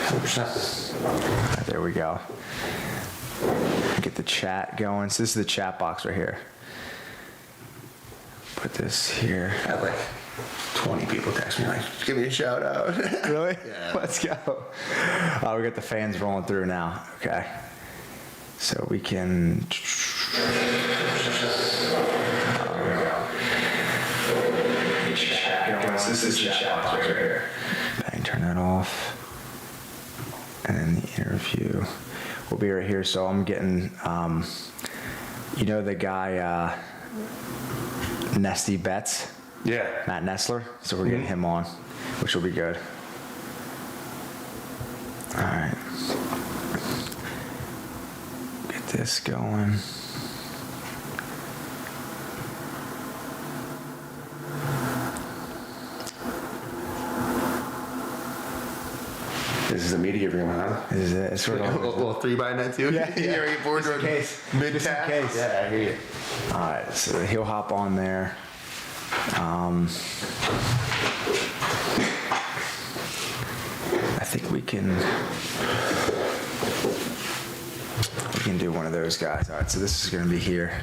100%. There we go. Get the chat going. So this is the chat box right here. Put this here. I had like 20 people text me like, give me a shout out. Really? Yeah. Let's go. We got the fans rolling through now. Okay. So we can. This is the chat box right here. Bang, turn that off. And then the interview will be right here. So I'm getting, you know, the guy, Nesty Betts? Yeah. Matt Nessler. So we're getting him on, which will be good. All right. Get this going. This is a media room, huh? This is it. It's sort of A little 3x net too? Yeah. You're ready for Just in case. Just in case. Yeah, I hear you. All right, so he'll hop on there. I think we can do one of those guys. All right, so this is going to be here.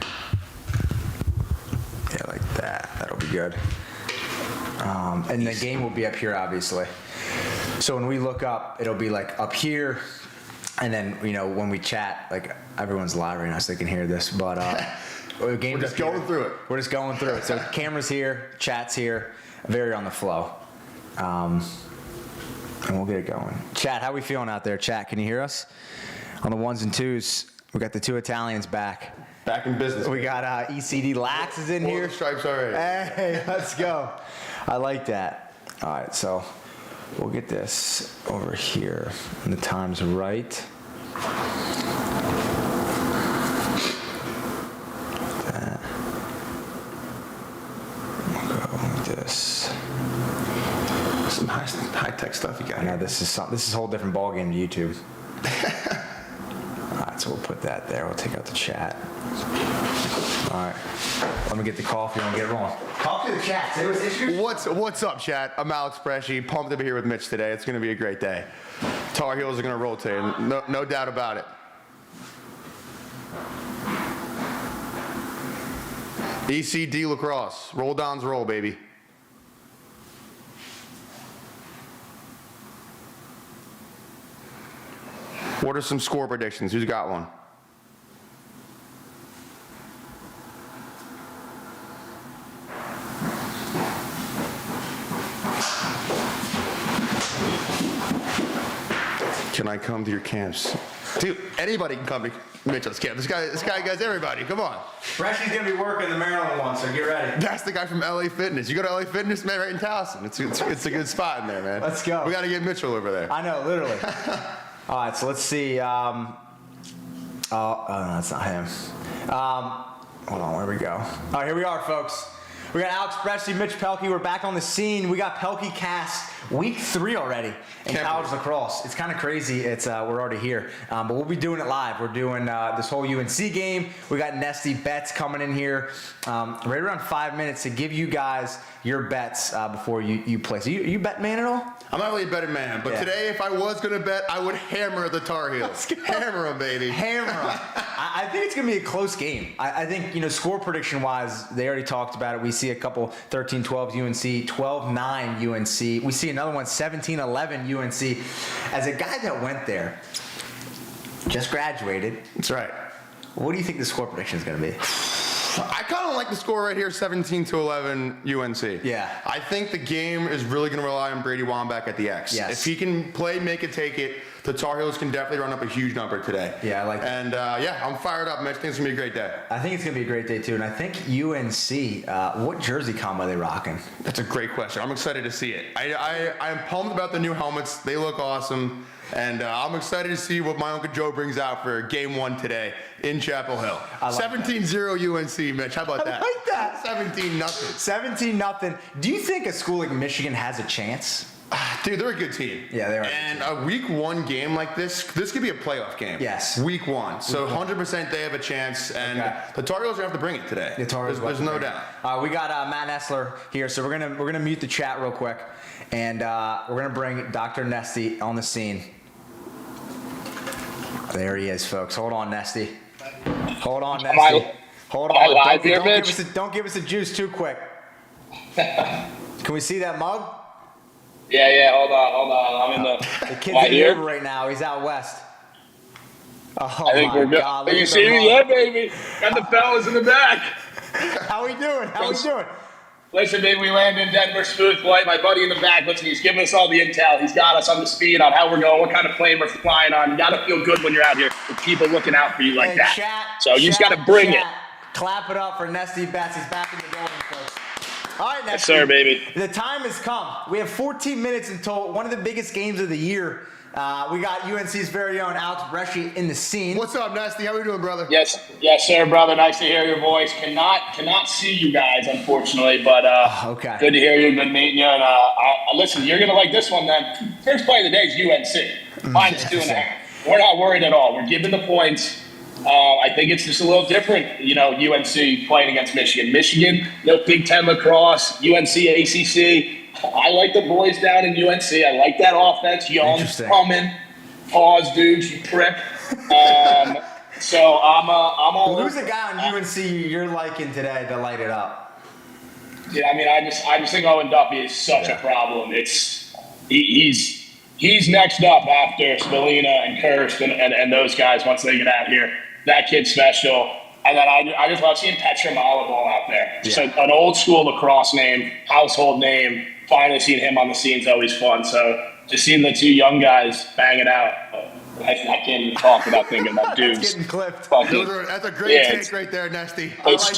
Yeah, like that. That'll be good. And the game will be up here, obviously. So when we look up, it'll be like up here. And then, you know, when we chat, like everyone's live right now, so they can hear this. But We're just going through it. We're just going through it. So camera's here, chat's here, very on the flow. And we'll get it going. Chat, how we feeling out there? Chat, can you hear us? On the ones and twos, we got the two Italians back. Back in business. We got ECD Lax is in here. The stripes already. Hey, let's go. I like that. All right, so we'll get this over here. And the time's right. That. We'll go with this. Some high-tech stuff you got I know here. this is a whole different ballgame to YouTube. All right, so we'll put that there. We'll take out the chat. All right, let me get the coffee and get rolling. Talk to the chat. Say what's issues. What's up, chat? I'm Alex Bresci. Pumped to be here with Mitch today. It's going to be a great day. Tar Heels are going to rotate, no doubt about it. ECD Lacrosse. Roll downs roll, baby. What are some score predictions? Who's got one? Can I come to your camps? Dude, anybody can come to Mitchell's camp. This guy gets everybody. Come on. Bresci's gonna be working the Maryland one, so get ready. That's the guy from LA Fitness. You go to LA Fitness, man, right in Towson. It's a good spot in there, man. Let's go. We got to get Mitchell over there. I know, literally. All right, so let's see. Oh, no, that's not him. Hold on, where we go? All right, here we are, folks. We got Alex Bresci, Mitch Pehlke. We're back on the scene. We got Pehlke Cast week 3 already in college lacrosse. It's kind of crazy. It's we're already here, but we'll be doing it live. We're doing this whole UNC game. We got Nesty Bets coming in here right around 5 minutes to give you guys your bets before you play. So you bet man at all? I'm not really a betting man, but today, if I was going to bet, I would hammer the Tar Heels. Hammer them, baby. Hammer them. I think it's going to be a close game. I think, you know, score prediction-wise, they already talked about it. We see a couple 13-12 UNC, 12-9 UNC. We see another one, 17-11 UNC. As a guy that went there, just graduated. That's right. What do you think the score prediction is going to be? I kind of like the score right here, 17-11 UNC. Yeah. I think the game is really going to rely on Brady Wambach at the X. Yes. If he can play, make it, take it, the Tar Heels can definitely run up a huge number today. Yeah, I like that. And yeah, I'm fired up, Mitch. I think it's going to be a great day. I think it's going to be a great day, too. And I think UNC, what jersey combo are they rocking? That's a great question. I'm excited to see it. I'm pumped about the new helmets. They look awesome. And I'm excited to see what my Uncle Joe brings out for game 1 today in Chapel Hill. 17-0 UNC, Mitch. How about that? I like that. 17-0. 17-0. Do you think a school like Michigan has a chance? Dude, they're a good team. Yeah, they are. And a week 1 game like this could be a playoff game. Yes. Week 1. So 100% they have a chance. And the Tar Heels are going to have to bring it today. The Tar Heels There's no doubt. We got Matt Nessler here, so we're gonna mute the chat real quick, and we're gonna bring Dr. Nesty on the scene. There he is, folks. Hold on, Nesty. Hold on, Am Nesty. Hold am I on. live here, Mitch? Don't give us the juice too quick. Can we see that mug? Yeah. Hold on. I'm in the. The kid's Am I in the here? Uber right now. He's out west. Oh, I think my we're good. God. You Look at see the me? mug. Yeah, baby. Got the fellas in the back. How we doing? Listen, baby, we landed in Denver, smooth flight. My buddy in the back, listen, he's giving us all the intel. He's got us on the speed on how we're going, what kind of plane we're flying on. You got to feel good when you're out here with people looking out for you like Hey, that. chat, So you just got to bring it. Clap it up for Nesty Betts. He's back in the building, folks. All right, Nesty. Yes, sir, baby. The time has come. We have 14 minutes until one of the biggest games of the year. We got UNC's very own Alex Bresci in the scene. What's up, Nasty? How we doing, brother? Yes, sir, brother. Nice to hear your voice. Cannot see you guys, unfortunately, but okay. Good to hear you. Good meeting you. And listen, you're gonna like this one then. First play of the day is UNC. Mine's 2.5. We're not worried at all. We're giving the points. I think it's just a little different, UNC playing against Michigan. Michigan, Big Ten lacrosse, UNC, ACC. I like the boys down in UNC. I like that offense. Young, coming. Pause, dudes, you prick. So I'm all. Who's the guy on UNC you're liking today to light it up? Yeah, I mean, I just think Owen Duffy is such a problem. He's next up after Spallina and Kirst and those guys once they get out here. That kid's special. And then I just love seeing Petra Malabal out there. Just an old school lacrosse name, household name. Finally seeing him on the scene is always fun. So just seeing the two young guys bang it out. I can't even talk without thinking about dudes. Getting clipped. That's a great take right there, Nesty. It's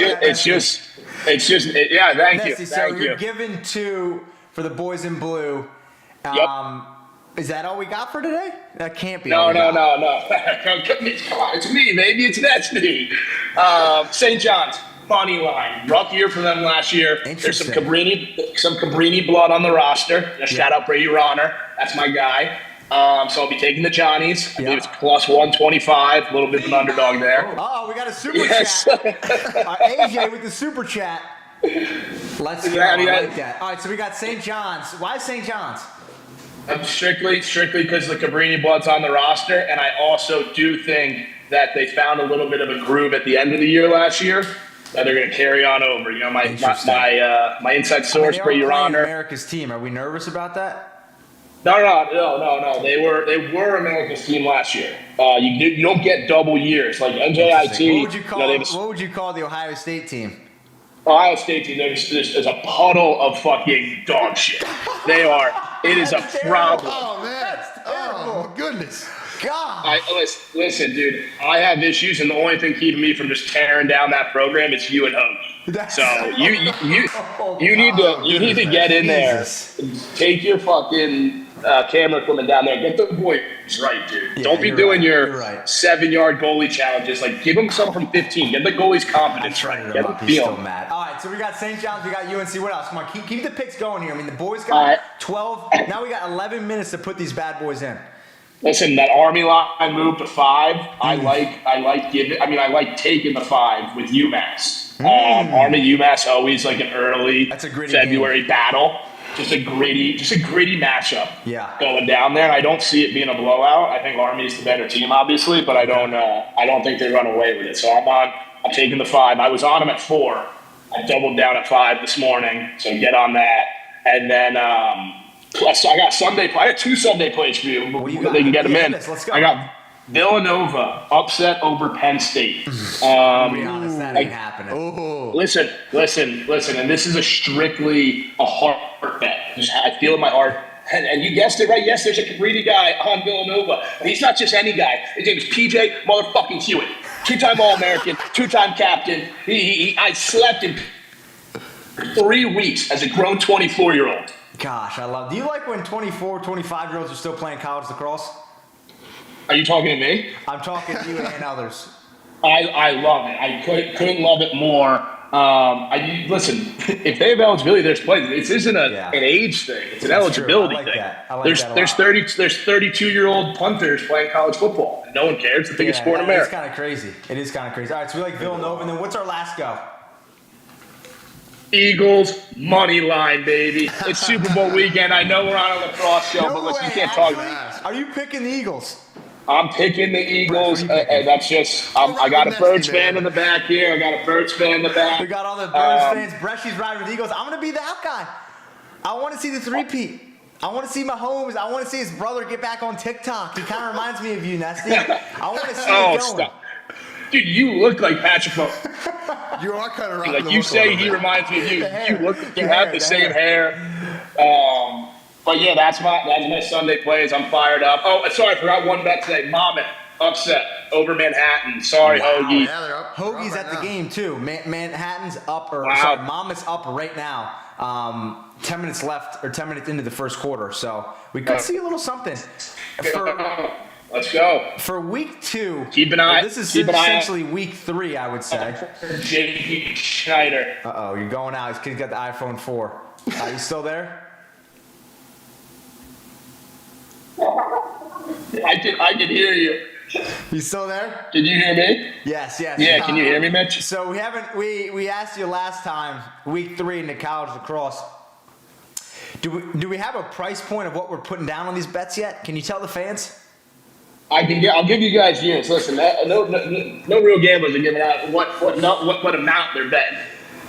just, yeah, thank Nesty, you. so Thank you're you. giving 2 for the boys in blue. Yep. Is that all we got for today? That can't be. No. Come on, it's me, baby. It's Nesty. St. John's. Money line. Rough year for them last year. There's some Cabrini blood on the roster. Shout out Brady Ronner. That's my guy. So I'll be taking the Johnnies. I believe it's plus 125. A little bit of an underdog there. Oh, we got a super chat. AJ with the super chat. Let's go. I like that. All right, so we got St. John's. Why St. John's? Strictly because the Cabrini blood's on the roster, and I also do think that they found a little bit of a groove at the end of the year last year that they're going to carry on over. My inside source, Brady Ronner. America's team. Are we nervous about that? No. They were America's team last year. You don't get double years like NJIT. What would you call the Ohio State team? Ohio State team, there's a puddle of fucking dog shit. They are. It is a problem. Oh, man. Oh, my goodness. God. Listen, dude, I have issues, and the only thing keeping me from just tearing down that program is you and Hoagie. So you need to get in there, take your fucking camera equipment down there, get the boys right, dude. Yeah, don't be doing your 7-yard goalie challenges. Like, give them some from 15. Get the goalie's confidence right. Get them He's still mad. All right, so we got St. John's, we got UNC. What else? Come on, keep the picks going here. I mean, the boys got 12. Now we got 11 minutes to put these bad boys in. Listen, that Army line moved to 5. I like taking the 5 with UMass. Army UMass always like an early February battle. Just a gritty matchup. Yeah. Going down there, and I don't see it being a blowout. I think Army's the better team, obviously, but I don't think they run away with it. So I'm taking the 5. I was on them at 4. I doubled down at 5 this morning, so get on that. And then I got Sunday. I got 2 Sunday plays for you. They can get them in. Let's go. I got Villanova upset over Penn State. To be honest, that ain't happening. Oh. Listen, and this is strictly a heart bet. I feel in my heart. And you guessed it right. Yes, there's a Cabrini guy on Villanova. And he's not just any guy. His name is PJ motherfucking Hewitt. 2-time All-American, 2-time captain. I slept in 3 weeks as a grown 24-year-old. Gosh, do you like when 24, 25-year-olds are still playing college lacrosse? Are you talking to me? I'm talking to you and others. I love it. I couldn't love it more. Listen, if they have eligibility, there's plenty. This isn't an age thing; it's an eligibility thing. There's 32-year-old punters playing college football. And no one cares. It's the biggest sport in America. It's kind of crazy. It is kind of crazy. All right, so we like Villanova, and then what's our last go? Eagles money line, baby. It's Super Bowl weekend. I know we're on a lacrosse show, but listen, you can't talk. Are you picking the Eagles? I'm picking the Eagles, What are you picking? and that's just I got a Birds fan in the back here. I got a Birds fan in the back. We got all the Birds fans. Bresci's riding with Eagles. I'm gonna be that guy. I want to see the three-peat. I want to see Mahomes. I want to see his brother get back on TikTok. He kind of reminds me of you, Nesty. I want to see it going. Stop. Dude, you look like Patrick Mahomes. You are kind of right. Like you say, he reminds me of you. You look like you have the same hair. But yeah, that's my Sunday plays. I'm fired up. Oh, sorry, I forgot one bet today. Monmouth upset over Manhattan. Sorry, Hoagie. Yeah, they're up. Hoagie's They're up at the now. game too. Manhattan's up, or Wow. sorry, Monmouth's up right now. 10 minutes left, or 10 minutes into the first quarter, so we could see a little something. Let's go. For week 2, Keep an eye. this is keep an eye essentially week 3, I would say. on J.P. Schneider. You're going out. He's got the iPhone 4. You still there? I can hear you. You still there? Can you hear me? Yes. Yeah, can you hear me, Mitch? So we asked you last time, week 3 in the college lacrosse. Do we have a price point of what we're putting down on these bets yet? Can you tell the fans? I'll give you guys units. Listen, no real gamblers are giving out what amount they're betting.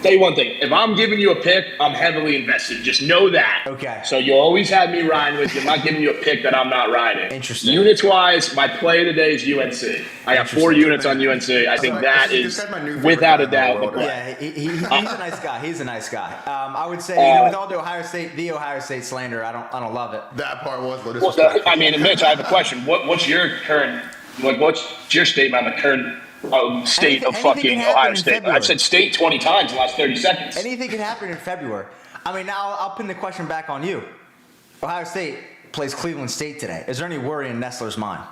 Tell you one thing, if I'm giving you a pick, I'm heavily invested. Just know that. Okay. So you'll always have me riding with you. I'm not giving you a pick that I'm not riding. Interesting. Units-wise, my play of the day is UNC. I got 4 units on UNC. I think that is, without a doubt, the play. Yeah, he's a nice guy. He's a nice guy. I would say, with all the Ohio State slander, I don't love it. That part was a little Well, disrespectful. I mean, Mitch, I have a question. What's your current, what's your statement on the current state of Anything fucking can happen Ohio in State? February. I've said state 20 times in the last 30 seconds. Anything can happen in February. I mean, now I'll pin the question back on you. Ohio State plays Cleveland State today. Is there any worry in Nestler's mind?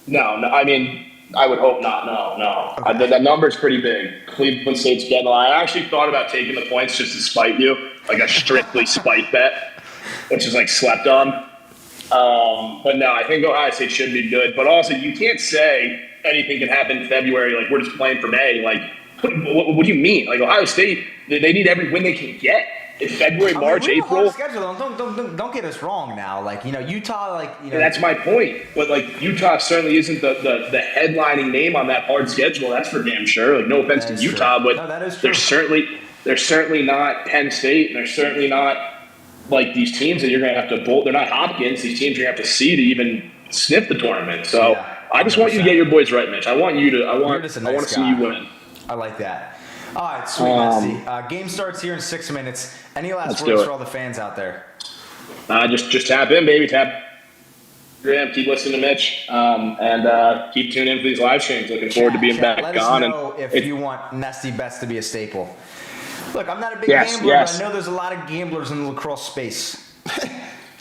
No, I mean, I would hope not. No. Okay. That number's pretty big. Cleveland State's getting a lot. I actually thought about taking the points just to spite you, like a strictly spite bet, which is like slept on. But no, I think Ohio State should be good. But also, you can't say anything can happen in February. Like, we're just playing for May. Like, what do you mean? Like, Ohio State, they need every win they can get. In February, March, we have a hard April. schedule. Don't get us wrong now. Like, Utah, And that's my point. But, like, Utah certainly isn't the headlining name on that hard schedule. That's for damn sure. Like, no offense to Utah, true. but No, that is true. they're certainly not Penn State, and they're certainly not, like, these teams that you're going to have to bolt. They're not Hopkins. These teams you're going to have to see to even sniff the tournament. So Yeah, I just want you to get your boys right, Mitch. I want You're just a nice to see guy. you win. I like that. All right, sweet, Nesty. Game starts here in 6 minutes. Any last Let's do words it. for all the fans out there? Just tap in, baby. Keep listening to Mitch, and keep tuning in for these live streams. Looking forward to being Chat, back let us on. know if you want Nesty bets to be a staple. Look, I'm not a big Yes, gambler, yes. but I know there's a lot of gamblers in the lacrosse space.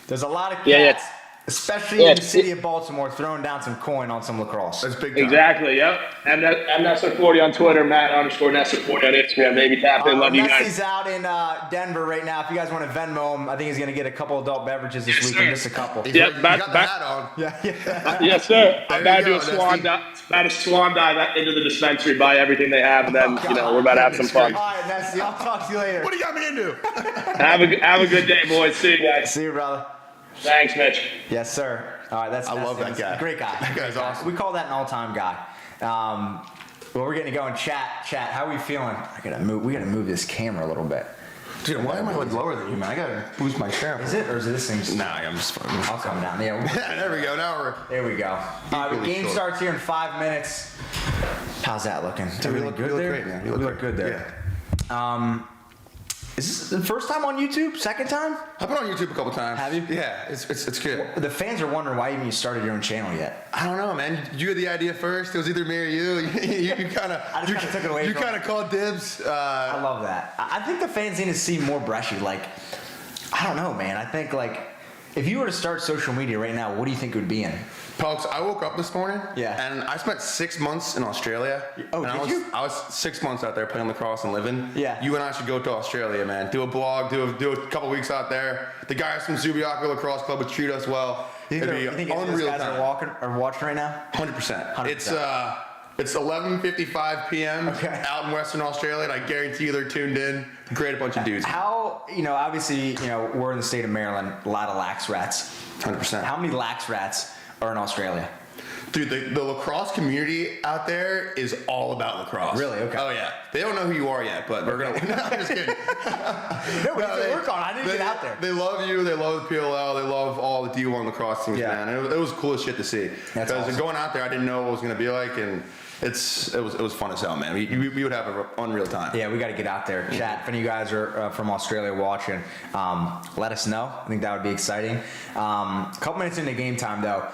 There's a lot of cats, Yeah. especially Yeah, in the city of Baltimore, throwing down some coin on some lacrosse. That's big time. Exactly. Yep. I'm Nestor40 on Twitter. Matt_Nestor40 on Instagram. Baby, tap in. Love you guys. Nesty's out in Denver right now. If you guys want to Venmo him, I think he's going to get a couple adult beverages this Yes, weekend, sir. just a couple. Yep, You back- got the back- hat on. Yeah. Yes, sir. I'm There about you to do a go, swan Nesty. dive. Swan dive into the dispensary, buy everything they have, and then we're about to have some fun. All right, Nesty, I'll talk to you later. What do you got me into? Have a good day, boys. See you guys. See you, brother. Thanks, Mitch. Yes, sir. All right, that's I love Nesty. that guy. Great guy. That guy's awesome. We call that an all-time guy. Well, we're getting to go in chat. How are we feeling? We gotta move this camera a little bit. Dude, why am I like lower than you, man? I gotta boost my camera. Is it, or is this thing? Nah, I'm just fucking. I'll come down. Yeah. Yeah, there we go. Now we're. There we go. The Equally game short. starts here in 5 minutes. How's that looking? Dude, we you look look good there. great, man. You We look look great. good there. Is this the first time on YouTube? Second time? I've been on YouTube a couple times. Have you? Yeah, it's good. The fans are wondering why even you started your own channel yet. I don't know, man. You had the idea first. It was either me or you. You kind of. I just kinda took it away You from kind of called dibs. I love that. I think the fans need to see more Bresci. Like, I don't know, man. I think, like, if you were to start social media right now, what do you think it would be in? Folks, I woke up this morning. Yeah. And I spent 6 months in Australia. Oh, and did you? I was 6 months out there playing lacrosse and living. Yeah. You and I should go to Australia, man. Do a blog. Do a couple weeks out there. The guys from Subiaco Lacrosse Club would treat us well. You It'd be think any of those unreal guys time. are watching right now? 100%. 100%. It's 11:55 p.m. Okay. out in Western Australia, and I guarantee you they're tuned in. Great bunch of dudes. How, obviously, we're in the state of Maryland, a lot of lax rats. 100%. How many lax rats are in Australia? Dude, the lacrosse community out there is all about lacrosse. Really? Okay. Oh yeah. They don't know who you are yet, but we're gonna. No, I'm just kidding. No, we need to work on it. I need to get out there. They love you. They love the PLL. They love all the D1 lacrosse teams, Yeah. man. It was cool as shit to see. That's Because awesome. going out there, I didn't know what it was gonna be like, and it was fun as hell, man. We would have an unreal time. Yeah, we got to get out there. Chat, if any of you guys are from Australia watching, let us know. I think that would be exciting. A couple minutes into game time, though.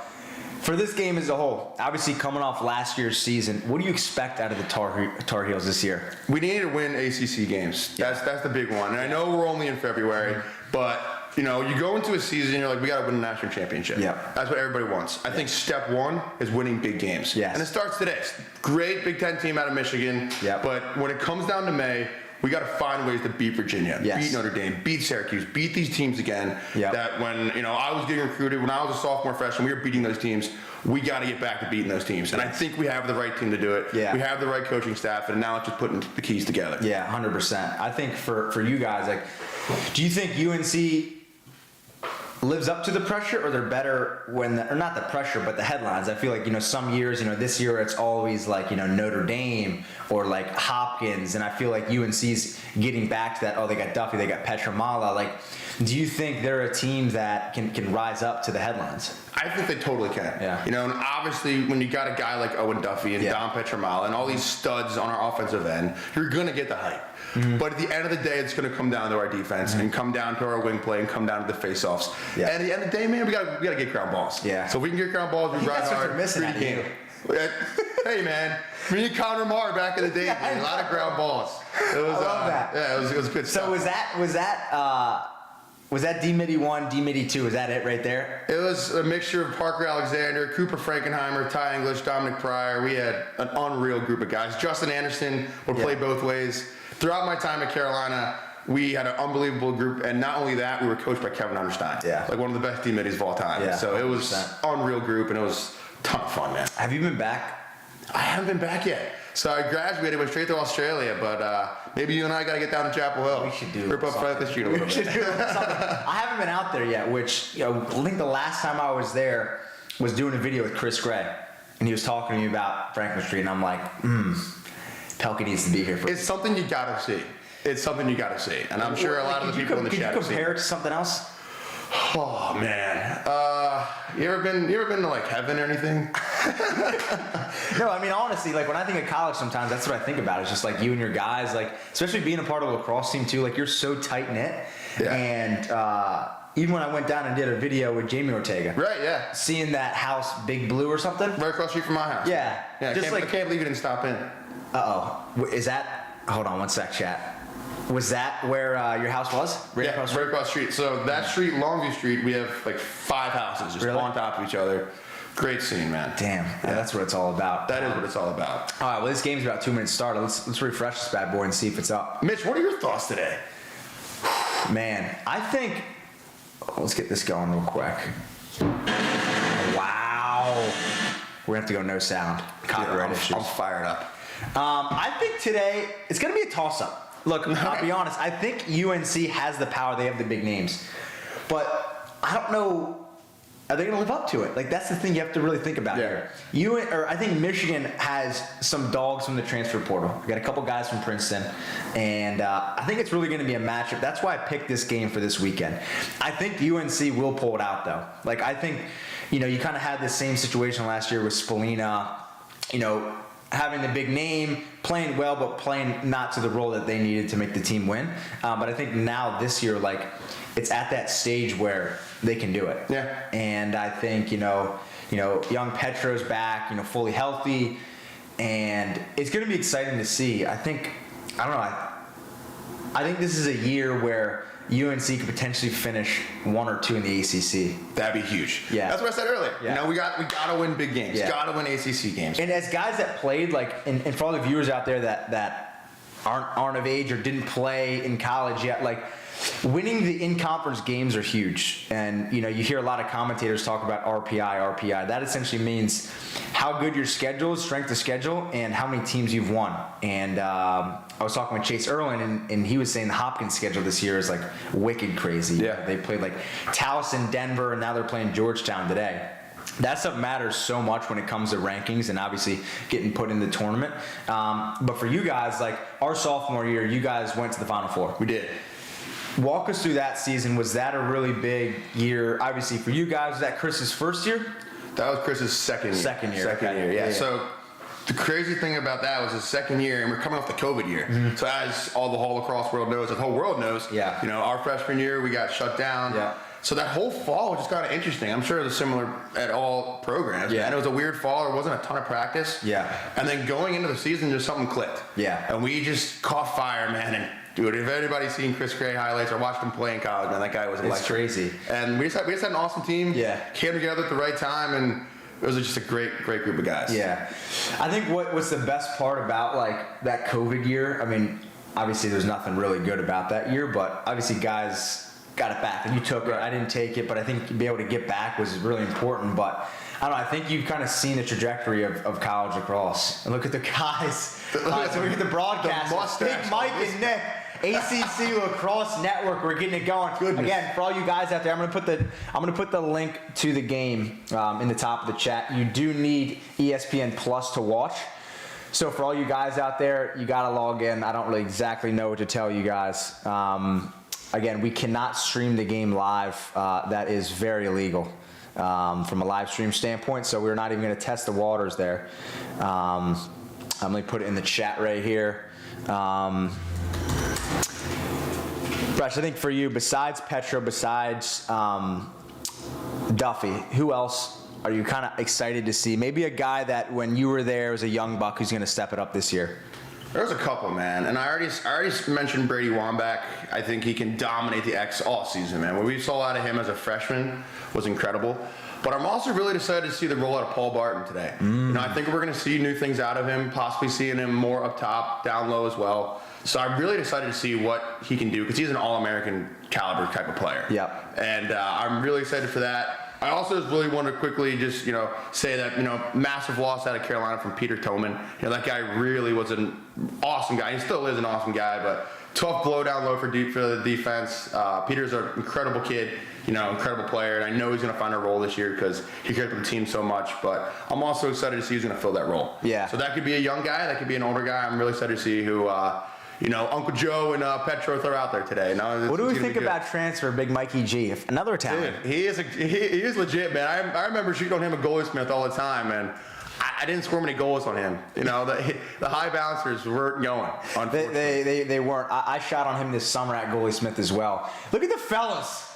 For this game as a whole, obviously coming off last year's season, what do you expect out of the Tar Heels this year? We need to win ACC games. That's the big one. And I know we're only in February, but you go into a season, you're like, we got to win a national championship. Yeah. That's what everybody wants. I think step one is winning big games. Yes. And it starts today. Great Big Ten team out of Michigan. Yep. But when it comes down to May, we got to find ways to beat Virginia, Yes. beat Notre Dame, beat Syracuse, beat these teams again. Yep. That when I was getting recruited, when I was a sophomore freshman, we were beating those teams. We got to get back to beating those teams, and I think we have the right team to do it. Yeah. We have the right coaching staff, and now it's just putting the keys together. Yeah, 100%. I think for you guys, like, do you think UNC lives up to the pressure, or they're better or not the pressure, but the headlines? I feel like, some years, this year it's always like, Notre Dame or like Hopkins, and I feel like UNC's getting back to that. Oh, they got Duffy, they got Petramala. Like, do you think they're a team that can rise up to the headlines? I think they totally can. Yeah. And obviously when you got a guy like Owen Duffy and Don Petramala and all these studs on our offensive end, you're gonna get the hype. Mm-hmm. But at the end of the day, it's gonna come down to our defense and come down to our wing play and come down to the face-offs. Yeah. And at the end of the day, man, we gotta get ground balls. Yeah. So if we can get ground balls, we ride That's what hard. they're missing Great out of you. game. Hey man, me and Connor Marr back in the day, man, a lot of ground balls. It was, I love that. Yeah, it was good stuff. So was that D-Midi 1, D-Midi 2? Is that it right there? It was a mixture of Parker Alexander, Cooper Frankenheimer, Ty English, Dominic Pryor. We had an unreal group of guys. Justin Anderson would play both ways. Throughout my time at Carolina, we had an unbelievable group, and not only that, we were coached by Kevin Understein. Yeah. Like one of the best D-Middies of all time. Yeah, so it was 100%. unreal group, and it was a ton of fun, man. Have you been back? I haven't been back yet. So I graduated, went straight to Australia, but maybe you and I got to get down to Chapel Hill. We should do Rip up something. Franklin Street a little We should bit. do something. I haven't been out there yet, which, I think the last time I was there was doing a video with Chris Gray, and he was talking to me about Franklin Street, and I'm like, Pehlke needs to be here for It's something you got to see. It's something you got to see. And I'm sure a lot of the people in the chat have Could you seen compare it. it to something else? Oh man, you ever been to like heaven or anything? No, I mean, honestly, like when I think of college sometimes, that's what I think about. It's just like you and your guys, like, especially being a part of a lacrosse team too, like you're so tight knit. Yeah. And even when I went down and did a video with Jamie Ortega. Right, yeah. Seeing that house, Big Blue or something. Right across the street from my house. Yeah. Yeah, Just I can't believe you didn't stop in. Is that, hold on one sec, chat. Was that where your house was? Yeah, across right across the street. So that street, Longview Street, we have like 5 houses just Really? on top of each other. Great scene, man. Damn, that's what it's all about. That is what it's all about. All right, well, this game's about 2 minutes started. Let's refresh this bad boy and see if it's up. Mitch, what are your thoughts today? Man, I think, let's get this going real quick. Wow. We're gonna have to go no sound. Copyright issues. I'm fired up. I think today it's going to be a toss-up. Look, I'll be honest. I think UNC has the power. They have the big names. But I don't know. Are they going to live up to it? Like, that's the thing you have to really think about here. I think Michigan has some dogs from the transfer portal. We got a couple guys from Princeton. And I think it's really going to be a matchup. That's why I picked this game for this weekend. I think UNC will pull it out, though. Like, I think, you kind of had the same situation last year with Spallina, having the big name, playing well, but playing not to the role that they needed to make the team win. But I think now this year, like, it's at that stage where they can do it. Yeah. And I think, young Petro's back, fully healthy, and it's going to be exciting to see. I think this is a year where UNC could potentially finish 1 or 2 in the ACC. That'd be huge. Yeah. That's what I said earlier. Yeah. We got to win big games. Yeah. Got to win ACC games. And as guys that played, like, and for all the viewers out there that aren't of age or didn't play in college yet, like, winning the in-conference games are huge. And, you hear a lot of commentators talk about RPI. That essentially means how good your schedule is, strength of schedule, and how many teams you've won. And I was talking with Chase Erlin, and he was saying the Hopkins schedule this year is, like, wicked crazy. Yeah. They played, like, Towson, Denver, and now they're playing Georgetown today. that stuff matters so much when it comes to rankings and obviously getting put in the tournament. But for you guys, like our sophomore year, you guys went to the Final Four. We did. Walk us through that season. Was that a really big year? Obviously for you guys, was that Chris's first year? That was Chris's second year. Second year. Second okay. year, yeah. Yeah. So the crazy thing about that was his second year, and we're coming off the COVID year. Mm-hmm. So as all the whole lacrosse world knows, the whole world knows, Yeah. you know, our freshman year, we got shut down. Yeah. So that whole fall was just kind of interesting. I'm sure it was similar at all programs. Yeah. And it was a weird fall. There wasn't a ton of practice. Yeah. And then going into the season, just something clicked. Yeah. And we just caught fire, man. And dude, if anybody's seen Chris Gray highlights or watched him play in college, man, that guy was electric. crazy. And we just had an awesome team. Yeah. Came together at the right time, and it was just a great group of guys. Yeah. I think what's the best part about like that COVID year, I mean, obviously there's nothing really good about that year, but obviously guys got it back and you took it. I didn't take it, but I think to be able to get back was really important. But I don't know, I think you've kind of seen the trajectory of college lacrosse. And look at the guys. So look at the broadcast. Big Mike and Nick. ACC Lacrosse Network, we're getting it going. Goodness. Again, for all you guys out there, I'm gonna put the link to the game in the top of the chat. You do need ESPN Plus to watch. So for all you guys out there, you gotta log in. I don't really exactly know what to tell you guys. Again, we cannot stream the game live. That is very illegal from a live stream standpoint. So we're not even gonna test the waters there. I'm gonna put it in the chat right here. Rush, I think for you, besides Petro, besides Duffy, who else are you kind of excited to see? Maybe a guy that when you were there was a young buck who's going to step it up this year. There's a couple, man, and I already mentioned Brady Wambach. I think he can dominate the X all season, man. What we saw out of him as a freshman was incredible. But I'm also really excited to see the rollout of Paul Barton today. You know, I think we're going to see new things out of him, possibly seeing him more up top, down low as well. So I'm really excited to see what he can do because he's an All-American caliber type of player. Yep. And I'm really excited for that. I also just really want to quickly just, you know, say that, you know, massive loss out of Carolina from Peter Toman. You know, that guy really was an awesome guy. He still is an awesome guy, but tough blow down low for the defense. Peter's an incredible kid, you know, incredible player, and I know he's going to find a role this year because he cared for the team so much, but I'm also excited to see who's going to fill that role. Yeah. So that could be a young guy, that could be an older guy. I'm really excited to see who, you know, Uncle Joe and Petro throw out there today. What do we think about transfer Big Mikey G? Another Italian. Dude, he is legit, man. I remember shooting on him at Goalie Smith all the time, and I didn't score many goals on him. You know, the high bouncers weren't going, unfortunately. They weren't. I shot on him this summer at Goalie Smith as well. Look at the fellas.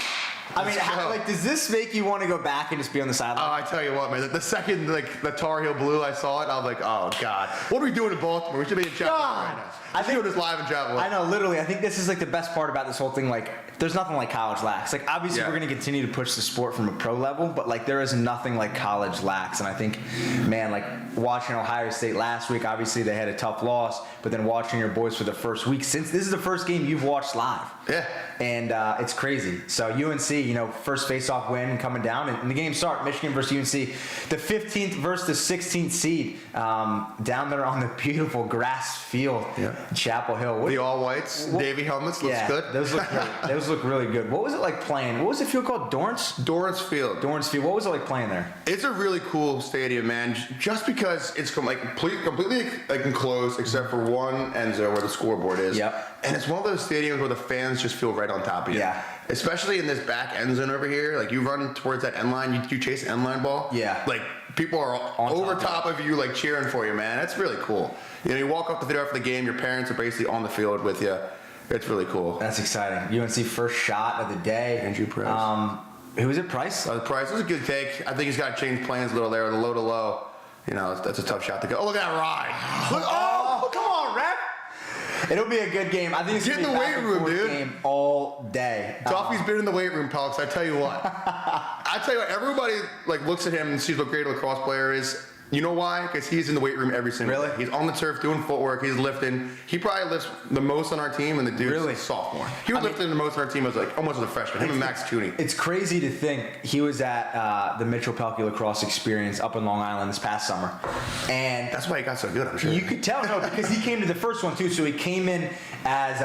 I mean, does this make you want to go back and just be on the sideline? Oh, I tell you what, man. The second, the Tar Heel Blue, I saw it, I was like, oh, God. What are we doing in Baltimore? We should be in Chapel Hill right now. I think it was live in Chapel Hill. I know, literally. I think this is like the best part about this whole thing. Like, there's nothing like college lax. Like, obviously, we're going to continue to push the sport from a pro level, but like, there is nothing like college lax. And I think, man, like watching Ohio State last week, obviously they had a tough loss, but then watching your boys for the first week, since this is the first game you've watched live. Yeah. And it's crazy. So UNC, you know, first face-off win coming down, and the game start, Michigan versus UNC, the 15th versus the 16th seed, down there on the beautiful grass field, Chapel Hill. The all whites, Navy helmets, looks good. Those look really good. What was it like playing? What was the field called? Dorrance Field. Dorrance Field. What was it like playing there? It's a really cool stadium, man. Just because it's completely like enclosed, except for one end zone where the scoreboard is. Yep. And it's one of those stadiums where the fans just feel right on top of you. Yeah. Especially in this back end zone over here. Like you run towards that end line, you chase the end line ball. Yeah. Like people are on over top of you, like cheering for you, man. That's really cool. You know, you walk up the field after the game, your parents are basically on the field with you. It's really cool. That's exciting. UNC first shot of the day. Andrew Price. Who is it? Price? Price was a good take. I think he's got to change plans a little there. The low to low. You know, that's a tough shot to go. Oh, look at that ride. Look, Come on, ref. It'll be a good game. I think it's Get going to in be the a weight room, dude. game all day. Duffy's been in the weight room, Pehlke. I tell you what. Everybody like looks at him and sees what great a lacrosse player is. You know why? Because he's in the weight room every single day. He's on the turf doing footwork. He's lifting. He probably lifts the most on our team, and the dude's a sophomore. He was lifting the most on our team as almost as a freshman. Him and Max Cooney. It's crazy to think he was at the Mitchell Pehlke Lacrosse Experience up in Long Island this past summer, and that's why he got so good. I'm sure you could tell, because he came to the first one too. So he came in as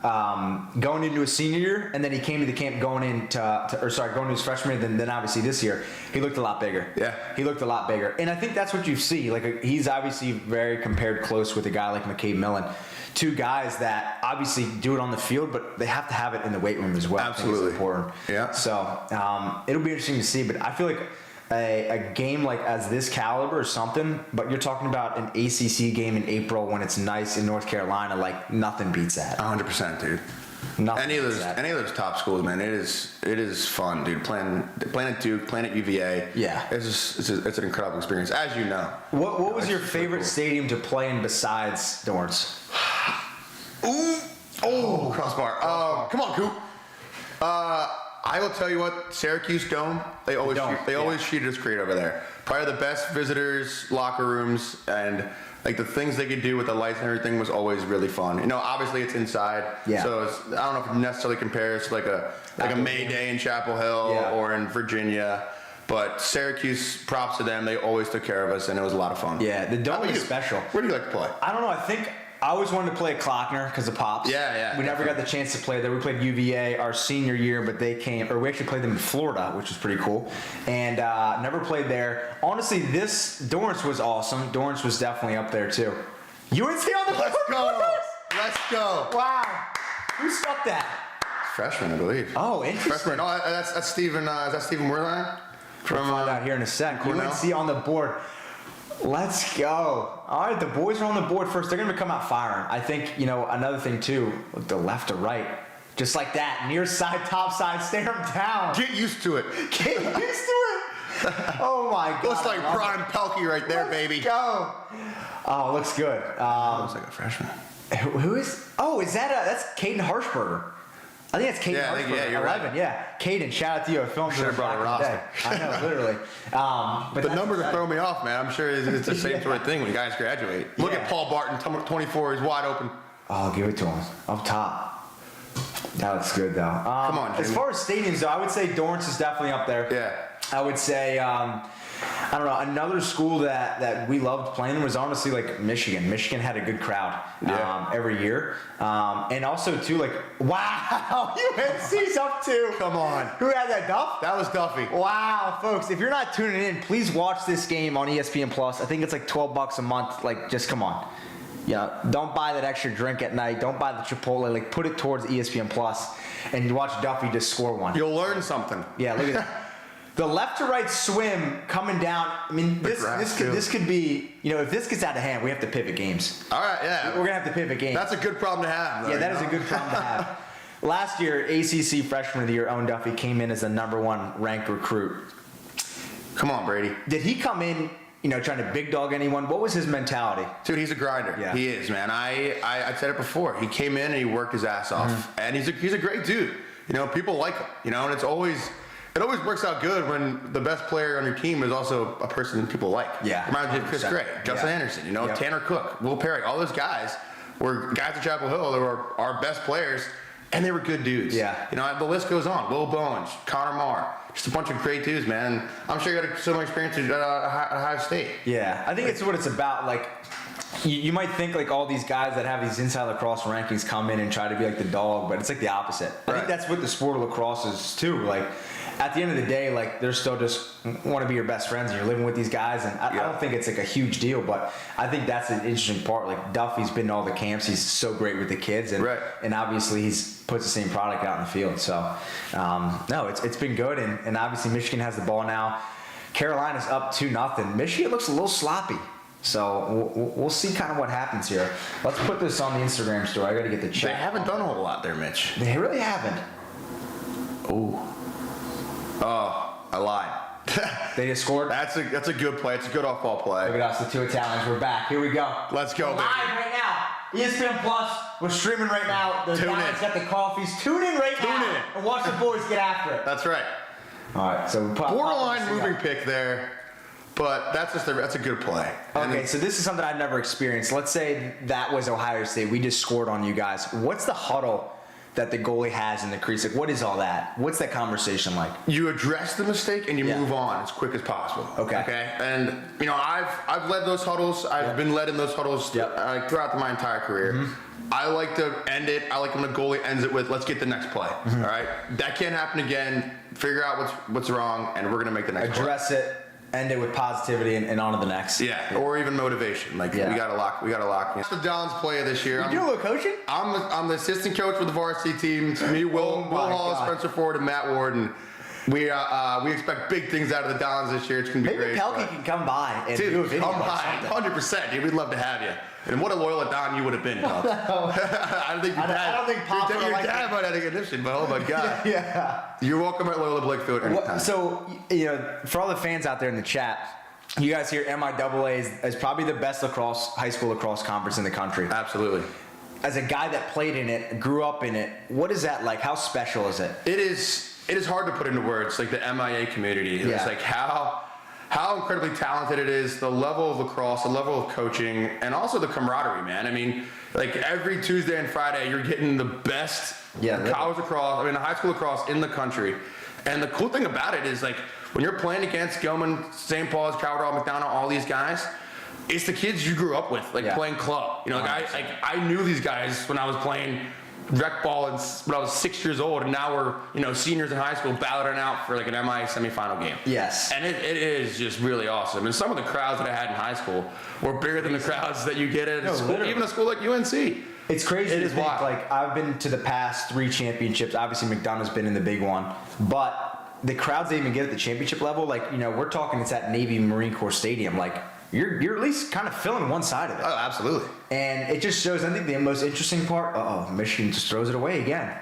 going into his senior year, and then he came to the camp going to his freshman year, then obviously this year, he looked a lot bigger. Yeah. He looked a lot bigger. And I think that's what you see. Like, he's obviously very compared close with a guy like McCabe Millen. Two guys that obviously do it on the field, but they have to have it in the weight room as well. Absolutely. I think it's important. Yeah. So it'll be interesting to see, but I feel like a game like as this caliber or something, but you're talking about an ACC game in April when it's nice in North Carolina, like nothing beats that. 100%, dude. Nothing Any of beats that. those top schools, man, it is fun, dude. Playing at Duke, playing at UVA. Yeah. It's an incredible experience, as you know. What was your it's favorite cool. stadium to play in besides Dorrance? Oh, crossbar. Come on, Coop. I will tell you what, Syracuse Dome, they always treated us great over there. Probably the best visitors, locker rooms, and like the things they could do with the lights and everything was always really fun. You know, obviously it's inside, so I don't know if it necessarily compares to like a May Day in Chapel Hill or in Virginia. But Syracuse, props to them. They always took care of us, and it was a lot of fun. Yeah, the Dome is special. Where do you like to play? I don't know. I think I always wanted to play at Klockner because of Pops. Yeah. We never got the chance to play there. We played UVA our senior year, but we actually played them in Florida, which was pretty cool. And never played there. Honestly, this Dorrance was awesome. Dorrance was definitely up there too. UNC on the Let's go. Let's go. Wow. Who stuck that? Freshman, I believe. Oh, interesting. Freshman. Oh, that's Steven. Is that Steven Werlein? We'll find out here in a sec. Cornell. UNC on the board. Let's go. All right, the boys are on the board first. They're going to come out firing. I think, another thing too, the left to right. Just like that. Near side, top side, stare them down. Get used to it. Get used to it. Oh my God. Looks like prime Pehlke right there, baby. Go. Oh, looks good. Looks like a freshman. Who is? Oh, that's Caden Harshberger. I think that's Caden Harshberger. You're 11. right. Yeah, Caden. Shout out to you. I filmed Should've brought a roster. I know, literally. But The numbers are throwing me off, man. I'm sure it's the same sort of thing when guys graduate. Look at Paul Barton, 24. He's wide open. Oh, I'll give it to him. Up top. That looks good, though. Come on, Jimmy. As far as stadiums, though, I would say Dorrance is definitely up there. Yeah. I would say, I don't know, another school that we loved playing was honestly like Michigan. Michigan had a good crowd every year. And also, too, like, wow, UNC's up too. Come on. Who had that, Duff? That was Duffy. Wow, folks, if you're not tuning in, please watch this game on ESPN Plus. I think it's like $12 a month. Like, just come on. Don't buy that extra drink at night. Don't buy the Chipotle. Like, put it towards ESPN Plus, and you watch Duffy just score one. You'll learn something. Yeah, look at that. The left to right swim coming down. I mean, this could be, if this gets out of hand, we have to pivot games. All right, yeah. We're gonna have to pivot games. That's a good problem to have. Though, yeah, that is a good problem to have. Last year, ACC Freshman of the Year, Owen Duffy, came in as the #1 ranked recruit. Come on, Brady. Did he come in, trying to big dog anyone? What was his mentality? Dude, he's a grinder. Yeah. He is, man. I said it before. He came in and he worked his ass off, and he's a great dude. People like him. And it always works out good when the best player on your team is also a person that people like. Yeah. Reminds me of Chris 100%. Gray, Justin Anderson, Tanner Cook, Will Perry, all those guys were guys at Chapel Hill that were our best players, and they were good dudes. Yeah. The list goes on. Will Bowens, Connor Marr, just a bunch of great dudes, man. I'm sure you got so much experience at Ohio State. Yeah, I think it's what it's about. Like, you might think like all these guys that have these inside lacrosse rankings come in and try to be like the dog, but it's like the opposite. I think that's what the sport of lacrosse is too. Like, at the end of the day, like, they're still just want to be your best friends and you're living with these guys. And I don't think it's like a huge deal, but I think that's an interesting part. Like, Duffy's been to all the camps. He's so great with the kids. And obviously he's puts the same product out in the field. So, no, it's been good. And obviously Michigan has the ball now. Carolina's up 2-0. Michigan looks a little sloppy. So we'll see kind of what happens here. Let's put this on the Instagram story. I got to get the chat. They haven't done a whole lot there, Mitch. They really haven't. Oh, I lied. They just scored. That's a good play. It's a good off-ball play. Look at us, the two Italians. We're back. Here we go. Let's go, baby. Live right now. ESPN Plus. We're streaming right now. The Italians got the coffees. Tune in right now and watch the boys get after it. That's right. All right. So borderline moving pick there, but that's a good play. Okay, so this is something I've never experienced. Let's say that was Ohio State. We just scored on you guys. What's the huddle that the goalie has in the crease? Like, what is all that? What's that conversation like? You address the mistake and you Yeah. move on as quick as possible. Okay. And I've led those huddles. I've been led in those huddles throughout my entire career. Mm-hmm. I like to end it. I like when the goalie ends it with, "Let's get the next play." Mm-hmm. All right. That can't happen again. Figure out what's wrong, and we're gonna make the next play. Address it, end it with positivity, and on to the next. Yeah. Or even motivation. Like we gotta lock. That's the Don's play this year. You do a little coaching? I'm the assistant coach with the varsity team. It's me, Will Hall, God. Spencer Ford, and Matt Ward, and we expect big things out of the Dons this year. It's gonna be Maybe great. Pehlke can come by and do a Dude, video. come or by, something. 100%, dude. We'd love to have you. And what a loyal Don you would have been, Pop. I don't think your dad. I don't think Pop your would like dad might have a condition, but oh my God. Yeah. You're welcome at Loyola Blakefield anytime. So, for all the fans out there in the chat, you guys hear MIAA is probably the best high school lacrosse conference in the country. Absolutely. As a guy that played in it, grew up in it, what is that like? How special is it? It is hard to put into words, like the MIA community. Yeah. It's like how incredibly talented it is, the level of lacrosse, the level of coaching, and also the camaraderie, man. I mean, like every Tuesday and Friday, you're getting the best college lacrosse, high school lacrosse in the country. And the cool thing about it is, like, when you're playing against Gilman, St. Paul's, Cowardall, McDonough, all these guys, it's the kids you grew up with, playing club. I knew these guys when I was playing rec ball when I was 6 years old, and now we're seniors in high school battling out for like an MI semifinal game. Yes. And it is just really awesome. And some of the crowds that I had in high school were bigger than the crowds that you get at even a school like UNC. It's crazy It to is think, wild. like, I've been to the past 3 championships. Obviously, McDonough's been in the big one. But the crowds they even get at the championship level, we're talking it's at Navy Marine Corps Stadium. Like, you're at least kind of filling one side of it. Oh, absolutely. And it just shows, I think the most interesting part, Michigan just throws it away again.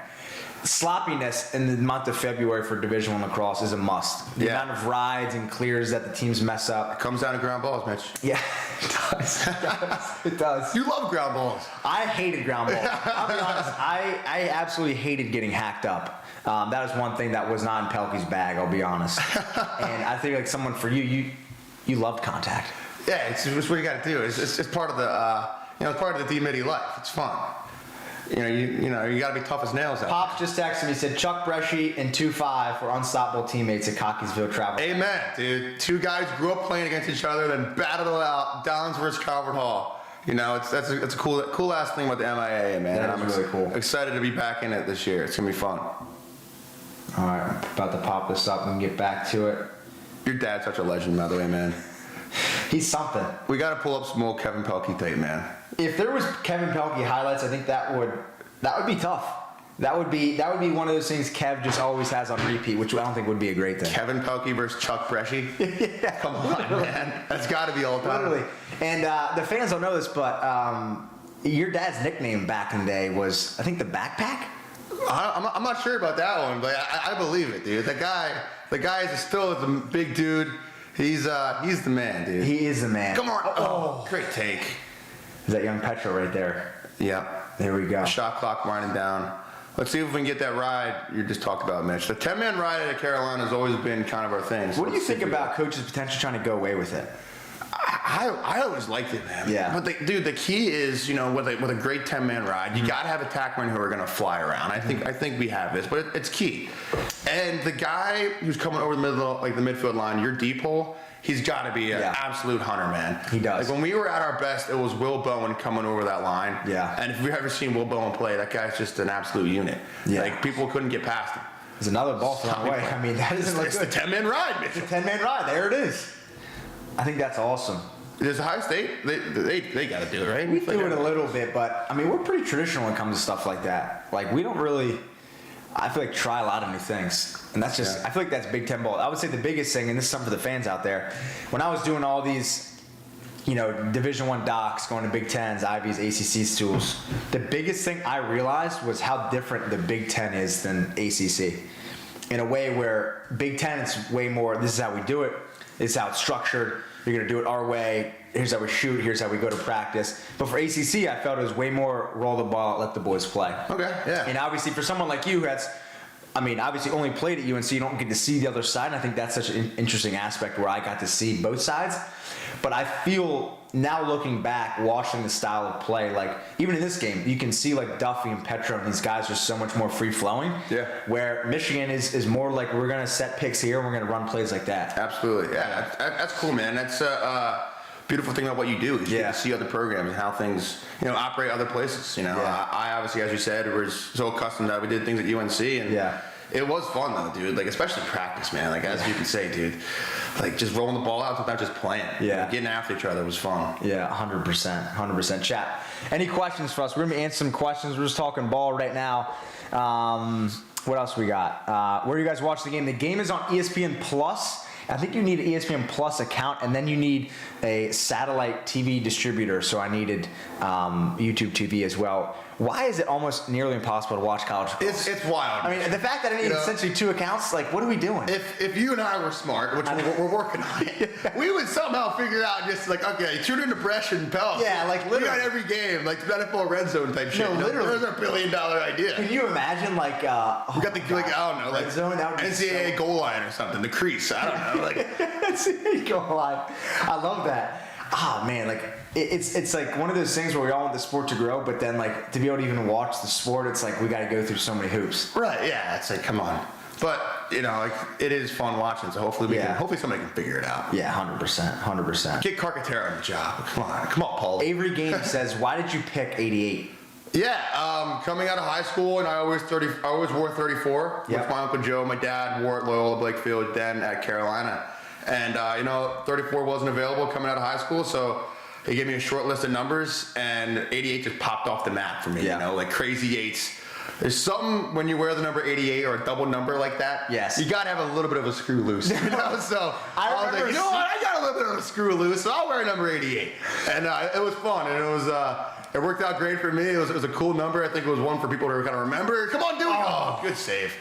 Sloppiness in the month of February for Division I lacrosse is a must. The amount of rides and clears that the teams mess up. Comes down to ground balls, Mitch. Yeah, it does. It does. You love ground balls. I hated ground ball. I'll be honest. I absolutely hated getting hacked up. That was one thing that was not in Pehlke's bag. I'll be honest. And I think like someone for you loved contact. Yeah, it's what you got to do. It's part of the it's part of the D-Midi life. It's fun. You got to be tough as nails out. Pops just texted me. He said Chuck Bresci and 2-5 were unstoppable teammates at Cockeysville Travel. Amen, dude. 2 guys grew up playing against each other, then battled it out. Downs versus Calvert Hall. It's a cool ass thing with the MIAA, man. That and is I'm really cool. excited to be back in it this year. It's gonna be fun. All right, I'm about to pop this up and get back to it. Your dad's such a legend, by the way, man. He's something. We got to pull up some old Kevin Pehlke tape, man. If there was Kevin Pehlke highlights, I think that would be tough. That would be one of those things Kev just always has on repeat, which I don't think would be a great thing. Kevin Pehlke versus Chuck Bresci. Yeah, Come on, man. That's got to be all time. literally. And the fans don't know this, but your dad's nickname back in the day was, I think, the Backpack. I'm not sure about that one, but I believe it, dude. The guy is still a big dude. He's the man, dude. He is the man. Come on. Oh, great take. Is that young Petro right there? Yep. There we go. Shot clock winding down. Let's see if we can get that ride you just talked about, Mitch. The 10-man ride at Carolina has always been kind of our thing. So What do you think about coaches potentially trying to go away with it? I always liked it, man. Yeah. But the key is, with a great 10-man ride, you got to have attackmen who are going to fly around. I think we have this, but it's key. And the guy who's coming over the midfield line, your deep hole, he's got to be an absolute hunter, man. He does. Like when we were at our best, it was Will Bowen coming over that line. Yeah. And if you've ever seen Will Bowen play, that guy's just an absolute unit. Yeah. Like people couldn't get past him. There's another ball thrown away. I mean, that doesn't look It's good. the 10-man ride, Mitch. It's a 10-man ride. There it is. I think that's awesome. There's Ohio State. They got to do it, right? We do it a little bit, but I mean, we're pretty traditional when it comes to stuff like that. Like, we don't really, I feel like, try a lot of new things. And that's just, I feel like that's Big Ten ball. I would say the biggest thing, and this is something for the fans out there, when I was doing all these, Division I docs, going to Big Tens, Ivies, ACC schools, the biggest thing I realized was how different the Big Ten is than ACC. In a way where Big Ten, it's way more, this is how we do it, this is how it's structured, you're going to do it our way, here's how we shoot, here's how we go to practice. But for ACC, I felt it was way more roll the ball, let the boys play. Okay, yeah. And obviously for someone like you that's I mean, obviously only played at UNC, you don't get to see the other side, and I think that's such an interesting aspect where I got to see both sides. But I feel now looking back, watching the style of play, like even in this game, you can see like Duffy and Petro and these guys are so much more free flowing. Yeah. Where Michigan is more like we're gonna set picks here and we're gonna run plays like that. Absolutely. Yeah. That's cool, man. That's beautiful thing about what you do is you get to see other programs and how things operate other places. I obviously, as you said, was so accustomed that we did things at UNC and it was fun though, dude. Like especially practice, man. Like as you can say, dude. Like just rolling the ball out, sometimes just playing. Yeah. Like, getting after each other was fun. Yeah, 100%. Chat. Any questions for us? We're gonna answer some questions. We're just talking ball right now. What else we got? Where are you guys watching the game? The game is on ESPN Plus. I think you need an ESPN Plus account, and then you need a satellite TV distributor. So I needed YouTube TV as well. Why is it almost nearly impossible to watch college football? It's wild. I mean, the fact that I need essentially 2 accounts, like, what are we doing? If you and I were smart, which we're working on it, we would somehow figure out just like, okay, tune into Bresh and Pehlke. Yeah, like literally. We got every game, like the NFL red zone type shit. No, literally. There's our $1 billion idea. Can you imagine, like, we got the, like, I don't know, like red zone, that would be NCAA goal line or something, the crease. I don't know. Like, NCAA goal line. I love that. Ah, man, like, it's like one of those things where we all want the sport to grow, but then, like, to be able to even watch the sport, it's like we got to go through so many hoops. Right, yeah, it's like, come on. But, like, it is fun watching, so hopefully hopefully somebody can figure it out. Yeah, 100%. Get Carcaterra on the job. Come on, Paul. Avery Game says, why did you pick 88? Yeah, coming out of high school, and I always wore 34 with my Uncle Joe. My dad wore it at Loyola Blakefield, then at Carolina. And, 34 wasn't available coming out of high school, so he gave me a short list of numbers, and 88 just popped off the map for me, like crazy eights. There's something when you wear the number 88 or a double number like that, you got to have a little bit of a screw loose. So I was like, you know what, I got a little bit of a screw loose, so I'll wear number 88. And it was fun, and it was... it worked out great for me. It was a cool number. I think it was one for people to kind of remember. Come on, do it. Oh, good save.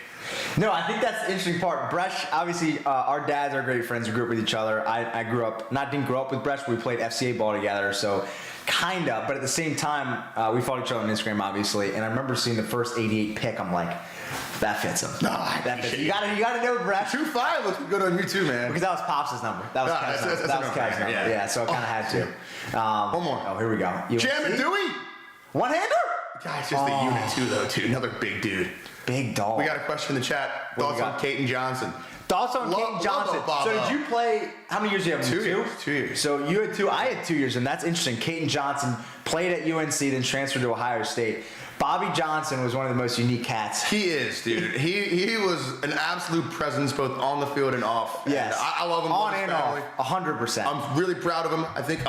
No, I think that's the interesting part. Bresh, obviously, our dads are great friends. We grew up with each other. I didn't grow up with Bresh, but we played FCA ball together, so kind of. But at the same time, we followed each other on Instagram, obviously. And I remember seeing the first 88 pick. I'm like, that fits him. That fits him. You gotta know Bresh. 2.5 looks good on you too, man. Because that was Pops' number. That was Kev's number. Yeah, so I kind of had to. One more. Oh, here we go. Jam and Dewey. One-hander? God, it's just the unit too, though, dude. Another big dude. Big dog. We got a question in the chat. Thoughts on Caden Johnson? Thoughts on Caden Johnson. So did you play, how many years do you have? 2 years. 2 years. So you had 2, I had 2 years, and that's interesting. Caden Johnson played at UNC, then transferred to Ohio State. Bobby Johnson was one of the most unique cats. He is, dude. He was an absolute presence both on the field and off. Yes. And I love him. On and off. 100%. I'm really proud of him. I think,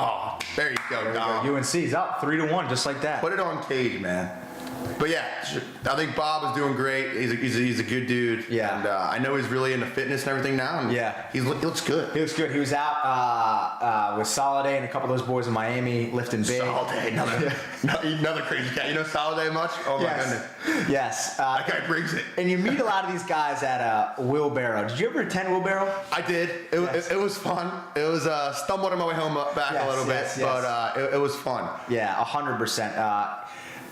there you go. UNC's up 3-1, just like that. Put it on Cade, man. But yeah, I think Bob is doing great. He's a good dude. Yeah. And I know he's really into fitness and everything now. And he looks good. He looks good. He was out with Soliday and a couple of those boys in Miami lifting big. Soliday, another crazy cat. You know Soliday much? Oh my goodness. Yes. That guy brings it. And you meet a lot of these guys at Wheelbarrow. Did you ever attend Wheelbarrow? I did. It was fun. It was stumbled on my way home back a little bit, but it was fun. Yeah, 100%.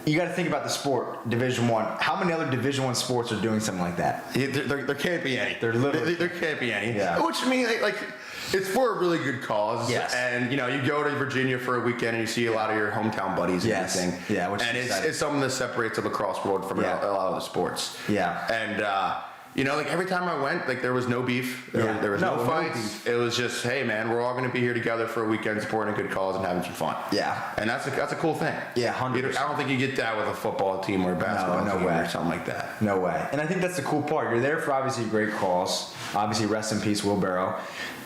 You got to think about the sport, Division I. How many other Division I sports are doing something like that? There can't be any. There can't be any. Yeah. Which I mean, like, it's for a really good cause. Yes. And you go to Virginia for a weekend and you see a lot of your hometown buddies and everything. Yeah. And it's something that separates the lacrosse world from a lot of the sports. Yeah. And like every time I went, like there was no beef. There was no fights. It was just, hey man, we're all going to be here together for a weekend supporting a good cause and having some fun. Yeah. And that's a cool thing. Yeah, 100%. I don't think you get that with a football team or a basketball team or something like that. No way. And I think that's the cool part. You're there for obviously a great cause. Obviously, rest in peace, Wheelbarrow.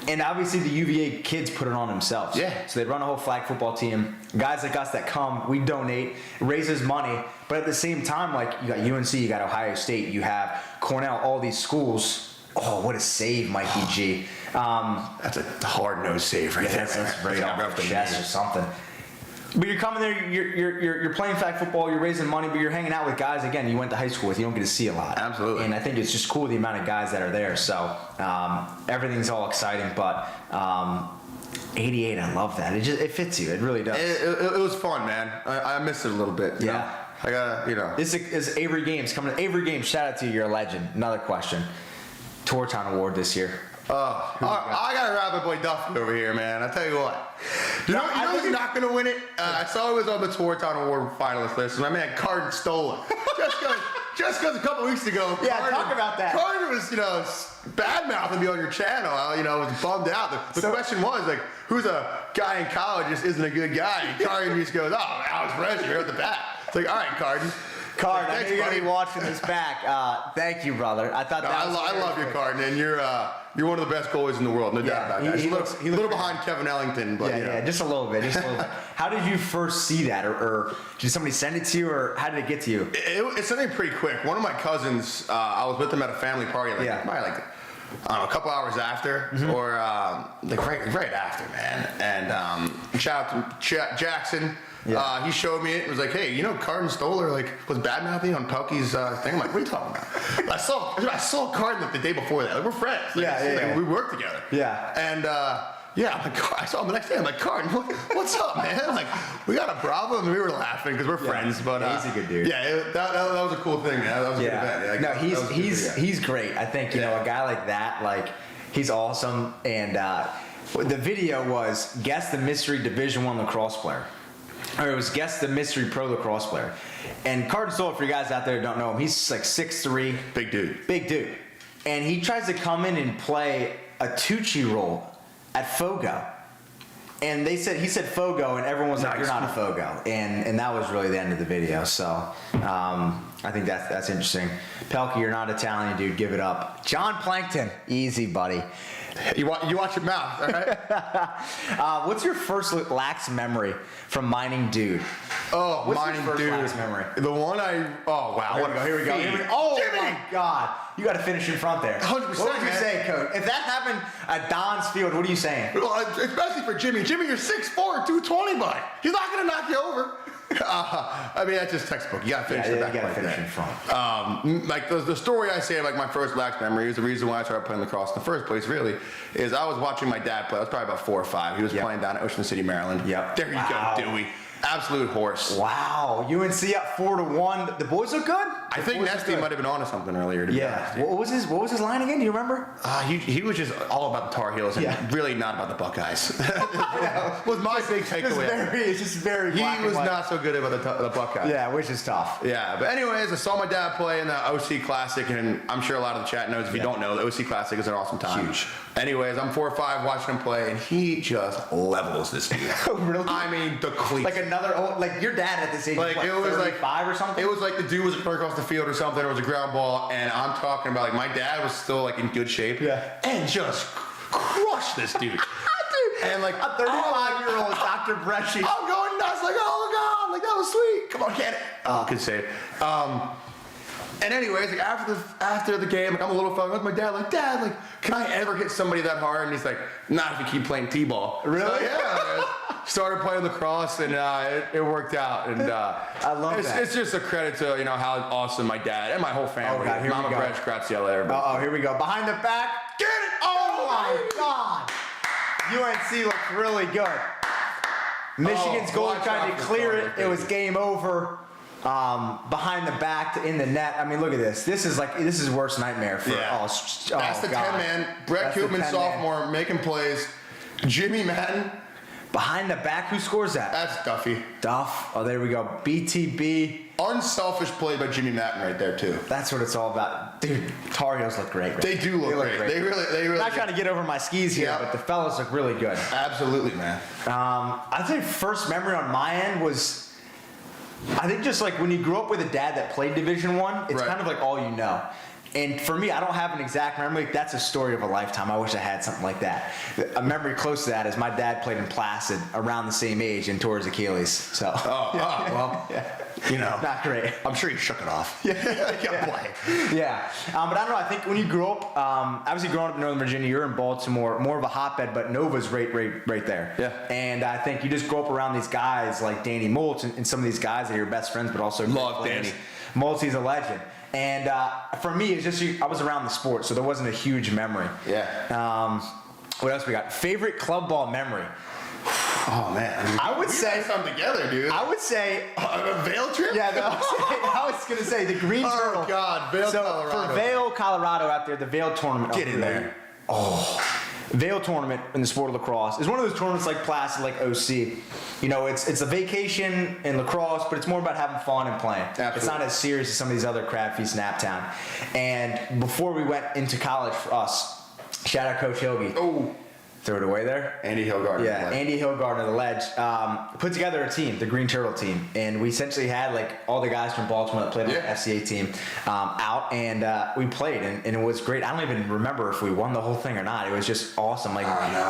And obviously the UVA kids put it on themselves. Yeah. So they run a whole flag football team. Guys like us that come, we donate, raises money. But at the same time, like you got UNC, you got Ohio State, you have Cornell, all these schools. Oh, what a save, Mikey G. That's a hard-nosed save right there. That's right off the chest or something. But you're coming there, you're playing flag football, you're raising money, but you're hanging out with guys, again, you went to high school with, you don't get to see a lot. Absolutely. And I think it's just cool the amount of guys that are there. So everything's all exciting, but 88, I love that. It fits you. It really does. It was fun, man. I missed it a little bit. Yeah. I gotta, This is Avery Games coming. Avery Games, shout out to you. You're a legend. Another question. Tourtown Award this year. I gotta wrap my boy Duffy over here, man. I tell you what. You know who's not gonna win it? I saw he was on the Tourtown Award finalist list. My man Carden stole it. Just because a couple weeks ago, talk about that. Carden was, bad mouthing me on your channel. Was bummed out. The question was like, who's a guy in college just isn't a good guy? And Carden just goes, "Oh, Alex Perez, you're at the bat." It's like, all right, Carden. Carden, I know you're gonna be watching this back. Thank you, brother. I thought that was I love you, Carden, and you're one of the best goalies in the world, no doubt about that. He's a little behind Kevin Ellington, but just a little bit, How did you first see that, or did somebody send it to you, or how did it get to you? It's something pretty quick. One of my cousins, I was with them at a family party, probably a couple hours after, or right after, man. And shout out to Jackson. Yeah. He showed me it. It was like, hey, Carden Stoller was bad mouthing on Pehlke's thing. I'm like, what are you talking about? I saw Carden the day before that. We're friends. We work together. Yeah. And I saw him the next day. I'm like, Carden, what's up, man? We got a problem. And we were laughing because we're friends. But he's a good dude. Yeah, that was a cool thing, man. That was a good event. He's great. I think a guy like that, he's awesome. And the video was guess the mystery Division I lacrosse player. Or it was guess the mystery pro lacrosse player. And Carden Stoller, for you guys out there who don't know him, he's 6'3". Big dude. And he tries to come in and play a Tucci role at Fogo. And he said Fogo, and everyone was like, you're not a Fogo. And that was really the end of the video. So I think that's interesting. Pehlke, you're not Italian, dude. Give it up. John Plankton. Easy, buddy. You watch your mouth, all right? What's your first lax memory from Mining Dude? Oh, what's Mining your first Dude. Lax memory? The one oh, wow. Here we go. Oh, Jimmy! my God. You got to finish in front there. 100%, What would you say, Coach? If that happened at Don's Field, what are you saying? Well, especially for Jimmy. Jimmy, you're 6'4", 220, bud. He's not going to knock you over. That's just textbook. You got to finish the back. You got to finish in front. The story I say, my first lax memory is the reason why I started playing lacrosse in the first place, really, is I was watching my dad play. I was probably about 4 or 5. He was playing down at Ocean City, Maryland. Yep. There you go, Dewey. Absolute horse. Wow. UNC up 4-1. The boys look good? I think Nesty might have been onto something earlier today. Yeah. What was his line again? Do you remember? He was just all about the Tar Heels and really not about the Buckeyes. Was my big takeaway. It's just very He was not so good about the Buckeyes. Yeah, which is tough. Yeah, but anyways, I saw my dad play in the OC Classic, and I'm sure a lot of the chat knows. If you don't know, the OC Classic is an awesome time. Huge. Anyways, I'm 4 or 5 watching him play, and he just levels this dude. Really? I mean, the cleats. Your dad at this age was it was 35 or something? It was like the dude was running across the field or something. It was a ground ball, and I'm talking about my dad was still in good shape. Yeah. And just crushed this dude. And a 35-year-old Dr. Bresci. I'm going nuts, oh God, that was sweet. Come on, get it. Oh, good save. And anyways, after the game, I'm a little fun with my dad. Dad, can I ever hit somebody that hard? And he's like, not if you keep playing t-ball. Really? So, yeah. Started playing lacrosse, and it worked out. And I love that. It's just a credit to how awesome my dad and my whole family. God, here Mama we go. Brett, Graziella, everybody. Oh, here we go. Behind the back. Get it! Oh my God. UNC looked really good. Michigan's goal tried to clear it. It was game over. Behind the back in the net. I mean, look at this. This is worst nightmare for That's the 10-man. Brett Koopman, sophomore, making plays. Jimmy Madden. Behind the back, who scores that? That's Duffy. Duff. Oh, there we go. BTB. Unselfish play by Jimmy Madden right there, too. That's what it's all about. Dude, Tar Heels look great. Right? They do look great. They really I'm not trying to get over my skis here, but the fellas look really good. Absolutely, man. I think first memory on my end was, I think just when you grew up with a dad that played Division I, it's kind of all you know. And for me, I don't have an exact memory. That's a story of a lifetime. I wish I had something like that. A memory close to that is my dad played in Placid around the same age and tore his Achilles. So. Not great. I'm sure he shook it off. But I don't know. I think when you grow up, obviously growing up in Northern Virginia, you're in Baltimore, more of a hotbed, but Nova's right there. Yeah. And I think you just grow up around these guys like Danny Moltz and some of these guys that are your best friends, but also love Danny. Moltzy's a legend. And for me, it's just I was around the sport, so there wasn't a huge memory. Yeah. What else we got? Favorite club ball memory? Oh man, I would say got something together, dude. I would say A Vail trip? yeah. I was gonna say the Green Turtle. Oh God, Vail, So Colorado. for Vail, Colorado, out there, the Vail tournament. Get in there. Vail tournament in the sport of lacrosse is one of those tournaments like Placid, like OC. You know, it's a vacation in lacrosse, but it's more about having fun and playing. Absolutely. It's not as serious as some of these other crab feast in Naptown. And before we went into college for us, shout out Coach Pehlke. Oh, Throw it away there. Andy Hillgard. Yeah, Andy Hillgard of the Ledge put together a team, the Green Turtle team, and we essentially had like all the guys from Baltimore that played on the FCA team out, and we played, and it was great. I don't even remember if we won the whole thing or not. It was just awesome. Like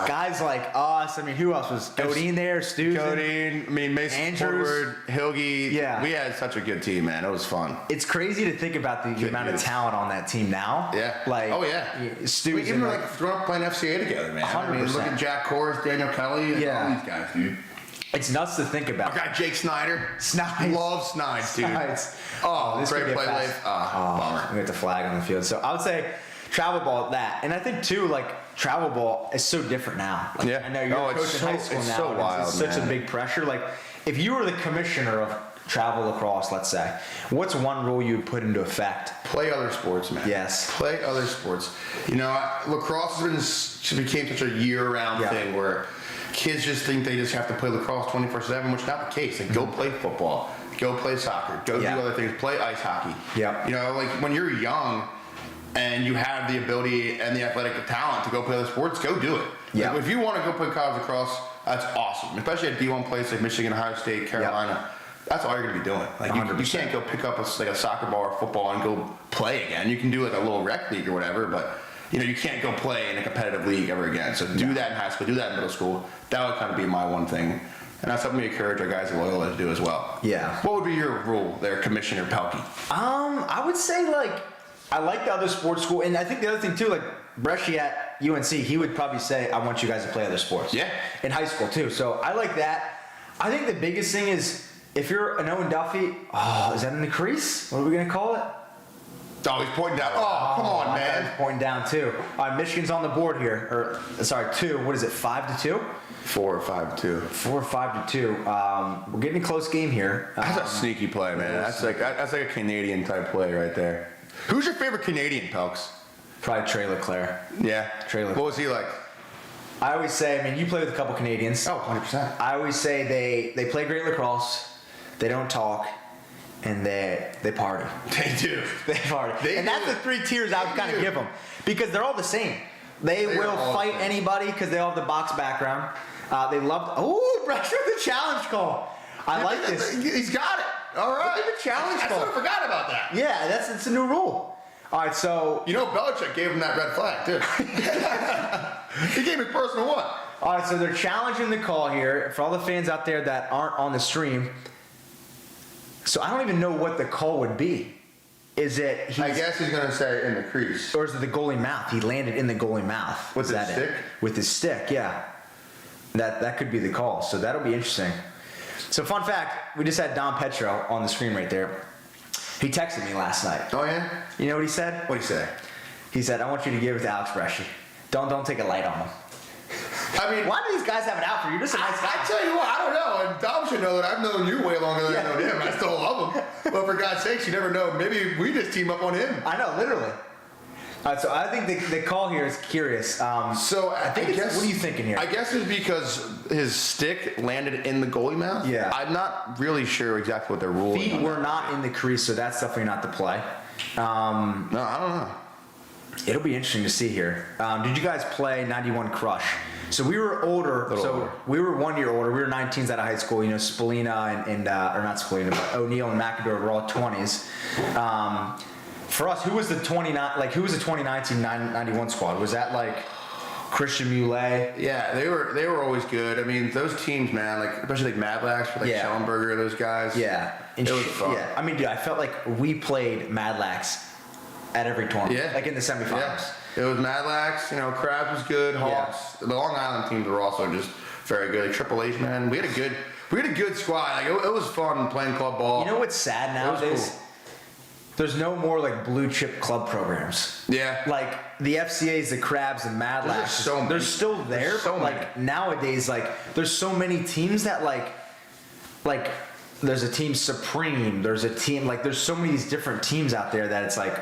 guys like us. I mean, who else was Godine there? Stu. Godine. I mean, Mason Andrews. Forward, Hilge. Yeah. We had such a good team, man. It was fun. It's crazy to think about the amount of talent on that team now. Yeah. Like, oh yeah. Stu. We even like growing up playing FCA together, man. 100%. I mean, look at Jack Kors, Daniel Kelly, and all these guys, dude. It's nuts to think about. Our guy Jake Snyder. Snides. Love Snides, dude. Snides. Oh, this great could play get life. fast. Bummer. We got the flag on the field. So I would say travel ball that. And I think too, like travel ball is so different now. Like, Yeah. I know you're Oh, it's coaching so- high school it's now. so and wild, it's such a man. big pressure. Like if you were the commissioner of travel lacrosse, let's say, what's one rule you would put into effect? Play other sports, man. Yes. Play other sports. You know, lacrosse became such a year-round thing where kids just think they just have to play lacrosse 24/7, which is not the case. Like, go play football, go play soccer, go do other things, play ice hockey. Yeah. You know, like when you're young and you have the ability and the athletic talent to go play other sports, go do it. Yeah. Like, if you want to go play college lacrosse, that's awesome. Especially at D1 places like Michigan, Ohio State, Carolina. That's all you're gonna be doing. Like you can't go pick up a soccer ball or football and go play again. You can do like a little rec league or whatever, but you know you can't go play in a competitive league ever again. So do that in high school, do that in middle school. That would kind of be my one thing, and that's something we encourage our guys at Loyola to do as well. Yeah. What would be your rule there, Commissioner Pehlke? I would say like I like the other sports school, and I think the other thing too, like Bresci at UNC, he would probably say, I want you guys to play other sports. Yeah. In high school too. So I like that. I think the biggest thing is if you're an Owen Duffy, is that in the crease? What are we gonna call it? Oh, he's pointing down. Oh, come on, I thought he man. was pointing down too. All right, Michigan's on the board here. Or sorry, 2. What is it? 5-2? 4 or 5-2. 4 or 5-2. We're getting a close game here. That's a sneaky play, man. That's like a Canadian type play right there. Who's your favorite Canadian, Pelks? Probably Trey Leclerc. Yeah. Trey Leclerc. What was he like? I always say, I mean, you play with a couple Canadians. Oh, 100%. I always say they play great lacrosse, they don't talk, and they party. They do. They party. They and do. that's the 3 tiers I would kind of give them. Because they're all the same. They They are will all fight the same. anybody because they all have the box background. They love... Oh, Brescia with the challenge call. I like this. He's got it. All right. Look at the challenge I call. sort of forgot about that. Yeah, it's a new rule. All right, so... You know, Belichick gave him that red flag, too. He gave him his personal one. All right, so they're challenging the call here for all the fans out there that aren't on the stream. So I don't even know what the call would be. Is it? I guess he's going to say in the crease. Or is it the goalie mouth? He landed in the goalie mouth. With Is his that it? stick? With his stick, yeah. That could be the call. So that'll be interesting. So fun fact, we just had Don Petro on the screen right there. He texted me last night. Oh, yeah? You know what he said? What'd he say? He said, I want you to give it to Alex Bresci. Don't take a light on him. I mean, Why do these guys have it out for you? You're just a nice guy. I tell you what, I don't know. And Dom should know that I've known you way longer than I've known him. I still love him. But for God's sakes, you never know. Maybe we just team up on him. I know, literally. All right, so I think the call here is curious. So I think guess, what are you thinking here? I guess it's because his stick landed in the goalie mouth. Yeah. I'm not really sure exactly what they're ruling. Feet on were that. not in the crease, so that's definitely not the play. No, I don't know. It'll be interesting to see here. Did you guys play 91 Crush? So we were older. older. We were 1 year older. We were 19s out of high school. You know, Spallina and or not Spallina, but O'Neill and McAdoo were all 20s. For us, who was the 2019 91 squad? Was that like Christian Moulet? Yeah, they were always good. I mean, those teams, man, like especially like Madlax, like Yeah. Schellenberger, those guys. Yeah. And It was fun. Yeah. I mean, dude, I felt like we played Mad Lax at every tournament. Yeah. Like in the semifinals. Yeah. It was Madlax, you know, Krabs was good, Hawks. The Long Island teams were also just very good. Like Triple H, man, we had a good squad. Like it was fun playing club ball. You know what's sad was nowadays? cool. there's no more like blue chip club programs. Yeah. Like the FCA's, the Crabs, and Mad There's Lax, just so many. they're still there. There's so but like nowadays, like there's so many teams that like there's a team Supreme. There's a team like there's so many of these different teams out there that it's like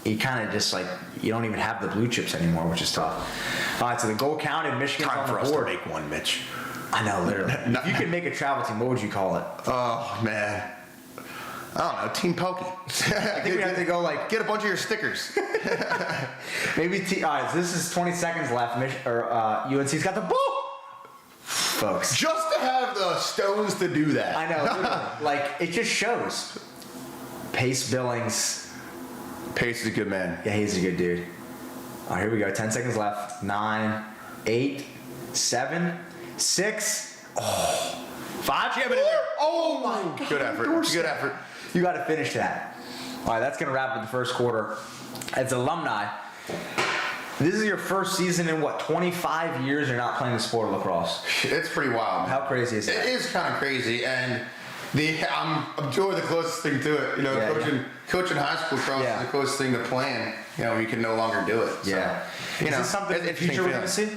you kind of just like you don't even have the blue chips anymore, which is tough. All right, so the goal counted. Michigan's Time on for the us to board. make one, Mitch. I know, literally. If you could make a travel team, what would you call it? Oh man. I don't know, Team Pehlke. I think we have to go like Get a bunch of your stickers. maybe. All right, so this is 20 seconds left. UNC's got the ball, folks. Just to have the stones to do that. I know, literally. Like it just shows. Pace Billings. Pace is a good man. Yeah, he's a good dude. All right, here we go. 10 seconds left. 9, 8, 7, 6. 5. Jam it in there. Oh my God. Good effort. Good effort. You got to finish that. All right, that's going to wrap up the first quarter. As alumni, this is your first season in what, 25 years you're not playing the sport of lacrosse. It's pretty wild. How crazy is that? It is kind of crazy, and I'm doing the closest thing to it. You know, Yeah, coaching high school lacrosse is the closest thing to playing. You know, you can no longer do it. So, Yeah. You Is know, this something in the it's interesting future we're going to see?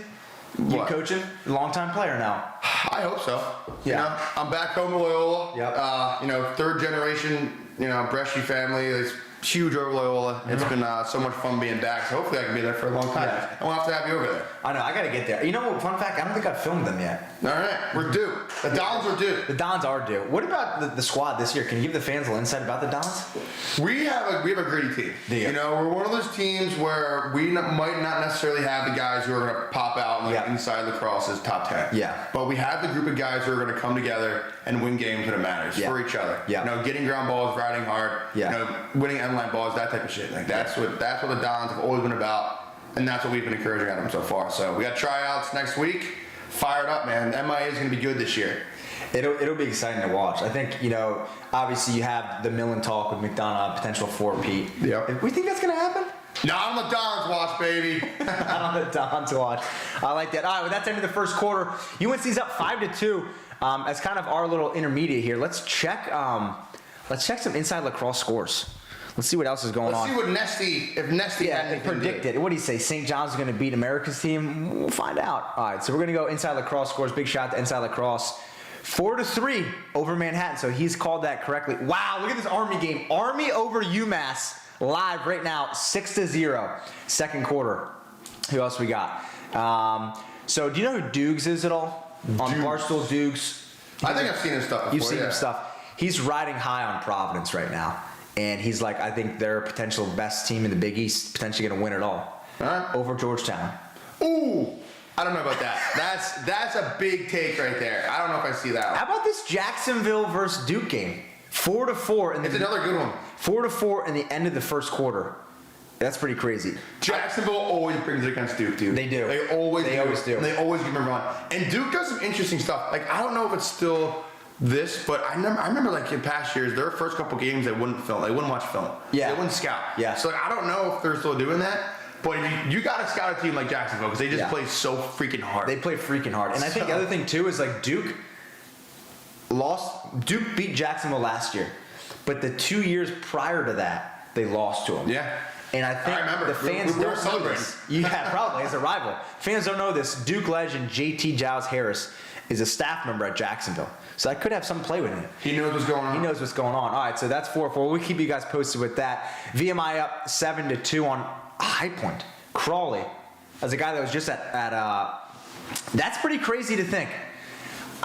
You What? coaching? Long-time player now. I hope so. Yeah. You know, I'm back home to Loyola. Yep. You know, third generation, you know, Bresci family. It's huge over Loyola. It's been so much fun being back. So hopefully I can be there for a long time. Yeah. And we'll have to have you over there. I know, I got to get there. You know what, fun fact, I don't think I've filmed them yet. All right. We're due. The Dons are due. The Dons are due. What about the squad this year? Can you give the fans a little insight about the Dons? We have a gritty team. Yeah. You know, we're one of those teams where we might not necessarily have the guys who are going to pop out and inside lacrosse as top 10. Yeah. But we have the group of guys who are going to come together and win games when it matters for each other. Yeah. You know, getting ground balls, riding hard. Yeah. You know, winning end line balls, that type of shit. Like that's what the Dons have always been about, and that's what we've been encouraging at them so far. So we got tryouts next week. Fired up, man. MIA is going to be good this year. It'll be exciting to watch. I think, you know, obviously you have the Millen talk with McDonough, potential for Pete. Yep. We think that's going to happen? Not on the Dons watch, baby. Not on the Dons watch. I like that. All right, well, that's the end of the first quarter. UNC's up 5-2. As kind of our little intermediate here, let's check some inside lacrosse scores. Let's see what else is going on. Let's see what Nesty had anything to do. predicted. What do you say? St. John's is going to beat America's team? We'll find out. All right, so we're going to go inside lacrosse scores. Big shout out to inside lacrosse. 4-3 over Manhattan. So he's called that correctly. Wow, look at this Army game. Army over UMass live right now, 6-0. Second quarter. Who else we got? So do you know who Dukes is at all? On Barstool Dukes. I think I've seen his stuff before. You've seen his stuff. He's riding high on Providence right now. And he's like, I think they're a potential best team in the Big East, potentially going to win it all. Over Georgetown. Ooh, I don't know about that. That's a big take right there. I don't know if I see that one. How about this Jacksonville versus Duke game? 4-4. It's another good one. 4-4 in the end of the first quarter. That's pretty crazy. Jacksonville always brings it against Duke, dude. They do. They always do. And they always give them a run. And Duke does some interesting stuff. Like, I don't know if it's still this, but I remember like in past years, their first couple games they wouldn't film. They wouldn't watch film. Yeah. They wouldn't scout. Yeah. So like, I don't know if they're still doing that. But you got to scout a team like Jacksonville because they just play so freaking hard. They play freaking hard. And I think the other thing too is like Duke beat Jacksonville last year. But the 2 years prior to that, they lost to them. Yeah. And I think remember. the fans We were don't know celebrating. this. Yeah, probably as a rival. Fans don't know this. Duke legend JT Giles Harris is a staff member at Jacksonville. So I could have some play with him. He knows what's going on. He knows what's going on. All right, so that's 4-4. We'll keep you guys posted with that. VMI up 7-2 on High Point. Crawley, as a guy that was just at that's pretty crazy to think.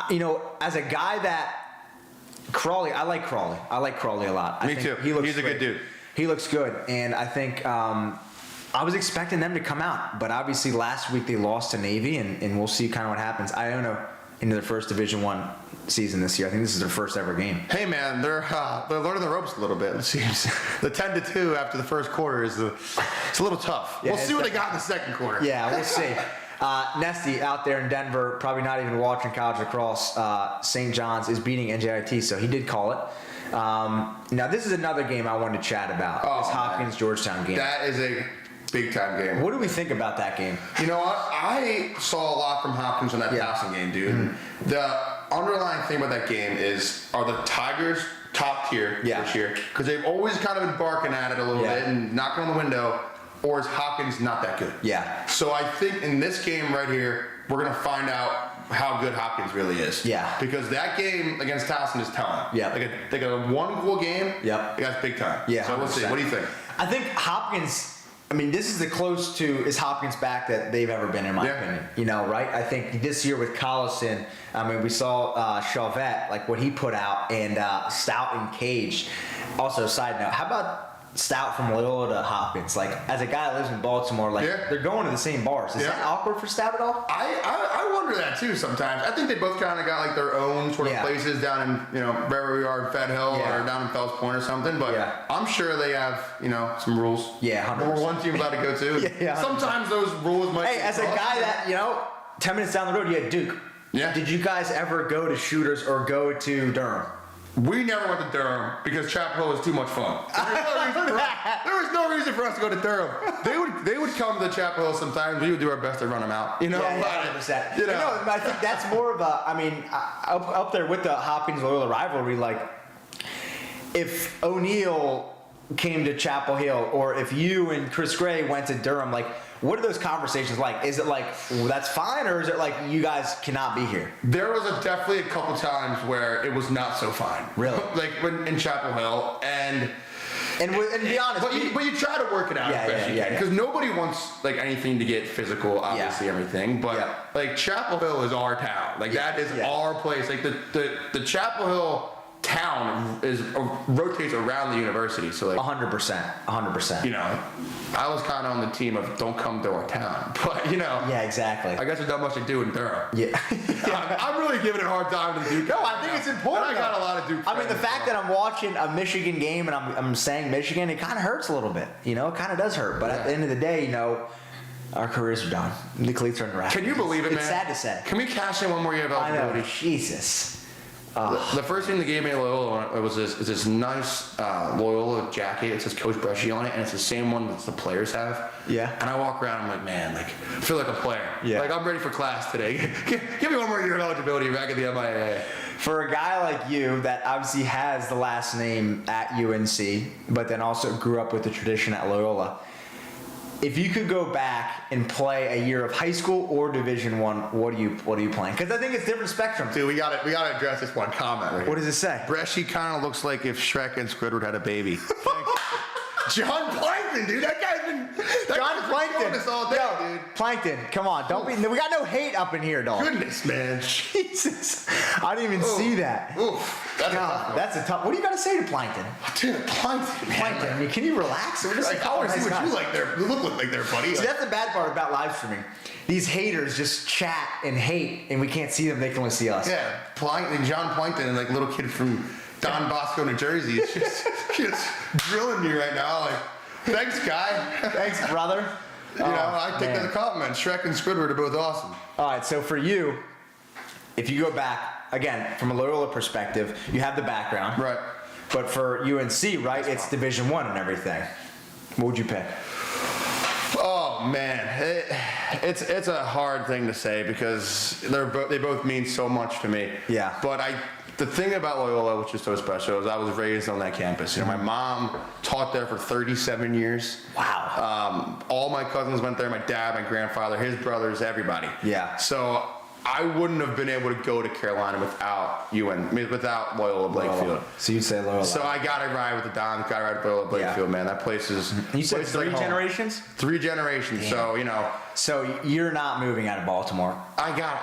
You know, as a guy that Crawley, I like Crawley. I like Crawley a lot. Me too. He's a good dude. He looks good, and I think I was expecting them to come out, but obviously last week they lost to Navy, and we'll see kind of what happens. Iona into their first Division I season this year. I think this is their first ever game. Hey man, they're learning the ropes a little bit. It seems the 10-2 after the first quarter it's a little tough. Yeah, we'll see what they got in the second quarter. Yeah, we'll see. Nesty out there in Denver, probably not even watching college lacrosse. St. John's is beating NJIT, so he did call it. Now this is another game I wanted to chat about. This Hopkins-Georgetown game. That is a big time game. What do we think about that game? You know what? I saw a lot from Hopkins in that passing game, dude. Mm-hmm. The underlying thing about that game are the Tigers top top tier Yeah. this year because they've always kind of been barking at it a little bit and knocking on the window. Or is Hopkins not that good? Yeah. So I think in this game right here, we're gonna find out how good Hopkins really is. Yeah. Because that game against Towson is telling. Yeah. Like a one-goal game. Yep. That's big time. Yeah. So we'll see. 100%. What do you think? I think Hopkins. I mean, this is the close to is Hopkins back that they've ever been, in my opinion. You know, right? I think this year with Collison, I mean, we saw Chauvet, like what he put out, and Stout and Cage. Also, side note, how about Stout from Loyola to Hopkins? Like, as a guy that lives in Baltimore, like they're going to the same bars. Is that awkward for Stout at all? I wonder that too sometimes. I think they both kind of got like their own sort of places down in wherever we are in Fed Hill or down in Fells Point or something. But I'm sure they have some rules. Yeah, 100%. Number one team about to go to. Sometimes those rules might. Hey, as a guy that 10 minutes down the road, you had Duke. Yeah. Did you guys ever go to Shooters or go to Durham? We never went to Durham because Chapel Hill was too much fun. There was no reason for us to go to Durham. They would come to Chapel Hill sometimes. We would do our best to run them out. Yeah, 100%. I think that's more of a. I mean, up there with the Hopkins Loyola rivalry, like if O'Neal came to Chapel Hill, or if you and Chris Gray went to Durham, like. What are those conversations like? Is it like, well, that's fine, or is it like you guys cannot be here? There was definitely a couple times where it was not so fine. Really? Like when in Chapel Hill, and be honest, but you try to work it out as best you can because nobody wants like anything to get physical, obviously everything. But like Chapel Hill is our town. Like that is our place. Like the Chapel Hill town rotates around the university, so like 100%. I was kind of on the team of don't come to our town, but yeah, exactly. I guess there's not much to do in Durham. Yeah, I'm really giving it a hard time to Duke. No, I think it's important. And I got a lot of Duke. I mean, the fact that I'm watching a Michigan game and I'm saying Michigan, it kind of hurts a little bit. It kind of does hurt, but at the end of the day, our careers are done. The cleats are in the rack. Can you believe it, man? It's sad to say. Can we cash in one more year of eligibility? I know. Jesus. The first thing they gave me at Loyola was this nice Loyola jacket. It says Coach Bresci on it, and it's the same one that the players have. Yeah. And I walk around, I'm like, man, like, I feel like a player. Yeah. Like, I'm ready for class today. Give me one more year of eligibility back at the MIAA. For a guy like you that obviously has the last name at UNC, but then also grew up with the tradition at Loyola, if you could go back and play a year of high school or Division I, what are you playing? Because I think it's different spectrum. Dude, we gotta address this one comment right here. What does it say? Bresci kind of looks like if Shrek and Squidward had a baby. John Plankton, dude. That guy's been doing this all day, dude. Plankton, come on. Don't be. We got no hate up in here, dog. Goodness, man. Jesus. I didn't even see that. Oof. That's a tough. What do you got to say to Plankton? Dude, Plankton, man. Plankton, I mean, can you relax? We're just I want to see what you like there. You look like they're funny. See, that's the bad part about live streaming. These haters just chat and hate, and we can't see them. They can only see us. Yeah, Plankton, John Plankton, like little kid from Don Bosco, New Jersey. It's just drilling me right now. Like, thanks, guy. Thanks, brother. I take that as a compliment. Shrek and Squidward are both awesome. All right, so for you, if you go back, again, from a Loyola perspective, you have the background. Right. But for UNC, right, it's Division I and everything. What would you pick? Oh, man. It's a hard thing to say because they both mean so much to me. Yeah. But the thing about Loyola, which is so special, is I was raised on that campus. My mom taught there for 37 years. Wow. All my cousins went there. My dad, my grandfather, his brothers, everybody. Yeah. So I wouldn't have been able to go to Carolina without Loyola Blakefield. So you'd say Loyola. So I got to ride with the Dons. Got to ride with Loyola Blakefield, man. That place is. You said three generations? 3 generations. Damn. So you're not moving out of Baltimore. I got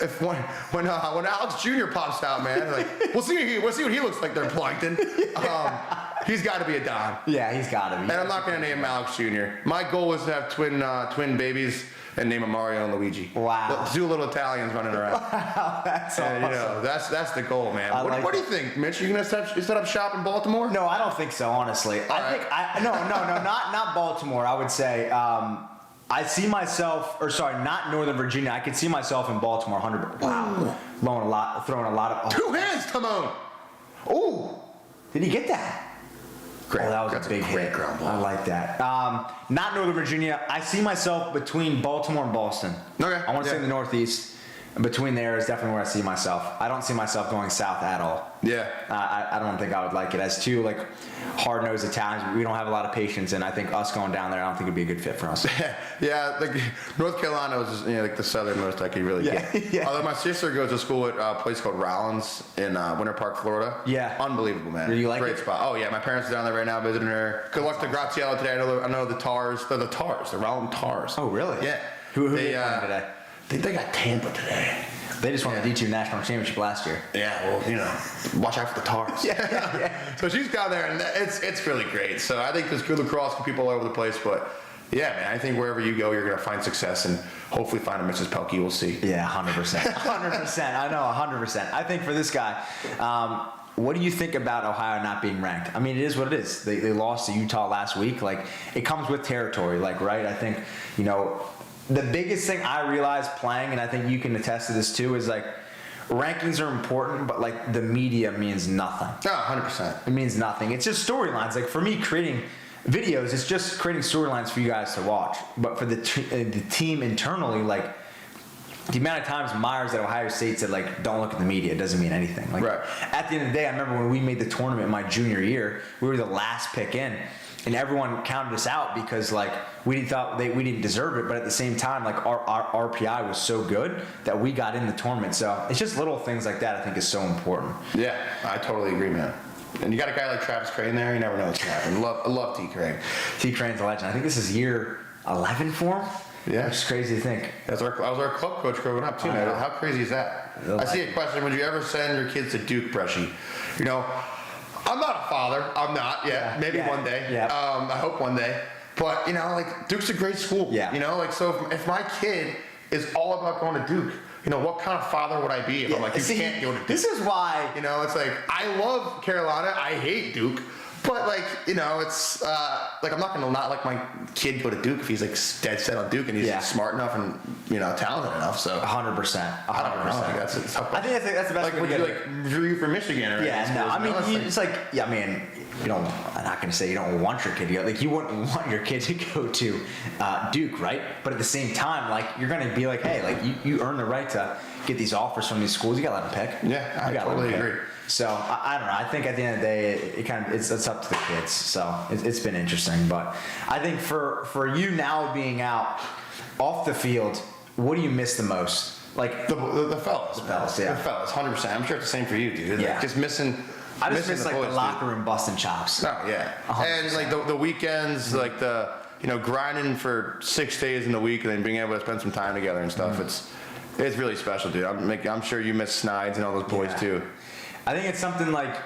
if when Alex Jr. pops out, man, like we'll see what he looks like there, Plankton. He's got to be a Don. Yeah, he's got to be. And I'm not gonna name Alex Jr. My goal is to have twin babies and name them Mario and Luigi. Wow. 2 little Italians running around. Wow, that's awesome. That's the goal, man. What do you think, Mitch? You gonna set up shop in Baltimore? No, I don't think so. Honestly, not Baltimore. I would say. I see myself, not Northern Virginia. I could see myself in Baltimore. 100. Wow, throwing a lot of. 2 hands, Timon. Ooh, did he get that? Great. That was That's a big great hit. ground ball. I like that. Not Northern Virginia. I see myself between Baltimore and Boston. Okay. I want to say in the Northeast. between there is definitely where I see myself. I don't see myself going south at all. Yeah. I don't think I would like it. As two like hard-nosed Italians, we don't have a lot of patience, and I think us going down there, I don't think it'd be a good fit for us. Yeah, like North Carolina was just, like the southernmost I could really get. Yeah. Although my sister goes to school at a place called Rollins in Winter Park, Florida. Yeah. Unbelievable, man. Do you like Great it? spot. Oh yeah, my parents are down there right now visiting her. Good luck to Graziella today. I know the Tars. They're the Tars. The Rollins Tars. Oh, really? Yeah. Who they they playing today? I think they got Tampa today. They just won the D2 national championship last year. Yeah, well, watch out for the Tars. Yeah. So she's down there, and it's really great. So I think there's good lacrosse for people all over the place, but yeah, man, I think wherever you go, you're gonna find success and hopefully find a Mrs. Pehlke. We'll see. Yeah, 100%. 100%. I know, 100%. I think for this guy, what do you think about Ohio not being ranked? I mean, it is what it is. They lost to Utah last week. Like, it comes with territory, right? I think, the biggest thing I realized playing, and I think you can attest to this too, is like rankings are important, but like the media means nothing. No, 100%. It means nothing. It's just storylines. Like for me, creating videos, it's just creating storylines for you guys to watch. But for the team internally, like the amount of times Myers at Ohio State said like, don't look at the media, it doesn't mean anything. Like right. At the end of the day, I remember when we made the tournament my junior year, we were the last pick in. And everyone counted us out because like we didn't deserve it, but at the same time like our RPI was so good that we got in the tournament. So it's just little things like that I think is so important. Yeah, I totally agree, man. And you got a guy like Travis Crane there, you never know what's gonna happen. I love T. Crane. T. Crane's a legend. I think this is year 11 for him. Yeah, which is crazy to think. I was our club coach growing up too, man. How crazy is that? I see a question: would you ever send your kids to Duke, Bresci? I'm not a father. I'm not yet. Maybe one day. Yeah. I hope one day. But like Duke's a great school. Yeah. So if my kid is all about going to Duke, what kind of father would I be if I'm like, you can't go to Duke? This is why. It's like I love Carolina. I hate Duke. But it's like I'm not gonna not let my kid go to Duke if he's like dead set on Duke and he's smart enough and talented enough. So 100%. I don't know. I think that's a tough. I think that's the best. Like would you root for Michigan or yeah? No, I mean it's like I'm not gonna say you don't want your kid to go. Like you wouldn't want your kid to go to Duke, right? But at the same time, like you're gonna be like, hey, like you earn the right to get these offers from these schools. You gotta let them pick. Yeah, I totally agree. So I don't know. I think at the end of the day, it's up to the kids. So it's been interesting. But I think for you now being out off the field, what do you miss the most? Like the fellas. The fellas, yeah. The fellas, 100%. I'm sure it's the same for you, dude. Yeah. Like, just missing. I just miss the like boys, the locker room busting chops. Oh yeah. 100%. And like the weekends, like the grinding for 6 days in the week and then being able to spend some time together and stuff. It's really special, dude. I'm sure you miss Snides and all those boys too. I think it's something like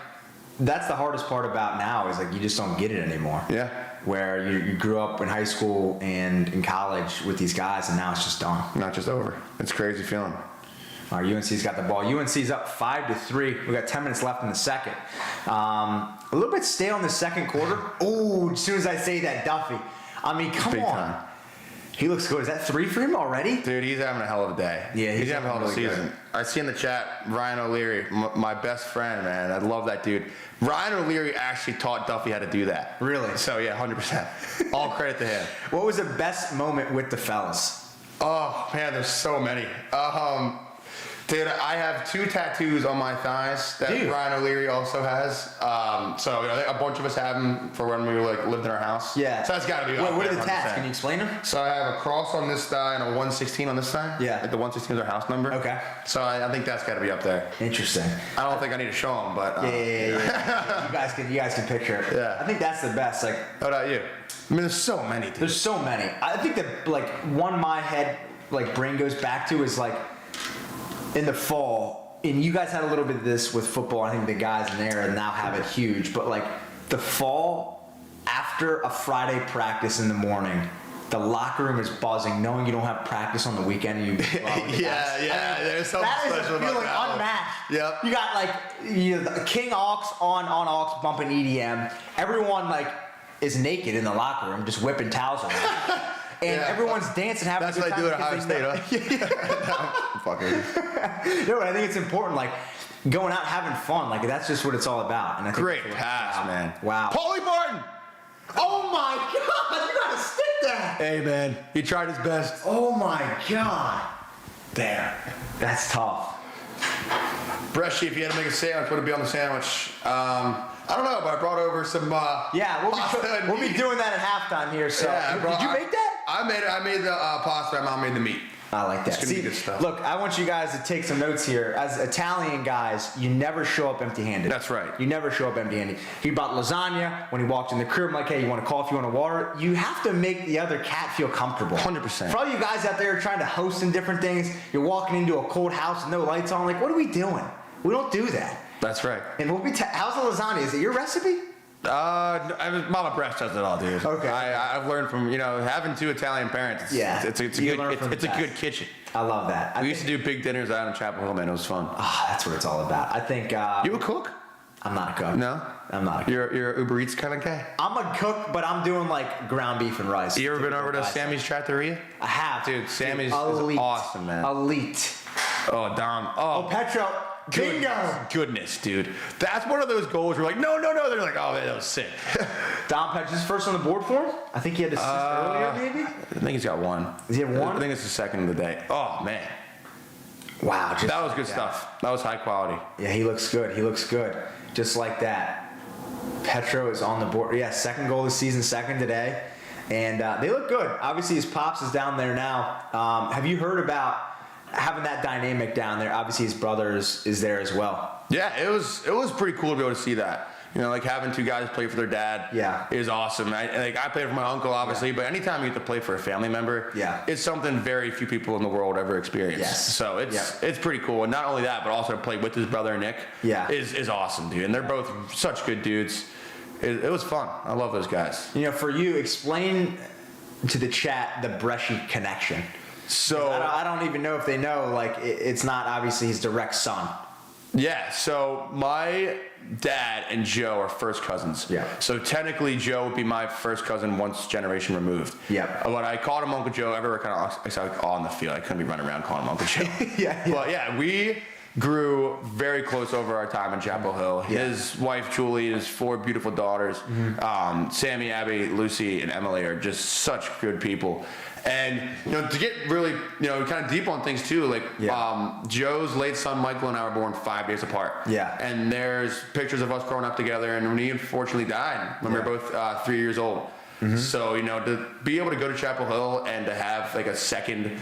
that's the hardest part about now is like you just don't get it anymore. Yeah. Where you grew up in high school and in college with these guys and now it's just done. Not just over. It's a crazy feeling. All right, UNC's got the ball. UNC's up 5-3. We got 10 minutes left in the second. A little bit stale in the second quarter. Ooh, as soon as I say that, Duffy. I mean, come Big on. time. He looks good. Is that 3 for him already? Dude, he's having a hell of a day. Yeah, he's having a hell of a really season. good. I see in the chat, Ryan O'Leary, my best friend, man. I love that dude. Ryan O'Leary actually taught Duffy how to do that. Really? So, yeah, 100%. All credit to him. What was the best moment with the fellas? Oh, man, there's so many. Dude, I have 2 tattoos on my thighs that Ryan O'Leary also has. So a bunch of us have them for when we lived in our house. Yeah. So that's got to be. What are the 100%. tats? Can you explain them? So I have a cross on this thigh and a 116 on this thigh. Yeah. Like the 116 is our house number. Okay. So I think that's got to be up there. Interesting. I don't think I need to show them, but. Yeah. You guys can picture it. Yeah. I think that's the best. Like, how about you? I mean, there's so many. Dude. There's so many. I think that like one my head brain goes back to is like. In the fall, and you guys had a little bit of this with football. I think the guys in there now have it huge. But like the fall, after a Friday practice in the morning, the locker room is buzzing, knowing you don't have practice on the weekend. And you yeah. There's something special about that. Unmatched. Yep. You got the King Aux on Aux bumping EDM. Everyone is naked in the locker room, just whipping towels around. And everyone's dancing, having a good time. That's what I do at Ohio State, huh? Fucking. No, but I think it's important, going out having fun. That's just what it's all about. And I think Great pass, man. Wow. Paulie Barton! Oh my God! You gotta stick that! Hey, man. He tried his best. Oh my God! There. That's tough. Bresci, if you had to make a sandwich, what would be on the sandwich? I don't know, but I brought over some Yeah, pasta and we'll be meat. doing that at halftime here. So, Yeah, did you make that? I made the pasta. My mom made the meat. I like that. It's gonna be good stuff. Look, I want you guys to take some notes here. As Italian guys, you never show up empty-handed. That's right. You never show up empty-handed. He bought lasagna. When he walked in the crib, I'm like, hey, you want a coffee, you want a water? You have to make the other cat feel comfortable. 100%. For all you guys out there trying to host in different things, you're walking into a cold house with no lights on. Like, what are we doing? We don't do that. That's right. And how's the lasagna? Is it your recipe? Mama Breast does it all, dude. Okay. I've learned from having 2 Italian parents. It's a good kitchen. I love that. We used to do big dinners out in Chapel Hill, man. It was fun. That's what it's all about. I think. You a cook? I'm not a cook. No, I'm not a cook. You're an Uber Eats kind of guy. I'm a cook, but I'm doing like ground beef and rice. You ever been over to Sammy's Trattoria? I have. Dude, Sammy's is Elite. awesome, man. Elite. Oh, Dom. Oh, Petro. Bingo. Goodness, dude. That's one of those goals where like, no. They're like, oh, man, that was sick. Dom Petro's first on the board for him? I think he had assist earlier, maybe? I think he's got 1. Does he have 1? I think it's the second of the day. Oh, man. Wow. Just That was like good stuff. That was high quality. Yeah, he looks good. He looks good. Just like that. Petro is on the board. Yeah, second goal this season, second today. And they look good. Obviously, his pops is down there now. Have you heard about having that dynamic down there? Obviously, his brother is there as well. Yeah, it was pretty cool to be able to see that. Like having 2 guys play for their dad is awesome. I played for my uncle, obviously, but anytime you get to play for a family member, it's something very few people in the world ever experience. Yes. So it's pretty cool. And not only that, but also to play with his brother Nick is awesome, dude. And they're both such good dudes. It was fun. I love those guys. For you, explain to the chat the Bresci connection. So I don't even know if they know. Like, it's not obviously his direct son. Yeah, so my dad and Joe are first cousins. Yeah. So technically, Joe would be my first cousin once generation removed. Yeah. But I called him Uncle Joe everywhere I saw on the field. I couldn't be running around calling him Uncle Joe. Yeah. But yeah, we grew very close over our time in Chapel Hill. His wife Julie, his 4 beautiful daughters, Sammy, Abby, Lucy, and Emily are just such good people. And to get really kind of deep on things too, like Joe's late son Michael and I were born 5 days apart. Yeah. And there's pictures of us growing up together, and when he unfortunately died when we were both 3 years old. So to be able to go to Chapel Hill and to have like a second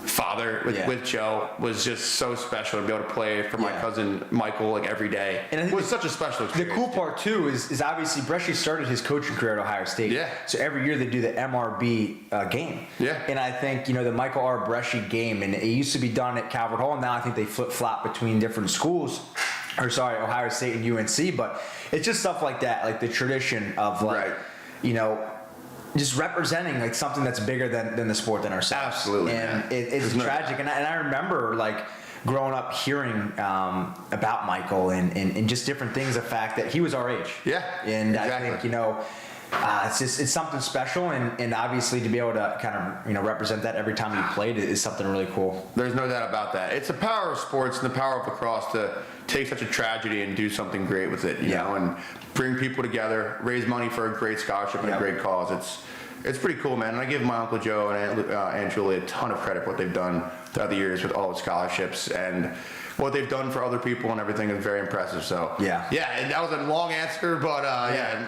father with Joe was just so special to be able to play for my cousin Michael like every day. And it was such a special experience. The cool part too is obviously Bresci started his coaching career at Ohio State. Yeah. So every year they do the MRB game. Yeah. And I think the Michael R. Bresci game, and it used to be done at Calvert Hall. Now I think they flip flop between different schools. Ohio State and UNC. But it's just stuff like that, like the tradition of just representing like something that's bigger than the sport than ourselves. Absolutely. And it's tragic. And I remember like growing up hearing about Michael and just different things, the fact that he was our age. Yeah. And exactly. I think it's something special, and obviously to be able to kind of represent that every time you played is something really cool. There's no doubt about that. It's the power of sports and the power of lacrosse to take such a tragedy and do something great with it, you know, and bring people together, raise money for a great scholarship and a great cause. It's pretty cool, man. And I give my Uncle Joe and Aunt Julie a ton of credit for what they've done throughout the years with all the scholarships and what they've done for other people and everything is very impressive. So and that was a long answer, but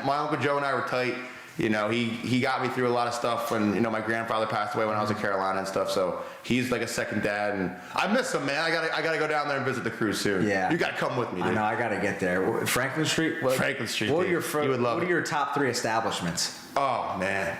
my Uncle Joe and I were tight. He got me through a lot of stuff when my grandfather passed away when I was in Carolina and stuff. So he's like a second dad, and I miss him, man. I gotta go down there and visit the crew soon. Yeah, you gotta come with me, dude. I know, I gotta get there. Franklin Street. Franklin Street. What What are your top 3 establishments? Oh man.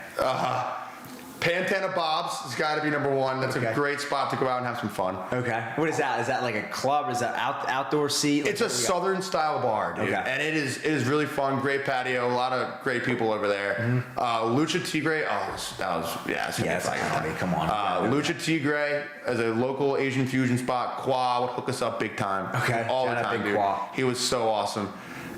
Pantana Bob's has got to be number 1. That's a great spot to go out and have some fun. Okay. What is that? Is that like a club? Is that outdoor seat? It's a southern style bar, dude. Okay. And it is really fun. Great patio. A lot of great people over there. Lucha Tigre. It's gonna be come on. Lucha Tigre as a local Asian fusion spot. Qua would hook us up big time. Okay. All the Shout out time, Big dude. Qua. He was so awesome.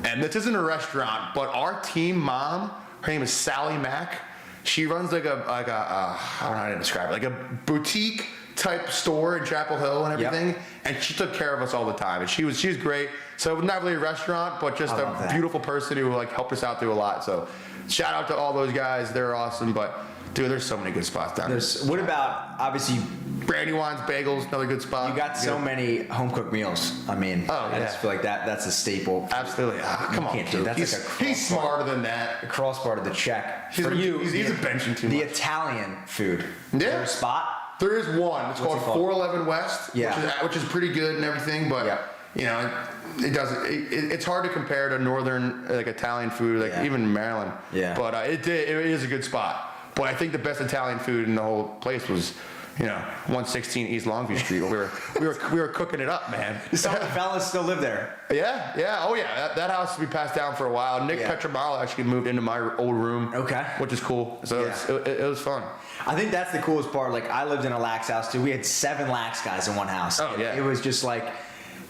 And this isn't a restaurant, but our team mom, her name is Sally Mack. She runs like a I don't know how to describe it, like a boutique type store in Chapel Hill and everything. And she took care of us all the time. And she was great. So not really a restaurant, but just a beautiful person who helped us out through a lot. So shout out to all those guys. They're awesome. But dude, there's so many good spots down there. What about, obviously Brandywine's Bagels, another good spot. You got so many home cooked meals. I mean, I just feel like that's a staple. Absolutely. Come on, dude. He's smarter than that. A cross bar to the check. For you, he's a benching too much. The Italian food. Yeah. Is there a spot? There is one. It's called 411 West, which is pretty good and everything, but you know, it doesn't. It's hard to compare to northern like Italian food, like even Maryland. Yeah. But it is a good spot. But I think the best Italian food in the whole place was, 116 East Longview Street. We were cooking it up, man. Some of the fellas still live there. Yeah. Oh yeah. That house we passed down for a while. Nick Petramalo actually moved into my old room. Okay. Which is cool. So it was fun. I think that's the coolest part. Like I lived in a Lax house too. We had 7 Lax guys in one house. Oh yeah. It was just like.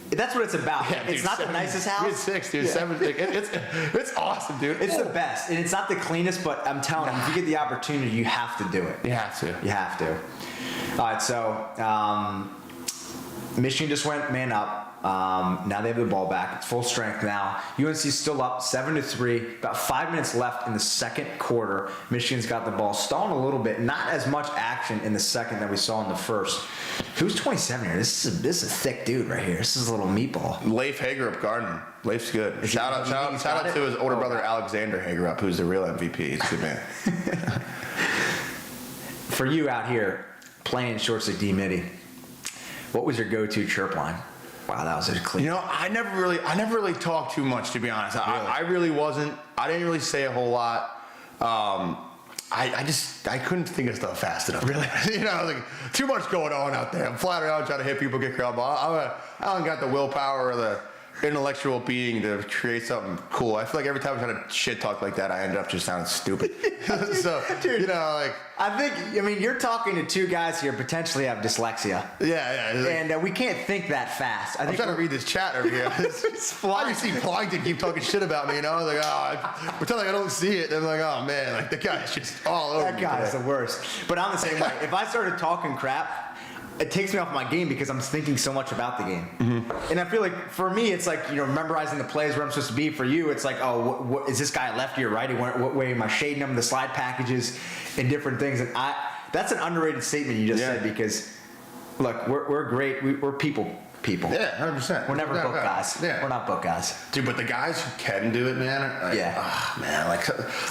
That's what it's about. Yeah, it's not the nicest house. We had 6, dude. 7. It's awesome, dude. It's the best, and it's not the cleanest. But I'm telling you, if you get the opportunity, you have to do it. You have to. You have to. All right, so Michigan just went man up. Now they have the ball back. It's full strength now. UNC's still up 7-3. About 5 minutes left in the second quarter. Michigan's got the ball stalling a little bit. Not as much action in the second that we saw in the first. Who's 27 here? This is a thick dude right here. This is a little meatball. Leif Hagerup Garden. Leif's good. Shout out to his older brother Alexander Hagerup, who's the real MVP. He's a good man. For you out here playing short stick D midi, what was your go-to chirp line? Wow, that was a clean. I never really talked too much, to be honest. Really? I really wasn't. I didn't really say a whole lot. I couldn't think of stuff fast enough, really. Like too much going on out there. I'm flat around trying to hit people, get crowd ball. I don't got the willpower or the intellectual being to create something cool. I feel like every time I try to shit talk like that, I end up just sounding stupid. So, dude, I mean, you're talking to 2 guys here potentially have dyslexia. Yeah. And we can't think that fast. I'm trying to read this chat over here. I just see Plankton keep talking shit about me, I was like, I pretend like I don't see it. And I'm like, oh man, like the guy's just all over me. That guy's the worst. But I'm the same way. If I started talking crap, it takes me off my game because I'm thinking so much about the game. Mm-hmm. And I feel like for me, it's like, memorizing the plays where I'm supposed to be. For you, it's like, oh, what is this guy lefty or righty? What way am I shading him? The slide packages and different things. And that's an underrated statement you just said because, look, we're great. We're people. Yeah, 100%. We're never book guys. Yeah. We're not book guys. Dude, but the guys who can do it, man.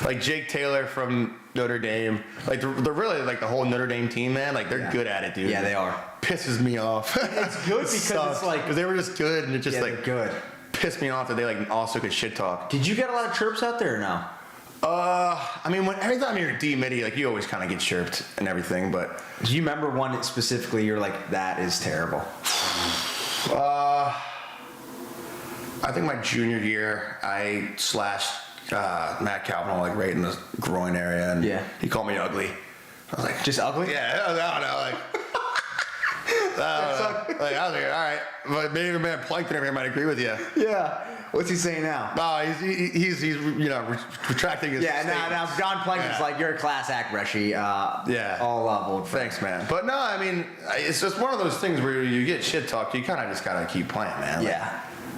Like Jake Taylor from Notre Dame. Like they're really like the whole Notre Dame team, man. Like they're good at it, dude. Yeah, they are. Pisses me off. It's good because it's like because they were just good and it just like good. Pissed me off that they like also could shit talk. Did you get a lot of chirps out there or no? I mean, every time you're D midi, like you always kind of get chirped and everything. But do you remember one that specifically you're like, that is terrible? I think my junior year, I slashed Matt Calvin like right in the groin area, and he called me ugly. I was like, just ugly? Yeah, I don't know, like. I was like, all right, but maybe man Plankton over here might agree with you. Yeah. What's he saying now? No, he's retracting his statement. Now John Plankton's like, you're a class act, Reshi. All old friends. Thanks, man. But no, I mean, it's just one of those things where you get shit talked. You kind of just gotta keep playing, man.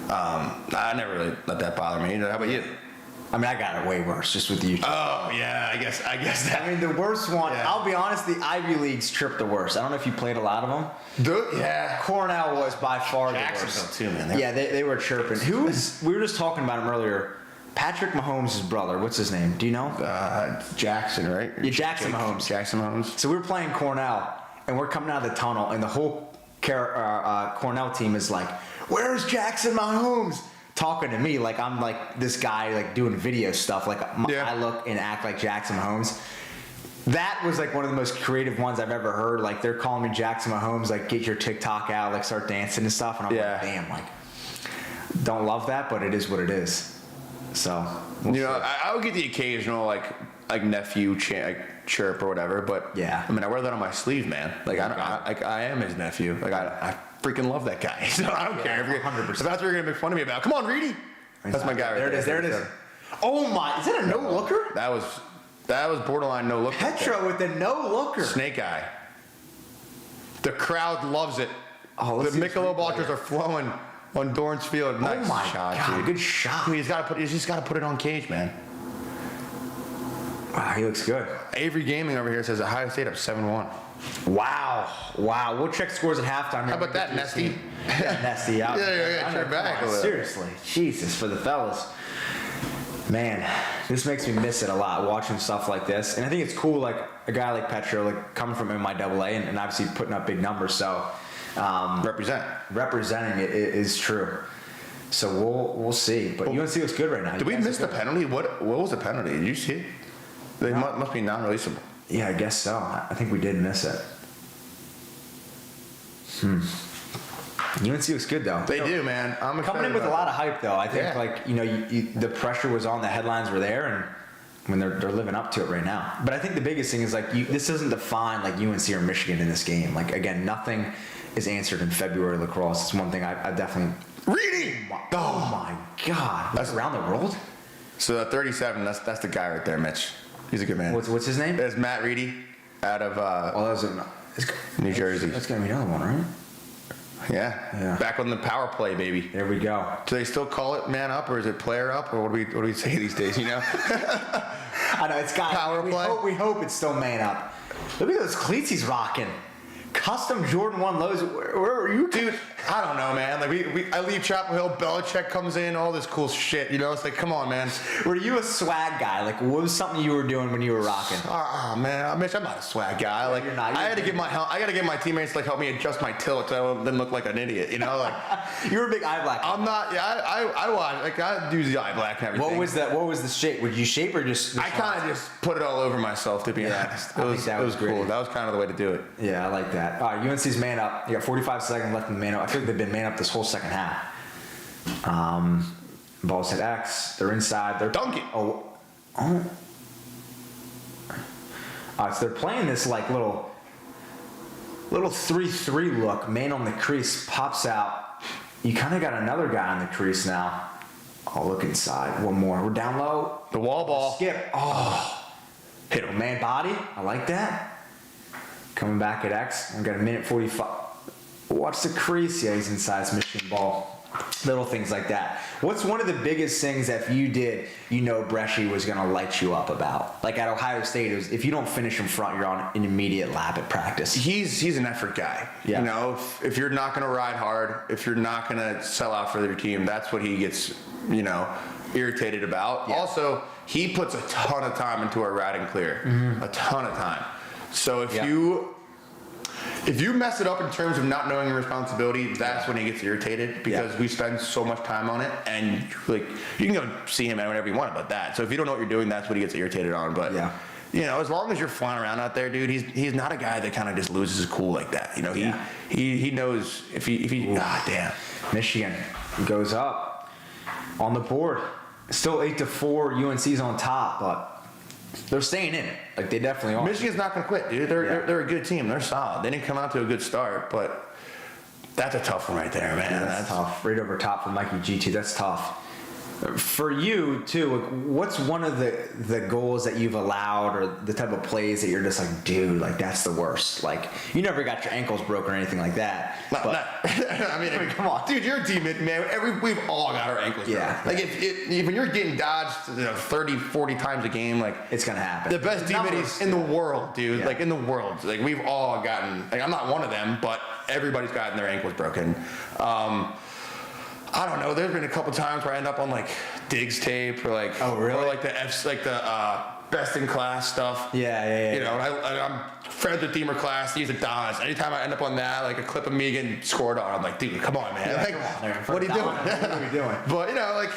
I never really let that bother me. How about you? I mean, I got it way worse just with you. Oh, yeah, I guess that. I mean, the worst one, I'll be honest, the Ivy Leagues tripped the worst. I don't know if you played a lot of them. Yeah. Cornell was by far the worst. Jacksonville, too, man. They were chirping. We were just talking about him earlier. Patrick Mahomes' brother. What's his name? Do you know? Jackson, right? Yeah, Jackson Mahomes. Jackson Mahomes. So we were playing Cornell, and we're coming out of the tunnel, and the whole Cornell team is like, where's Jackson Mahomes? Talking to me like I'm like this guy like doing video stuff like I look and act like Jackson Mahomes. That was like one of the most creative ones I've ever heard. Like they're calling me Jackson Mahomes, like get your TikTok out, like start dancing and stuff. And I'm like, damn, like don't love that, but it is what it is. So I would get the occasional like nephew chirp or whatever, but I mean I wear that on my sleeve, man. Like I am his nephew. Like I freaking love that guy. So I don't care if 100%. If that's what you're gonna make fun of me about. Come on, Reedy. That's my guy right there. There it is. Oh my! Is that a no looker? That was borderline no looker. Petra with the no looker. Snake eye. The crowd loves it. Oh, the Michelob Ultras are flowing on Dorrance Field. Nice my shot, God, dude. good shot. He's just got to put it on cage, man. Wow, he looks good. Avery Gaming over here says Ohio State up 7-1. Wow. We'll check scores at halftime. How about that, Nesty? Yeah, Nesty out. Yeah, turn back a little. Seriously, Jesus, for the fellas. Man, this makes me miss it a lot, watching stuff like this. And I think it's cool, like a guy like Petro, like coming from MIAA and obviously putting up big numbers. So representing it is true. So we'll see. But UNC looks good right now. Did we miss the penalty? What was the penalty? Did you see it? They must be non-releasable. Yeah, I guess so. I think we did miss it. UNC looks good though. They do, man. I'm coming in with a lot of hype though. I think the pressure was on, the headlines were there, and when they're living up to it right now. But I think the biggest thing is like this doesn't define like UNC or Michigan in this game. Like again, nothing is answered in February lacrosse. It's one thing I definitely. Reading. Oh my God! That's around the world. So at 37, that's the guy right there, Mitch. He's a good man. What's his name? There's Matt Reedy out of that was New Jersey. That's gonna be another one, right? Yeah. Back on the power play, baby. There we go. Do they still call it man up, or is it player up, or what do we say these days? You know. I know it's got power play. We hope it's still man up. Look at those cleats he's rocking. Custom Jordan 1 lows. Where are you, dude? I don't know, man. Like I leave Chapel Hill, Belichick comes in, all this cool shit. You know, it's like, come on, man. Were you a swag guy? Like, what was something you were doing when you were rocking? Oh man, Mitch, I'm not a swag guy. Like, you're not. I had to get my teammates to like help me adjust my tilt so I didn't look like an idiot. You know, like you were a big eye black. I'm not. Yeah, I watch. Like I do the eye black and everything. What was the shape? Would you shape or just? I kind of just put it all over myself, to be honest. It was cool. That was kind of the way to do it. Yeah, I like that. All right, UNC's man up. You got 45 seconds left in the man up. I feel like they've been man up this whole second half. Ball's hit X. They're inside. They're dunking. Oh. So they're playing this like little 3-3 look. Man on the crease pops out. You kind of got another guy on the crease now. Oh, look inside. One more. We're down low. The wall ball. Skip. Oh. Hit him. Man body. I like that. Coming back at X. We've got a minute 45. Watch the crease. Yeah, he's inside. It's Michigan ball. Little things like that. What's one of the biggest things that if you did, Bresci was going to light you up about? Like at Ohio State, it was, if you don't finish in front, you're on an immediate lap at practice. He's an effort guy. Yeah. You know, if you're not going to ride hard, if you're not going to sell out for your team, that's what he gets, irritated about. Yeah. Also, he puts a ton of time into our ride and clear. Mm-hmm. A ton of time. So if you mess it up in terms of not knowing your responsibility, that's when he gets irritated because we spend so much time on it, and like you can go see him whenever you want about that. So if you don't know what you're doing, that's what he gets irritated on. But as long as you're flying around out there, dude, he's not a guy that kind of just loses his cool like that. He knows if he damn. Michigan goes up on the board. Still 8-4. UNC's on top, but they're staying in it. Like they definitely are. Michigan's not going to quit, dude. They're a good team. They're solid. They didn't come out to a good start, but that's a tough one right there, man. Yeah, that's tough. Right over top for Mikey G2. That's tough. For you too, what's one of the goals that you've allowed, or the type of plays that you're just like, dude, like that's the worst. Like you never got your ankles broken or anything like that. I mean, come on, dude, you're a demon, man. We've all got our ankles broken. Like if when you're getting dodged 30, 40 times a game, like it's gonna happen. The best demons in the world, dude. Yeah. Like in the world, like we've all gotten. Like I'm not one of them, but everybody's gotten their ankles broken. I don't know. There's been a couple times where I end up on like Diggs tape or like or like the best in class stuff. Yeah. And I'm friends with Deemer class. He's a Dons. Anytime I end up on that, like a clip of me getting scored on, I'm like, dude, come on, man. Like, what are you doing? What are we doing?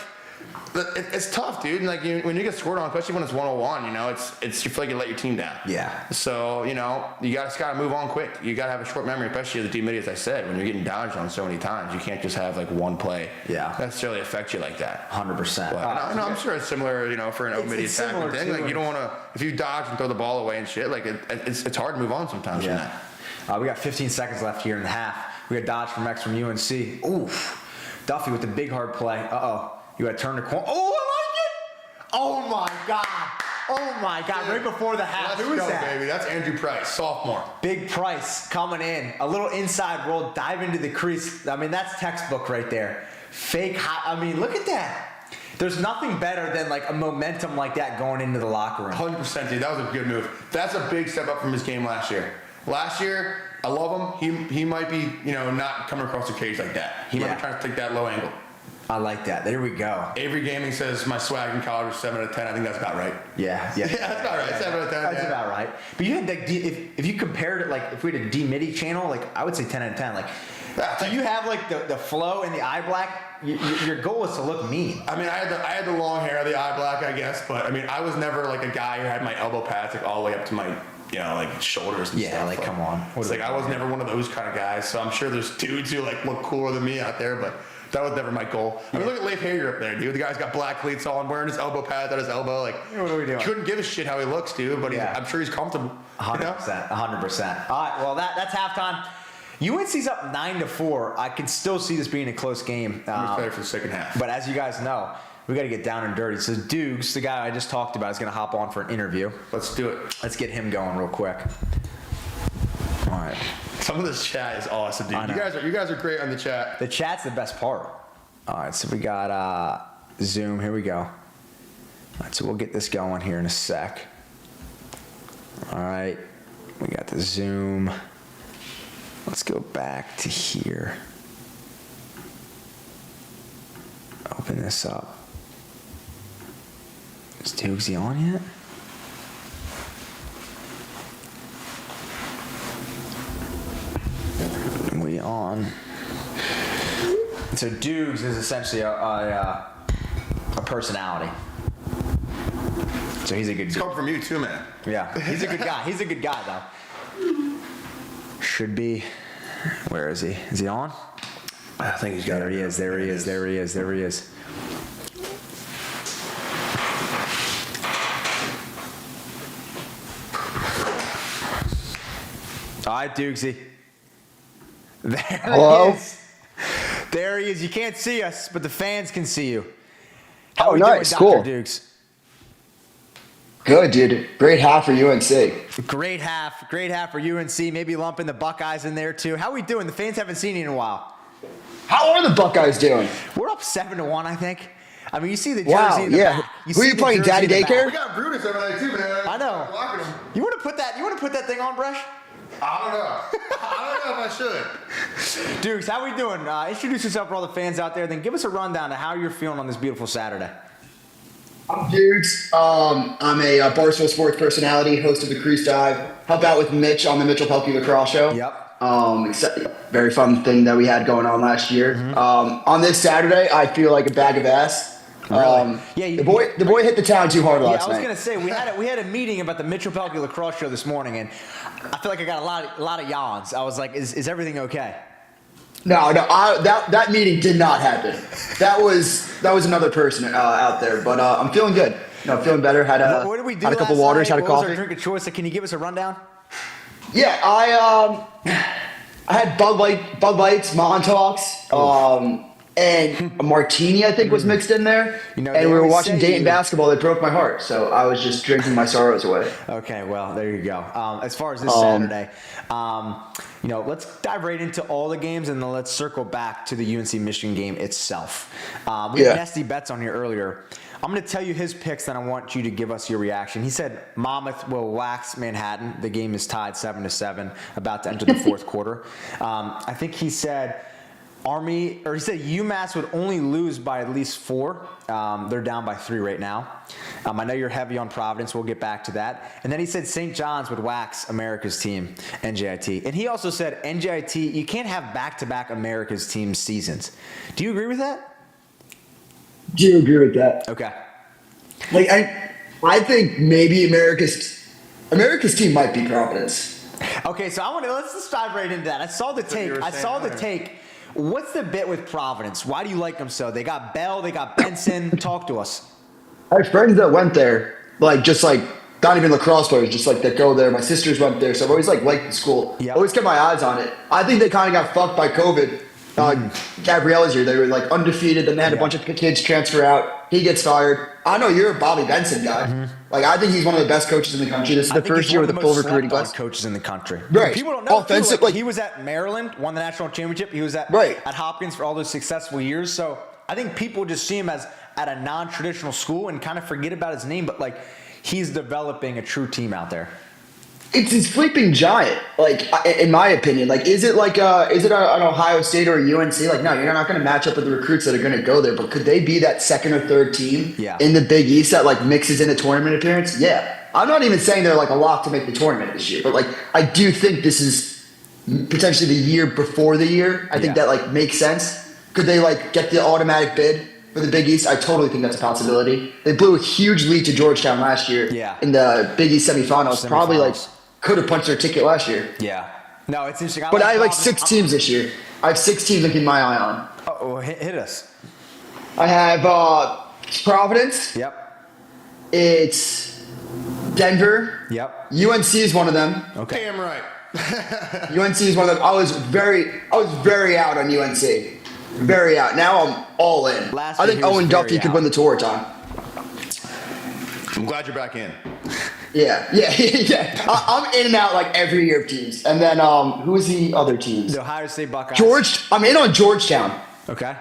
But it's tough, dude. And like when you get scored on, especially when it's 101, it's you feel like you let your team down. Yeah. So you gotta move on quick. You gotta have a short memory, especially as a team, as I said. When you're getting dodged on so many times, you can't just have like one play. Necessarily affect you like that. 100%. I'm sure it's similar, for an open attack thing. Like you don't want to, if you dodge and throw the ball away and shit, like it's hard to move on sometimes from that. We got 15 seconds left here in the half. We got dodge from X from UNC. Oof. Duffy with the big hard play. You got to turn the corner. Oh, I like it! Oh my God! Right before the half. Who was that? Baby. That's Andrew Price, sophomore. Big Price coming in. A little inside roll, dive into the crease. I mean, that's textbook right there. Fake high. I mean, look at that. There's nothing better than like a momentum like that going into the locker room. 100%, dude. That was a good move. That's a big step up from his game last year. Last year, I love him. He might be, not coming across the cage like that. He might be trying to take that low angle. I like that. There we go. Avery Gaming says my swag in college was 7 out of 10. I think that's about right. Yeah, that's about right. 7 out of 10. That's about right. But you had like if you compared it, like if we had a D-Midi channel, like I would say 10 out of 10. Like, do you have like the flow and the eye black? Your goal was to look mean. I mean, I had the long hair, the eye black, I guess. But I mean, I was never like a guy who had my elbow pads like all the way up to my like shoulders and stuff. Yeah, like come on. It's like I was never one of those kind of guys. So I'm sure there's dudes who like look cooler than me out there, but that was never my goal. I mean, look at Leif Hager up there, dude. The guy's got black cleats on, wearing his elbow pads at his elbow. Like, what are we doing? Couldn't give a shit how he looks, dude. But I'm sure he's comfortable. 100%. 100%. All right. Well, that's halftime. UNC's up 9-4. I can still see this being a close game. I'm excited for the second half. But as you guys know, we got to get down and dirty. So Dukes, the guy I just talked about, is going to hop on for an interview. Let's do it. Let's get him going real quick. All right. Some of this chat is awesome, dude. You guys are great on the chat. The chat's the best part. All right, so we got Zoom. Here we go. All right, so we'll get this going here in a sec. All right, we got the Zoom. Let's go back to here. Open this up. Is Dukesy on yet? We on. So Dukes is essentially a personality. So he's a good. It's coming from you too, man. Yeah, he's a good guy. He's a good guy though. Should be. Where is he? Is he on? I think he's got There he is. There he is. There he is. There he is. All right, Dukesy. There Hello? he is. There he is. You can't see us, but the fans can see you. Oh, we nice. doing, Cool. Dr. Dukes? Good, dude. Great half for UNC. Great half. Great half for UNC. Maybe lumping the Buckeyes in there, too. How we doing? The fans haven't seen you in a while. How are the Buckeyes doing? We're up 7-1, I think. I mean, you see the jersey Wow, in the yeah. back. Who are see you the playing, jersey Daddy in the back. Daycare? We got Brutus over there too, man. I know. Locking him. You want to put that thing on, Bresh? I don't know. I don't know if I should. Dukes, how we doing? Introduce yourself for all the fans out there, then give us a rundown of how you're feeling on this beautiful Saturday. I'm Dukes. I'm a Barstool Sports personality, host of the Crease Dive. Help out with Mitch on the Mitchell Pehlke Lacrosse Show. Yep. Very fun thing that we had going on last year. On this Saturday, I feel like a bag of ass. Really? The boy hit the town too hard last I was night. gonna say we had a meeting about the Mitchell Pehlke Lacrosse Show this morning, and I feel like I got a lot of yawns. I was like, is everything okay? No, that meeting did not happen. That was another person out there, but I'm feeling good. Feeling better. Had What did we do had a couple last waters, night? had a What was coffee. our drink of choice? Can you give us a rundown? Yeah, I had Bud Lights, Montauk's, and a martini, I think, was mixed in there. They And we were always watching say Dayton basketball that broke my heart, so I was just drinking my sorrows away. Okay, well, there you go. As far as this Saturday, let's dive right into all the games, and then let's circle back to the UNC Michigan game itself. We had Nesty Betts on here earlier. I'm going to tell you his picks, then I want you to give us your reaction. He said Monmouth will wax Manhattan. The game is tied 7-7, about to enter the fourth quarter. I think he said UMass would only lose by at least 4. They're down by 3 right now. I know you're heavy on Providence. We'll get back to that. And then he said St. John's would wax America's team, NJIT. And he also said NJIT, you can't have back-to-back America's team seasons. Do you agree with that? Do you agree with that? Okay. Like, I think maybe America's team might be Providence. Okay, so let's just dive right into that. I saw the take. What's the bit with Providence? Why do you like them so? They got Bell, they got Benson. Talk to us. I have friends that went there, not even lacrosse players, just that go there. My sisters went there, so I've always liked the school. Yep. Always kept my eyes on it. I think they kind of got fucked by COVID. Gabrielle's here. They were undefeated, then they had a bunch of kids transfer out. He gets fired. I know you're a Bobby Benson guy. I think he's one of the best coaches in the country. This is the first year with a full recruiting class. Coaches in the country. Right. People don't know. Offensive, he was at Maryland, won the national championship. He was at Hopkins for all those successful years. So I think people just see him as at a non-traditional school and kind of forget about his name. But he's developing a true team out there. It's a sleeping giant. Like in my opinion, like is it an Ohio State or a UNC? Like no, you're not going to match up with the recruits that are going to go there. But could they be that second or third team in the Big East that like mixes in a tournament appearance? Yeah, I'm not even saying they're like a lock to make the tournament this year, but like I do think this is potentially the year before the year. I think that like makes sense. Could they like get the automatic bid for the Big East? I totally think that's a possibility. They blew a huge lead to Georgetown last year in the Big East semifinals. Probably like could have punched their ticket last year. Yeah. No, it's interesting. But I have like 6 teams this year. I have 6 teams I'm keeping my eye on. Oh, hit us. I have Providence. Yep. It's Denver. Yep. UNC is one of them. Okay. Damn right. UNC is one of them. I was very out on UNC. Very out. Now I'm all in. I think Owen Duffy could win the tour, Tom. I'm glad you're back in. Yeah. I'm in and out like every year of teams. And then who is the other teams? The Ohio State Buckeyes. I'm in on Georgetown. Okay.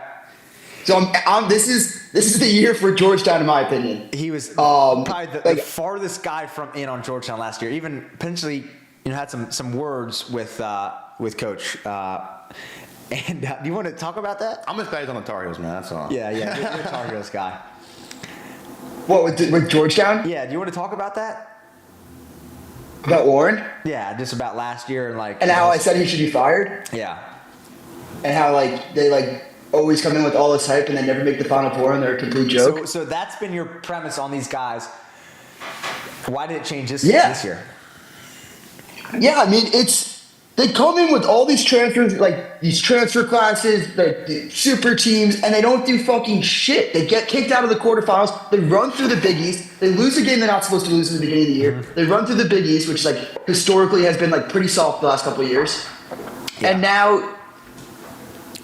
So this is the year for Georgetown in my opinion. He was probably the farthest guy from in on Georgetown last year. Even potentially, had some words with Coach. And do you want to talk about that? I'm just based on the Tar Heels, man. That's all. Yeah, you're a Tar Heels guy. What with Georgetown? Yeah. Do you want to talk about that? About Warren? Yeah, just about last year and how I said he should be fired. Yeah. And how they always come in with all this hype and they never make the Final Four and they're a complete joke. So that's been your premise on these guys. Why did it change this year? Yeah, I mean they come in with all these transfers, like these transfer classes, the super teams, and they don't do fucking shit. They get kicked out of the quarterfinals. They run through the Big East. They lose a game they're not supposed to lose in the beginning of the year. Mm-hmm. They run through the Big East, which historically has been pretty soft the last couple of years. Yeah. And now,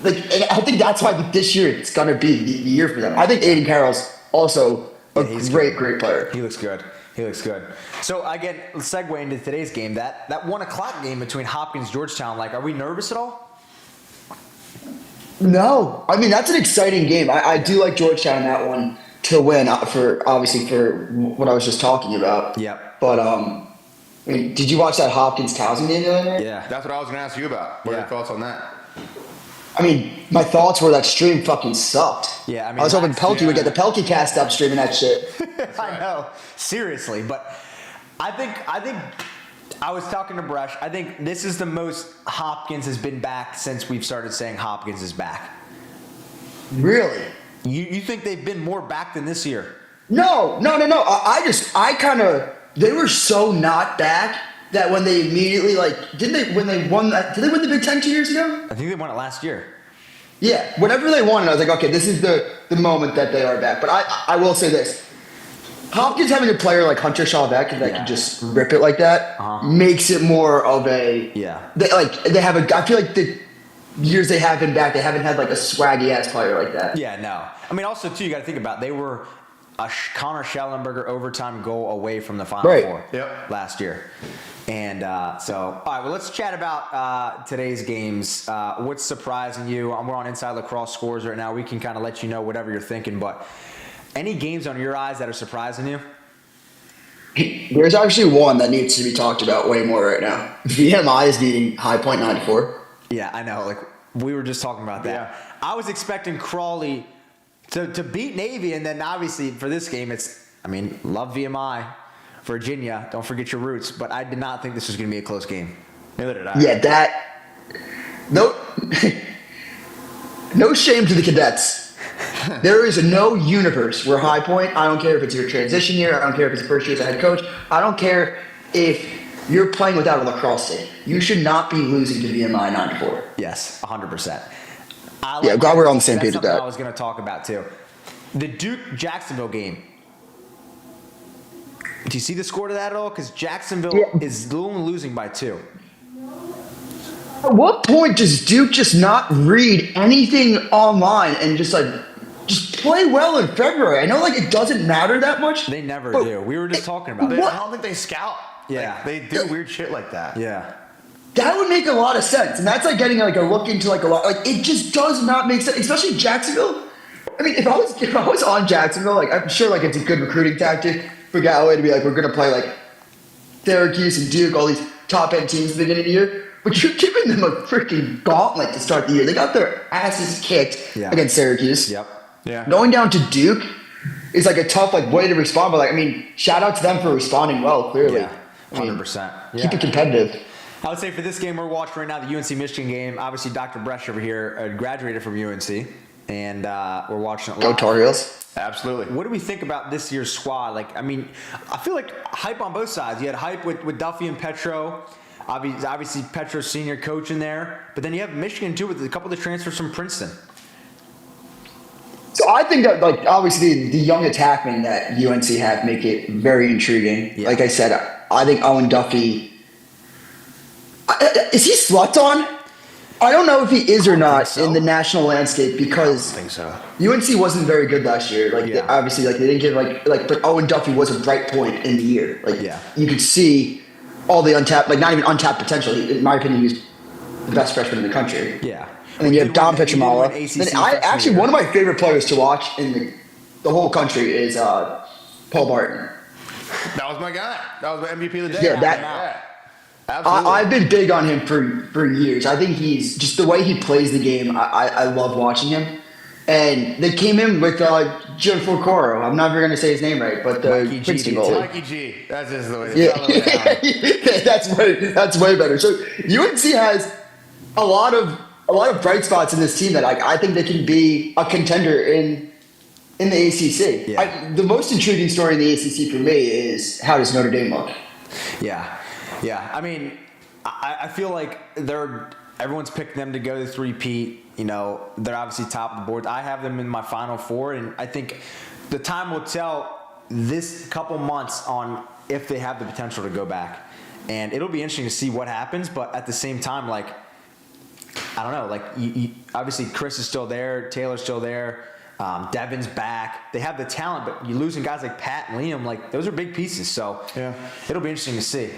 I think that's why this year it's gonna be the year for them. I think Aiden Carroll's also a great player. He looks good. So again, let's segue into today's game. That 1:00 game between Hopkins Georgetown. Are we nervous at all? No, I mean that's an exciting game. I do like Georgetown in that one to win for what I was just talking about. Yeah. But I mean, did you watch that Hopkins Towson game the other night? Yeah, that's what I was going to ask you about. What are your thoughts on that? I mean, my thoughts were that stream fucking sucked. Yeah, I mean, I was hoping Pehlke would get the Pehlke cast up streaming that shit. I know, seriously, but I think I was talking to Bresh. I think this is the most Hopkins has been back since we've started saying Hopkins is back. Really? You think they've been more back than this year? No. They were so not back that when they immediately did they win the Big Ten 2 years ago? I think they won it last year. Yeah, whenever they won it, I was like, okay, this is the moment that they are back. But I will say this. Hopkins having a player like Hunter Shalvek that can just rip it like that makes it more of a They have I feel like the years they have been back, they haven't had a swaggy ass player like that. Yeah, no. I mean, also too, you got to think about they were a Connor Schellenberger overtime goal away from the Final Four last year. And all right, well, let's chat about today's games. What's surprising you? We're on Inside Lacrosse Scores right now. We can kind of let you know whatever you're thinking, but any games on your eyes that are surprising you? There's actually one that needs to be talked about way more right now. VMI is beating High Point 94. Yeah, I know. We were just talking about that. Yeah. I was expecting Crawley to beat Navy, and then obviously for this game, love VMI. Virginia, don't forget your roots, but I did not think this was going to be a close game. Neither did I. Yeah, no shame to the cadets. There is no universe where High Point, I don't care if it's your transition year, I don't care if it's the first year as a head coach, I don't care if you're playing without a lacrosse stick. You should not be losing to VMI 94. Yes, 100%. I'm glad we're on the same page with that. I was going to talk about too. The Duke-Jacksonville game. Do you see the score to that at all? Because Jacksonville is only losing by 2. At what point does Duke just not read anything online and just play well in February? I know it doesn't matter that much. They never do. We were just talking about it. I don't think they scout. Yeah. They do weird shit like that. Yeah. That would make a lot of sense. And that's getting a look into a lot. It just does not make sense, especially Jacksonville. I mean, if I was on Jacksonville, I'm sure it's a good recruiting tactic for Galloway to be we're going to play Syracuse and Duke, all these top end teams at the beginning of the year. But you're giving them a freaking gauntlet to start the year. They got their asses kicked against Syracuse. Yep. Yeah. Going down to Duke is like a tough way to respond. But like, I mean, shout out to them for responding well. Clearly, Yeah. 100%. Keep it competitive. I would say for this game we're watching right now, the UNC Michigan game. Obviously, Dr. Bresch over here graduated from UNC, and we're watching it live. Go Tar Heels. Absolutely. What do we think about this year's squad? Like, I mean, I feel like hype on both sides. You had hype with Duffy and Petro. Obviously, Petro's senior coach in there. But then you have Michigan, too, with a couple of the transfers from Princeton. So I think that, like, obviously the young attackmen that UNC have make it very intriguing. Yeah. Like I said, I think Owen Duffy is he slept on? I don't know if he is or not in the national landscape because I think so. UNC wasn't very good last year. Like Yeah. obviously, like they didn't give but Owen Duffy was a bright point in the year. Like Yeah. you could see all the untapped, like not even untapped potential. In my opinion, he was the best freshman in the country. Yeah. And then you have Dom He did win Petramala. ACC Then freshman actually, year. one of my favorite players to watch in the whole country is Paul Barton. That was my guy. That was my MVP of the day. Yeah, that- Yeah. Absolutely. I've been big on him for years. I think he's just the way he plays the game. I love watching him. And they came in with Jim Focoro. I'm never going to say his name right, but the Mikey G Princeton did too. goalie. Mikey G. That's just the way. Yeah, that's way better. So UNC has a lot of bright spots in this team that I think they can be a contender in the ACC. Yeah. The most intriguing story in the ACC for me is how does Notre Dame look? Yeah. I mean, I feel like everyone's picked them to go to three-peat. You know, they're obviously top of the board. I have them in my Final Four, and I think the time will tell this couple months on if they have the potential to go back. And it'll be interesting to see what happens, but at the same time, like, I don't know, like, obviously Chris is still there, Taylor's still there, Devin's back. They have the talent, but you're losing guys like Pat and Liam. Like, those are big pieces, so it'll be interesting to see.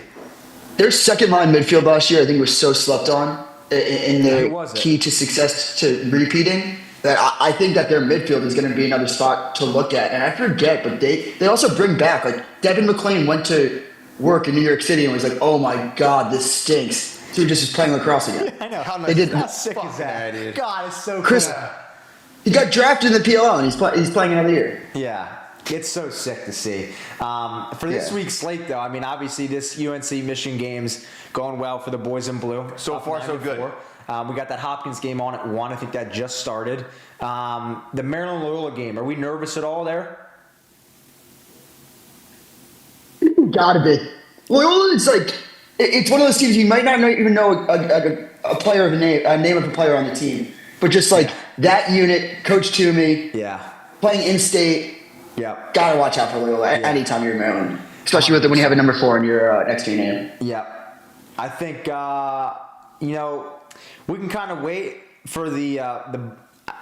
Their second line midfield last year, I think, was so slept on in their Who was it? key to success to repeating that I think that their midfield is going to be another spot to look at. And I forget, but they also bring back, like, Devin McClain went to work in New York City and was like, oh my God, this stinks. So he just was playing lacrosse again. I know. How They did- How sick is Fuck that? that, dude. God, it's so Chris, cool. he got drafted in the PLL and he's playing another year. Yeah, it's so sick to see. For this Yeah. week's slate, though, I mean, obviously this UNC Michigan game's going well for the boys in blue. So Up far, so 9-4. good. We got that Hopkins game on at 1. I think that just started. The Maryland Loyola game. Are we nervous at all there? Gotta be. Loyola is like, it's one of those teams you might not even know a player of a name of a player on the team, but just like that unit, Coach Toomey, Yeah. playing in state, Yep. gotta watch out for Loyola anytime you're in Maryland, especially when you have a number 4 in your next to your name. Yep. I think we can kind of wait for the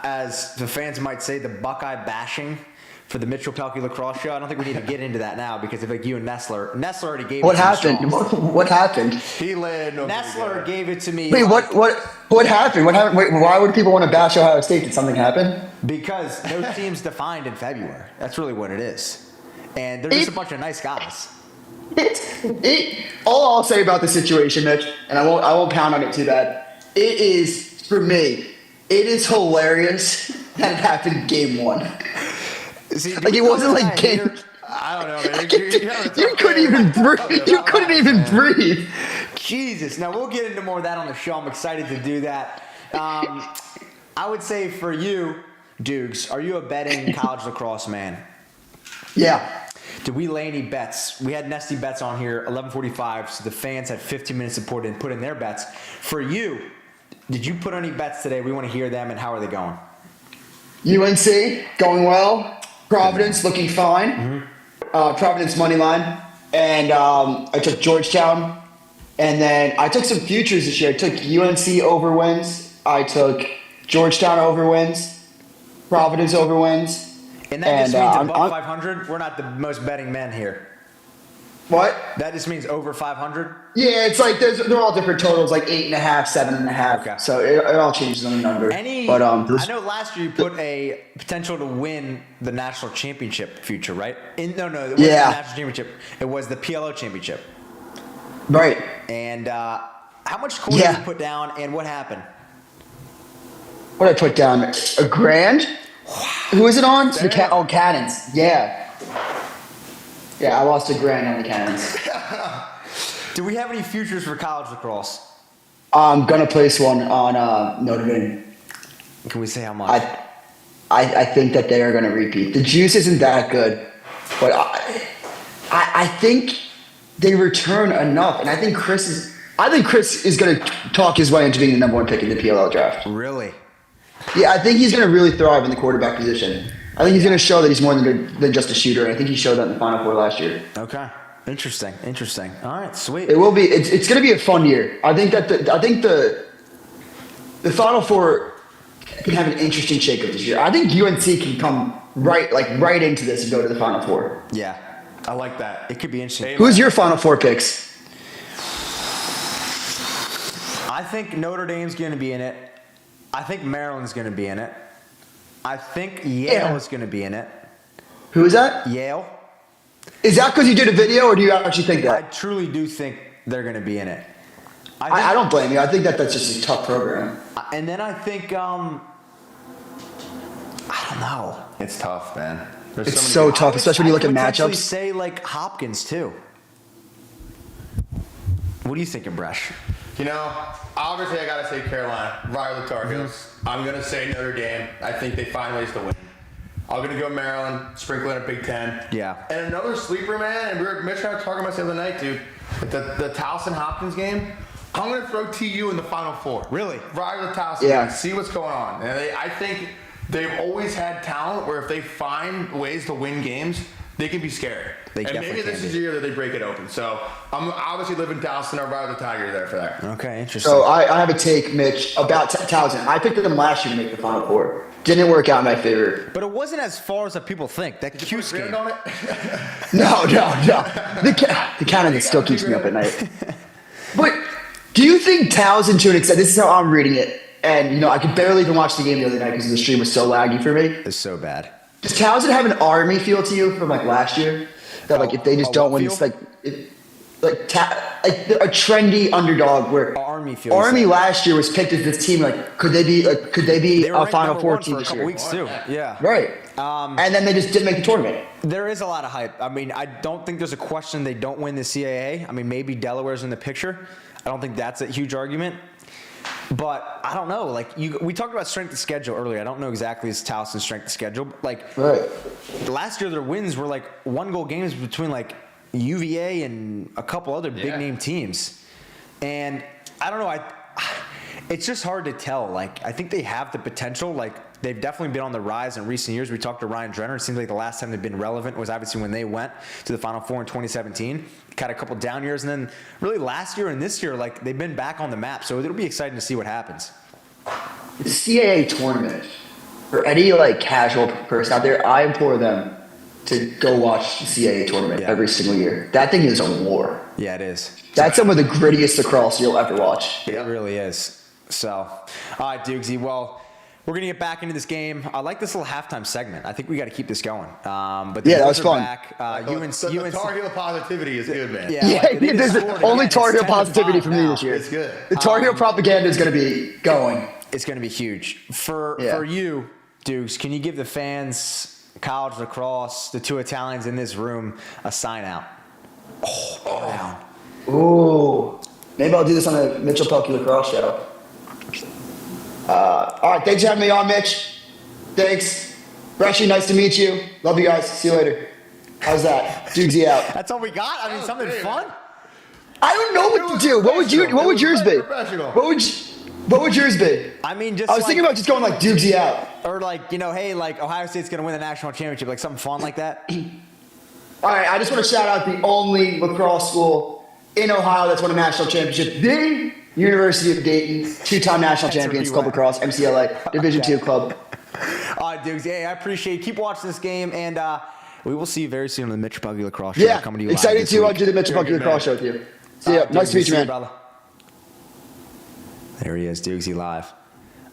as the fans might say, the Buckeye bashing for the Mitchell Pehlke Lacrosse show. I don't think we need to get into that now because of like you and Nestler already gave What it to happened? me. What happened? He landed. no Nestler good. gave it to me. Wait, like, what happened? What happened? Wait, why would people want to bash Ohio State? Did something happen? Because those teams defined in February. That's really what it is. And they're just a bunch of nice guys. All I'll say about the situation, Mitch, and I won't pound on it too bad. It is, for me, it is hilarious that it happened game 1. See, Like it wasn't like game. I don't know, man. You couldn't even breathe. You couldn't even breathe. Jesus. Now we'll get into more of that on the show. I'm excited to do that. I would say for you, Dukes, are you a betting college lacrosse man? Yeah. Did we lay any bets? We had Nesty bets on here, 11:45, so the fans had 15 minutes to put in their bets. For you, did you put any bets today? We want to hear them, and how are they going? UNC going well. Providence looking fine. Providence money line, and I took Georgetown, and then I took some futures this year. I took UNC over wins. I took Georgetown over wins. Providence over wins. And that just means I'm- above 500. We're not the most betting men here. What? That just means over 500. Yeah, it's like they're all different totals, like 8.5, 7.5. Okay. So it all changes on the number. But I know last year you put a potential to win the national championship future, right? No, it wasn't Yeah. the national championship. It was the PLO championship. Right. And how much score did you put down, and what happened? What did I put down? $1,000? Who is it on? Cannons. Yeah. Yeah, I lost $1,000 on the Cannons. Do we have any futures for college lacrosse? I'm gonna place one on Notre Dame. Can we say how much? I think that they are gonna repeat. The juice isn't that good, but I think they return enough, and I think Chris is gonna talk his way into being the number 1 pick in the PLL draft. Really? Yeah, I think he's gonna really thrive in the quarterback position. I think he's gonna show that he's more than just a shooter, and I think he showed that in the Final Four last year. Okay. Interesting. All right, sweet. It will be. It's going to be a fun year. I think that the Final Four can have an interesting shakeup this year. I think UNC can come right into this and go to the Final Four. Yeah, I like that. it could be interesting. Who's your Final Four picks? I think Notre Dame's going to be in it. I think Maryland's going to be in it. I think Yale is going to be in it. Who is that? Yale. Is that because you did a video, or do you actually think I that? truly do think they're going to be in it. I don't blame you. I think that's just a tough program. And then I think, I don't know. It's tough, man. There's It's many so good- tough, especially when you look at I would potentially matchups. say like Hopkins too. What are you thinking, Bresh? You know, obviously I gotta say Carolina, right with the Tar Heels. I'm gonna say Notre Dame. I think they find ways to win. I'm gonna go Maryland, sprinkle in a Big Ten. Yeah. And another sleeper, man. And Mitch and I were talking about this the other night, dude. The Towson Hopkins game. I'm gonna throw TU in the Final Four. Really? Right with Towson. Yeah. See what's going on. And I think they've always had talent where if they find ways to win games, they can be scary. They and definitely maybe this can is be. the year that they break it open. So I'm obviously living Towson. I'll ride with the Tigers there for that. Okay, interesting. So I have a take, Mitch, about Towson. I picked them last year to make the Final Four. Didn't work out in my favor. But it wasn't as far as people think. That Cuse game. On it? No. The Canada still keeps me up at night. But do you think Towson, to an extent, this is how I'm reading it, and I could barely even watch the game the other night because the stream was so laggy for me. It's so bad. Does Towson have an Army feel to you from last year? That if they just don't win, what it's a trendy underdog where Army feels. Army last year was picked as this team. Could they be They were a ranked Final number Four one team for a this couple year? weeks too. Yeah. Right. And then they just didn't make the tournament. There is a lot of hype. I mean, I don't think there's a question they don't win the CAA. I mean, maybe Delaware's in the picture. I don't think that's a huge argument. But I don't know. We talked about strength of schedule earlier. I don't know exactly his Towson's strength of schedule. Right. Last year their wins were 1-goal games between UVA and a couple other big name teams. And I don't know. It's just hard to tell. I think they have the potential. They've definitely been on the rise in recent years. We talked to Ryan Drenner. It seems like the last time they've been relevant was obviously when they went to the Final Four in 2017. Had a couple down years, and then really last year and this year, they've been back on the map. So it'll be exciting to see what happens. The CAA tournament, for any casual person out there, I implore them to go watch the CAA tournament every single year. That thing is a war. Yeah, it is. That's some of the grittiest lacrosse you'll ever watch. It really is. So, all right, Dukesy. Well, we're going to get back into this game. I like this little halftime segment. I think we got to keep this going. But that was fun. Back. The Tar Heel positivity is good, man. There's only Tar Heel positivity from me this year. It's good. The Tar Heel propaganda is going to be going. It's going to be huge. For you, Dukes, can you give the fans, college lacrosse, the two Italians in this room, a sign out? Down. Ooh. Maybe I'll do this on the Mitchell Pehlke lacrosse show. All right, thanks for having me on, Mitch. Thanks. Bresci, nice to meet you. Love you guys. See you later. How's that? Dukesy out. That's all we got? I mean, something fun? I don't know what to do. What would yours be? What would yours be? I mean, just I was thinking about just going Dukesy out. Or hey, Ohio State's going to win the national championship, something fun like that. All right, I just want to shout out the only lacrosse school in Ohio that's won a national championship. The University of Dayton, two-time national champions, club lacrosse, MCLA, Division II club. All right, Dukes. Hey, I appreciate it. Keep watching this game, and we will see you very soon on the Mitch Pehlke Lacrosse Show. Coming to you excited to do the Mitch Pehlke Lacrosse Show with you. See ya. Nice to meet you, man. Brother. There he is, Dukesy live.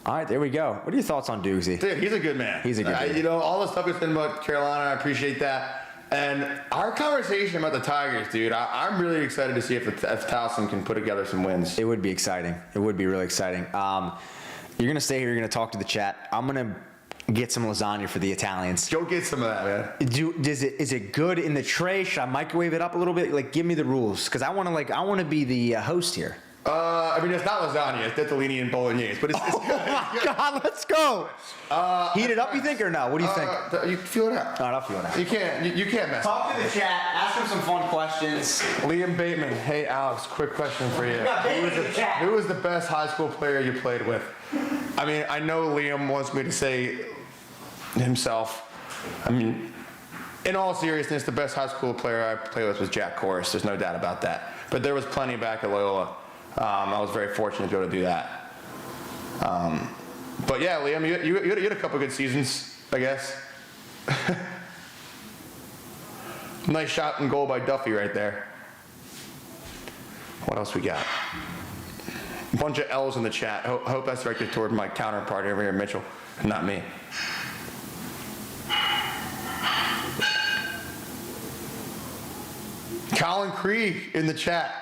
All right, there we go. What are your thoughts on Dukesy? Dude, he's a good man. He's a good dude. All the stuff he's been about Carolina, I appreciate that. And our conversation about the Tigers, dude, I'm really excited to see if Towson can put together some wins. It would be exciting. It would be really exciting. You're going to stay here. You're going to talk to the chat. I'm going to get some lasagna for the Italians. Go get some of that, man. Is it good in the tray? Should I microwave it up a little bit? Like, give me the rules, because I want to be the host here. I mean, it's not lasagna. It's tortellini and bolognese, but it's good. Oh my God, let's go. Heat it up, you think, or no? What do you think? You feel it out. All right, I'll feel it out. You can't mess. Talk to the chat. Ask them some fun questions. Liam Bateman. Hey, Alex, quick question for you. Who was the best high school player you played with? I mean, I know Liam wants me to say himself. I mean, in all seriousness, the best high school player I played with was Jack Corus. There's no doubt about that. But there was plenty back at Loyola. I was very fortunate to be able to do that. But yeah, Liam, you had a couple good seasons, I guess. Nice shot and goal by Duffy right there. What else we got? A bunch of L's in the chat. Hope that's directed toward my counterpart over here, Mitchell, not me. Colin Krieg in the chat.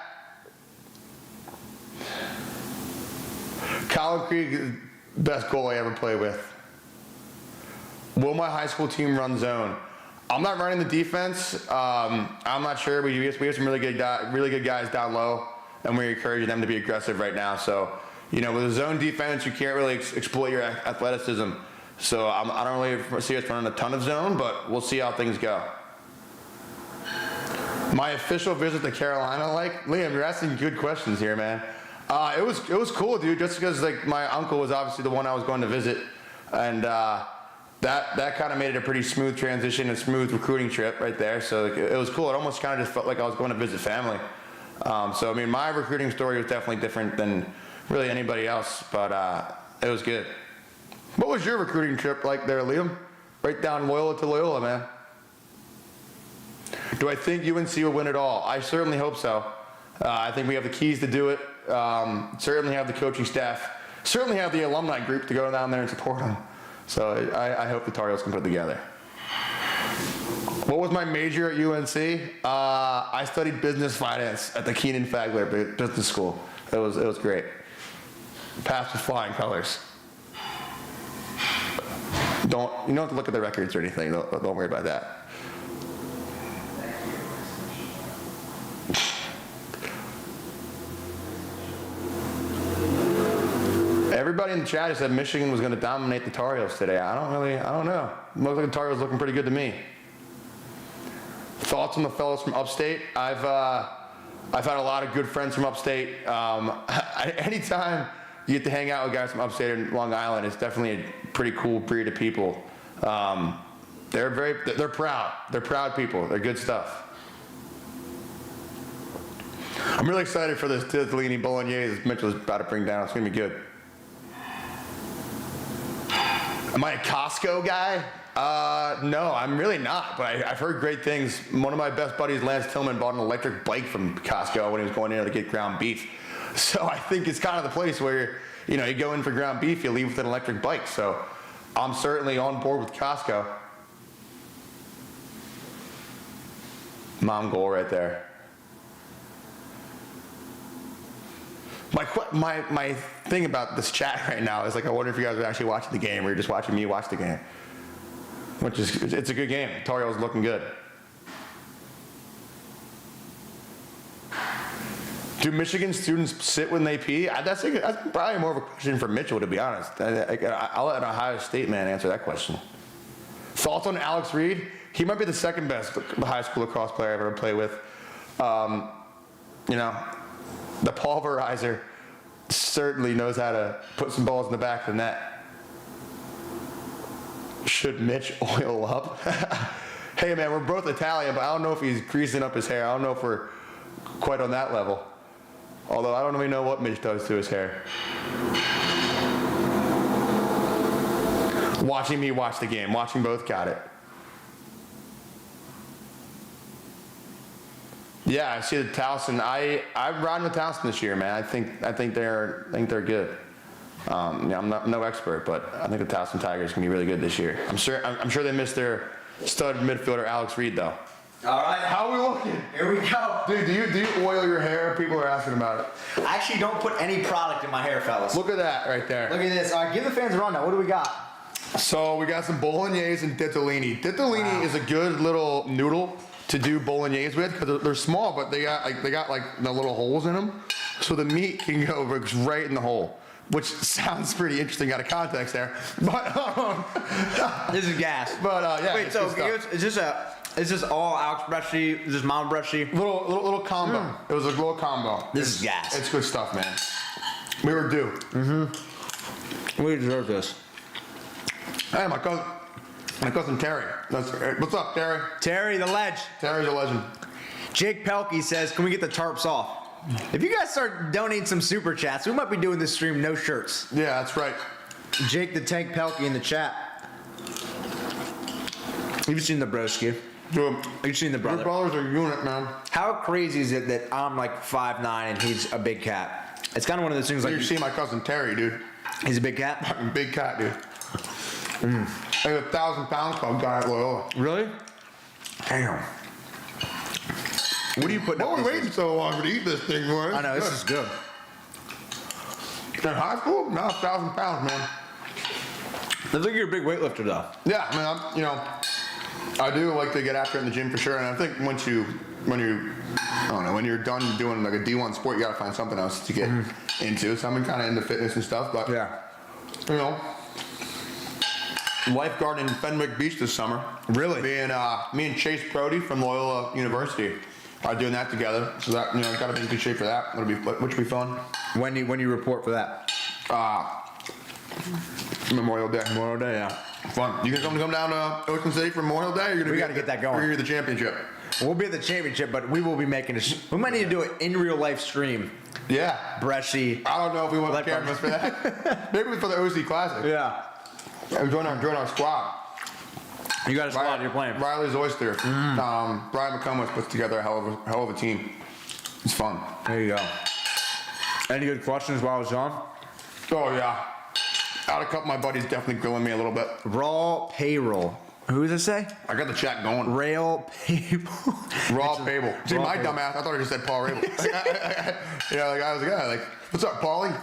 Colin Krieg, best goalie I ever played with. Will my high school team run zone? I'm not running the defense. I'm not sure. We have some really good guys down low, and we're encouraging them to be aggressive right now. So, with a zone defense, you can't really exploit your athleticism. So I don't really see us running a ton of zone, but we'll see how things go. My official visit to Carolina, Liam, you're asking good questions here, man. It was cool, dude. Just because my uncle was obviously the one I was going to visit, and that kind of made it a pretty smooth transition and smooth recruiting trip right there. So it was cool. It almost kind of just felt like I was going to visit family. So I mean, my recruiting story was definitely different than really anybody else, but it was good. What was your recruiting trip like there, Liam? Right down Loyola to Loyola, man. Do I think UNC will win it all? I certainly hope so. I think we have the keys to do it. Certainly have the coaching staff. Certainly have the alumni group to go down there and support them. So I hope the Tar Heels can put it together. What was my major at UNC? I studied business finance at the Keenan Fagler Business School. It was great. Passed with flying colors. You don't have to look at the records or anything. Don't worry about that. Everybody in the chat has said Michigan was going to dominate the Tar Heels today. I don't know. Looks like the Tar Heels looking pretty good to me. Thoughts on the fellows from upstate? I've had a lot of good friends from upstate. Anytime you get to hang out with guys from upstate in Long Island, it's definitely a pretty cool breed of people. They're proud. They're proud people. They're good stuff. I'm really excited for this tortellini bolognese Mitchell's about to bring down. It's gonna be good. Am I a Costco guy? No, I'm really not, but I've heard great things. One of my best buddies, Lance Tillman, bought an electric bike from Costco when he was going in to get ground beef. So I think it's kind of the place where, you go in for ground beef, you leave with an electric bike. So I'm certainly on board with Costco. Mom goal right there. My thing about this chat right now is I wonder if you guys are actually watching the game or you're just watching me watch the game. It's a good game. Tar Heels looking good. Do Michigan students sit when they pee? That's probably more of a question for Mitchell, to be honest. I'll let an Ohio State man answer that question. Thoughts on Alex Reed? He might be the second best high school lacrosse player I've ever played with. The pulverizer certainly knows how to put some balls in the back of the net. Should Mitch oil up? Hey man, we're both Italian, but I don't know if he's greasing up his hair. I don't know if we're quite on that level. Although I don't really know what Mitch does to his hair. Watching me watch the game, watching both got it. Yeah, I see the Towson. I'm riding with Towson this year, man. I think they're good. I'm not no expert, but I think the Towson Tigers can be really good this year. I'm sure they missed their stud midfielder Alex Reed though. All right. How are we looking? Here we go. Dude, do you oil your hair? People are asking about it. I actually don't put any product in my hair, fellas. Look at that right there. Look at this. All right, give the fans a rundown. What do we got? So we got some bolognese and ditalini. Ditalini is a good little noodle to do bolognese with because they're small, but they got like the little holes in them, so the meat can go right in the hole. Which sounds pretty interesting out of context there, but This is gas. but yeah. Wait, it's so good stuff. is this all Alex Bresci? Is this Mom Bresci? Little combo. It was a little combo. This is gas. It's good stuff, man. We were due. We deserve this. Hey, my cousin Terry. What's up, Terry? Terry, the ledge. Terry's a legend. Jake Pehlke says, can we get the tarps off? If you guys start donating some super chats, we might be doing this stream no shirts. Yeah, that's right. Jake the Tank Pehlke in the chat. You've seen the broski. Dude, You've seen the your brother. brothers are a unit, man. How crazy is it that I'm like 5'9" and he's a big cat? It's kind of one of those things like You see my cousin Terry, dude. he's a big cat. Fucking big cat, dude. Like a 1,000-pound club guy at Loyola. Really? Damn. What are you putting What up? are we these waiting so long to eat this thing, boy? I know, this is good. In high school? Now 1,000 pounds, man. Looks like you're a big weightlifter though. Yeah, I mean, I do like to get after it in the gym for sure. And I think when you're done doing like a D1 sport, you gotta find something else to get into. So I've been kind of into fitness and stuff, but lifeguard in Fenwick Beach this summer. Really? Me and Chase Brody from Loyola University are doing that together. So that gotta be in good shape for that. Which will be fun. When you report for that? Memorial Day. Memorial Day, yeah. Fun. You gonna come down to Ocean City for Memorial Day? We gotta get that going. We're gonna get the championship. We'll be at the championship, but we will be making we might need to do it in real life stream. Yeah. Bresci. I don't know if we want the Lifeguard. cameras for that. Maybe for the OC Classic. Yeah. Join our squad. You got a squad you're playing. Riley's Oyster. Brian McComas puts together a hell of a team. It's fun. There you go. Any good questions while I was on? Oh yeah. Out a couple of my buddies definitely grilling me a little bit. Raw payroll. Who does it say? I got the chat going. Rail payroll. Raw Pable. See, Raw my Pable. dumbass, I thought I just said Paul Rabel. I was like, what's up, Paulie?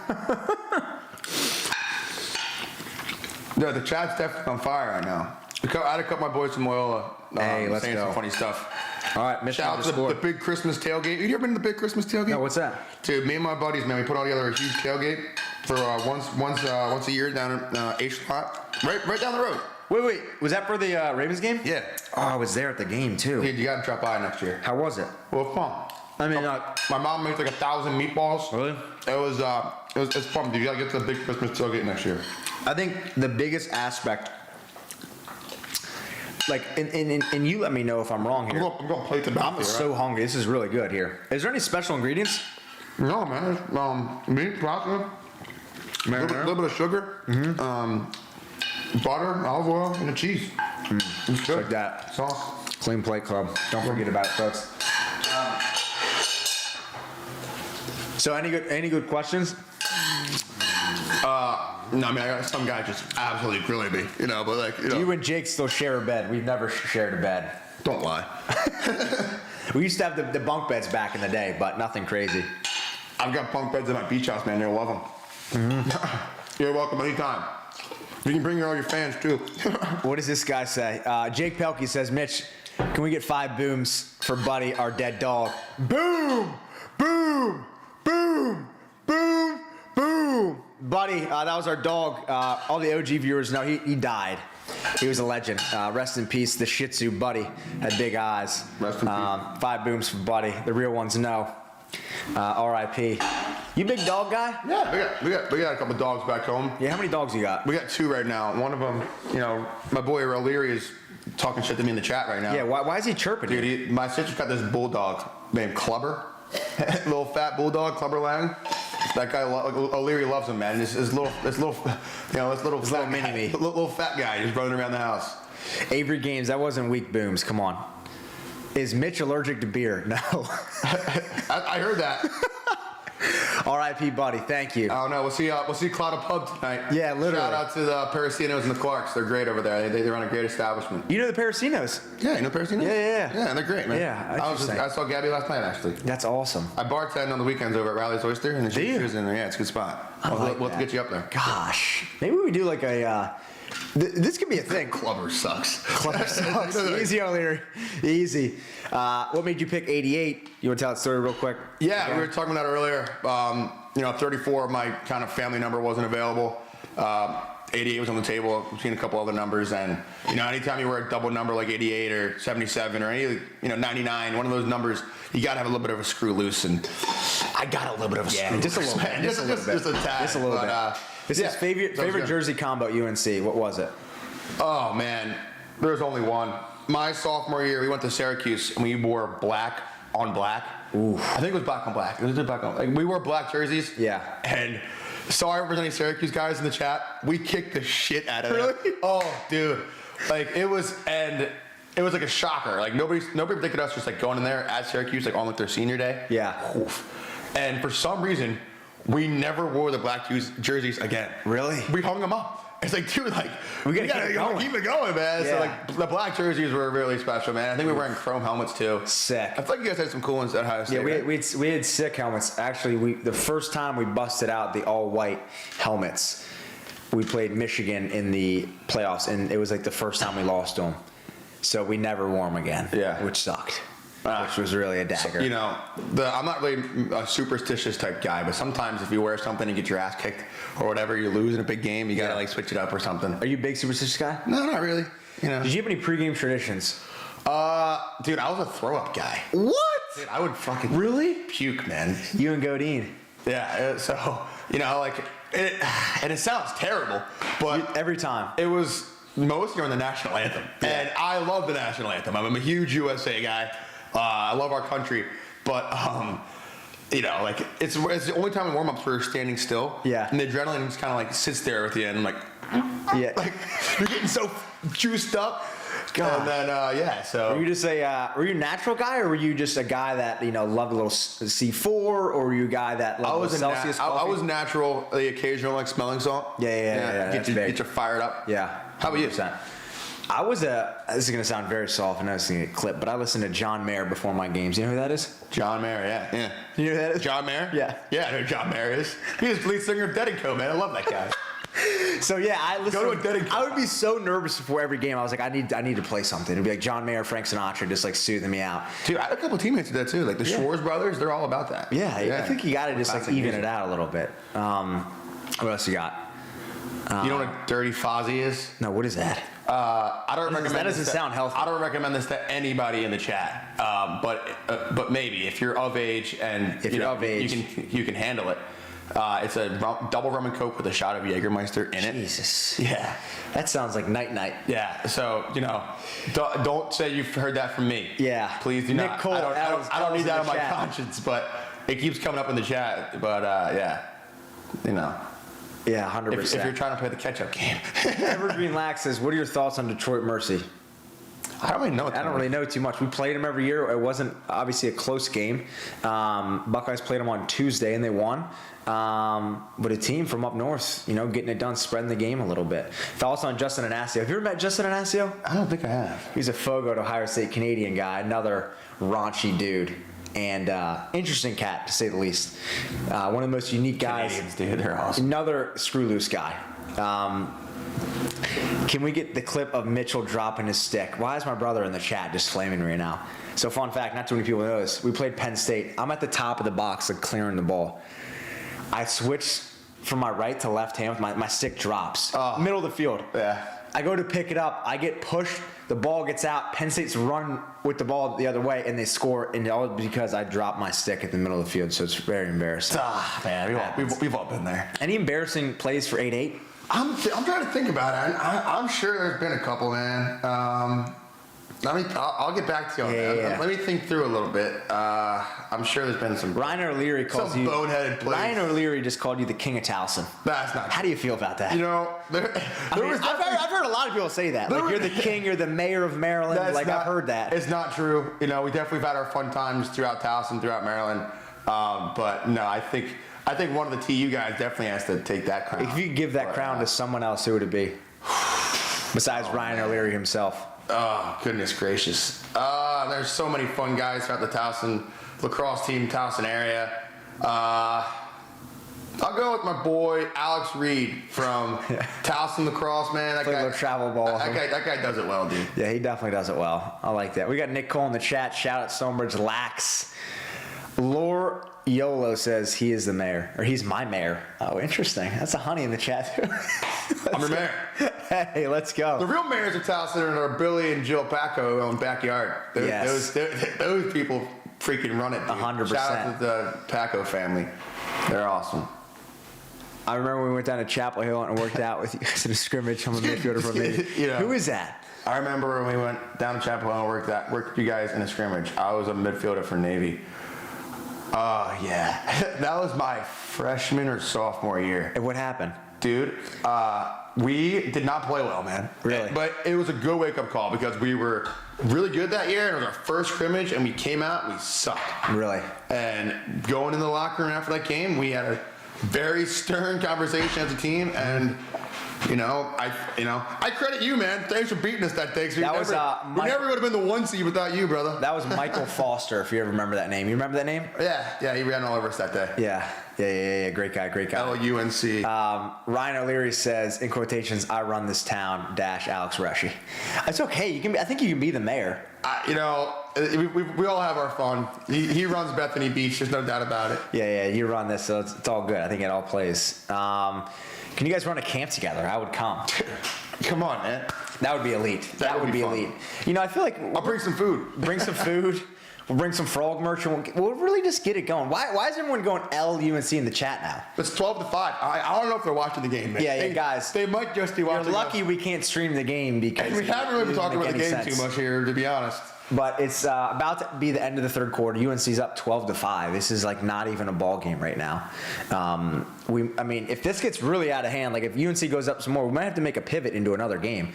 Yeah, the chat's definitely on fire right now. I had a couple of my boys from Loyola Hey, let's saying go. some funny stuff. All right, mission Shout out to the big Christmas tailgate. You ever been to the big Christmas tailgate? No, what's that? Dude, me and my buddies, man, we put all together a huge tailgate for once a year down at H Lot, right down the road. Wait. Was that for the Ravens game? Yeah. Oh, I was there at the game too. Dude, you gotta drop by next year. How was it? Well, fun. I mean, My mom makes like 1,000 meatballs. Really? It's fun, dude. You gotta get to the big Christmas tailgate next year. I think the biggest aspect, like, and you let me know if I'm wrong here. I'm going to plate the back I'm here, so right? hungry. This is really good here. Is there any special ingredients? No, man. Meat, pasta, a little bit of sugar, butter, olive oil, and a cheese. It's good. Like that. Sauce. Clean Plate Club. Don't forget about it, folks. So any good questions? No, I mean, I got some guy just absolutely grilling me, but like, You and Jake still share a bed. We've never shared a bed. don't lie. We used to have the bunk beds back in the day, but nothing crazy. I've got bunk beds in my beach house, man. You'll love them. You're welcome anytime. You can bring all your fans, too. What does this guy say? Jake Pehlke says, Mitch, can we get 5 booms for Buddy, our dead dog? Boom! Boom! Boom! Boom! Boom! Buddy, that was our dog. All the OG viewers know he died. He was a legend. Rest in peace. The Shih Tzu Buddy had big eyes. Rest in peace. 5 booms for Buddy. The real ones know. R.I.P. You big dog guy? Yeah, we got a couple dogs back home. Yeah, how many dogs you got? We got 2 right now. One of them, my boy O'Leary is talking shit to me in the chat right now. Yeah, why is he chirping? Dude, my sister's got this bulldog named Clubber. Little fat bulldog, Clubber Lang. That guy, O'Leary loves him, man. This little mini-me. Little fat guy just running around the house. Avery Games, that wasn't weak booms. Come on. Is Mitch allergic to beer? No. I heard that. R.I.P. buddy. Thank you. I don't know. We'll see Cloud Pub tonight. Yeah, literally. Shout out to the Parasinos and the Clarks. They're great over there. They run a great establishment. You know the Parasinos? Yeah, you know Parasinos? Yeah. Yeah, they're great, man. Yeah, I saw Gabby last night, actually. That's awesome. I bartend on the weekends over at Riley's Oyster, and Do you? she was in there. Yeah, it's a good spot. We'll have to get you up there. Gosh. Maybe we do like a... this could be a thing. Clubber sucks. Clubber sucks. Easy, O'Leary. Easy. What made you pick 88? You want to tell that story real quick? Yeah, we were talking about it earlier. 34, my kind of family number wasn't available. 88 was on the table between a couple other numbers, and anytime you wear a double number like 88 or 77 or any 99, one of those numbers, you gotta have a little bit of a screw loose, and I got a little bit of a screw just a loose, little man. bit. Just a tad. Just a little bit. This is favorite jersey combo at UNC. What was it? Oh man, there was only one. My sophomore year, we went to Syracuse and we wore black on black. Ooh. I think it was black on black. It was black on. Like, we wore black jerseys. Yeah. And sorry for any Syracuse guys in the chat. We kicked the shit out of them. Really? Oh, dude. Like it was like a shocker. Like nobody predicted us just like going in there at Syracuse like on like their senior day. Yeah. Oof. And for some reason, we never wore the black jerseys again. Really? We hung them up. It's like, dude, like we gotta keep it going, man. Yeah. So like the black jerseys were really special, man. I think we were wearing chrome helmets too. Sick. I feel like you guys had some cool ones at Ohio State. Yeah, right? we had sick helmets. Actually, the first time we busted out the all white helmets, we played Michigan in the playoffs, and it was like the first time we lost them. So we never wore them again. Yeah. Which sucked. Which was really a dagger. I'm not really a superstitious type guy, but sometimes if you wear something and get your ass kicked or whatever, you lose in a big game, you gotta like switch it up or something. Are you a big superstitious guy? No, not really. Did you have any pregame traditions? Dude, I was a throw up guy. What? Dude, I would fucking really puke, man. You and Godin. Yeah. So and it sounds terrible, but Every time. it was mostly during the national anthem, and I love the national anthem. I'm a huge USA guy. I love our country, but it's the only time in warm-ups we're standing still. Yeah. And the adrenaline just kind of like sits there with you, and like Yeah. you're getting so juiced up. God. And then so Were you just were you a natural guy, or were you just a guy that loved a little C4, or were you a guy that loved Celsius coffee? I was natural. The occasional like smelling salt. Yeah. Get you fired up. Yeah. How about you? 100%. This is going to sound very soft, and I was going to get clipped, but I listened to John Mayer before my games. You know who that is? John Mayer, yeah. You know who that is? John Mayer? Yeah. Yeah, I know who John Mayer is. He's the lead singer of Dead & Co, man. I love that guy. So yeah, I listened. Go to a Dead & Co. I would be so nervous before every game. I was like, I need to play something. It'd be like John Mayer, Frank Sinatra, just like soothing me out. Dude, I had a couple teammates do that too. Like the Schwartz brothers, they're all about that. Yeah, I think you got to just like Classic even music. it out a little bit. What else you got? You know what a dirty Fozzie is? No, what is that? I don't recommend. That doesn't this sound healthy. I don't recommend this to anybody in the chat. But maybe if you're of age and you can handle it. It's a double rum and coke with a shot of Jägermeister in it. Jesus. Yeah. That sounds like night. Yeah. So don't say you've heard that from me. Yeah. Please do Nick not. Cole, I don't need that on my chat. conscience, but it keeps coming up in the chat. But Yeah, 100%. if you're trying to play the catch-up game. Evergreen Lax says, what are your thoughts on Detroit Mercy? I don't really know. I don't really know too much. We played them every year. It wasn't obviously a close game. Buckeyes played them on Tuesday and they won. But a team from up north, getting it done, spreading the game a little bit. Thoughts on Justin Anasio? Have you ever met Justin Anasio? I don't think I have. He's a Fogo at Ohio State Canadian guy, another raunchy dude. And interesting cat, to say the least. One of the most unique guys. Canadians, dude, they're awesome. Another screw loose guy. Can we get the clip of Mitchell dropping his stick? Why is my brother in the chat just flaming me right now? So fun fact, not too many people know this. We played Penn State. I'm at the top of the box, like clearing the ball. I switched from my right to left hand with my stick drops. Middle of the field. Yeah. I go to pick it up. I get pushed. The ball gets out. Penn State's run with the ball the other way, and they score. And all because I dropped my stick at the middle of the field. So it's very embarrassing. Man, we've all been there. Any embarrassing plays for 8-8? I'm trying to think about it. I'm sure there's been a couple, man. I'll get back to you on that. Yeah. Let me think through a little bit. I'm sure there's been some. Ryan O'Leary calls some you. boneheaded plays. Ryan O'Leary just called you the king of Towson. That's not. How do you feel about that? I've I've heard a lot of people say that. Like, you're the king, you're the mayor of Maryland. I've heard that. It's not true. We definitely have had our fun times throughout Towson, throughout Maryland. But no, I think one of the TU guys definitely has to take that crown. If you could give that crown to someone else, who would it be? Besides Ryan O'Leary himself. Oh, goodness gracious. There's so many fun guys throughout the Towson lacrosse team, Towson area. I'll go with my boy Alex Reed from Towson Lacrosse, man. That Play a little travel ball. That guy does it well, dude. Yeah, he definitely does it well. I like that. We got Nick Cole in the chat. Shout out Stonebridge Lax. Lore Yolo says he is the mayor, or he's my mayor. Oh, interesting. That's a honey in the chat too. I'm your mayor. Hey, let's go. The real mayors of Towson are Billy and Jill Paco on Backyard. Those people freaking run it. 100%. Shout out to the Paco family. They're awesome. I remember when we went down to Chapel Hill and worked out with you guys in a scrimmage. I'm a midfielder from Navy. Who is that? I remember when we went down to Chapel Hill and worked with you guys in a scrimmage. I was a midfielder for Navy. Oh, yeah. That was my freshman or sophomore year. And what happened? Dude, we did not play well, man. Really? But it was a good wake-up call because we were really good that year, and it was our first scrimmage, and we came out and we sucked. Really? And going in the locker room after that game, we had a very stern conversation as a team, and I credit you, man. Thanks for beating us that day. We never would have been the 1 seed without you, brother. That was Michael Foster, if you ever remember that name. You remember that name? Yeah, he ran all over us that day. Yeah. Great guy. UNC. Ryan O'Leary says, in quotations, "I run this town." Alex Reschy. It's okay. I think you can be the mayor. We all have our fun. He runs Bethany Beach. There's no doubt about it. Yeah. You run this, so it's all good. I think it all plays. Can you guys run a camp together? I would come. Come on, man. That would be elite. That would be elite. I feel like I'll bring some food. Bring some food. We'll bring some frog merch. We'll really just get it going. Why is everyone going UNC in the chat now? It's 12-5. I don't know if they're watching the game, man. Yeah, guys. They might just be watching. You're lucky we can't stream the game because we haven't really been talking about the game too much here, to be honest. But it's about to be the end of the third quarter. UNC's up 12-5. This is like not even a ball game right now. If this gets really out of hand, like if UNC goes up some more, we might have to make a pivot into another game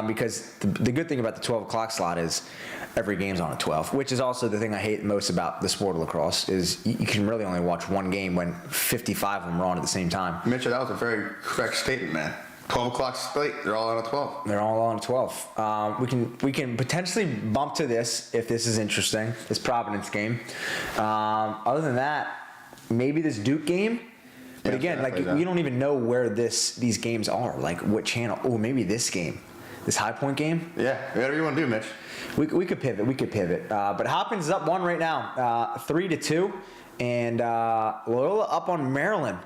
because the good thing about the 12 o'clock slot is every game's on at 12, which is also the thing I hate most about the sport of lacrosse is you can really only watch one game when 55 of them are on at the same time. Mitchell, that was a very correct statement, man. 12 o'clock slate, they're all on at 12. They're all on at 12. We can potentially bump to this if this is interesting, this Providence game. Other than that, maybe this Duke game. But again, we don't even know where these games are. Like what channel? Oh, maybe this game, this High Point game. Yeah, whatever you want to do, Mitch. We could pivot. But Hopkins is up 1 right now, 3-2, and Loyola up on Maryland.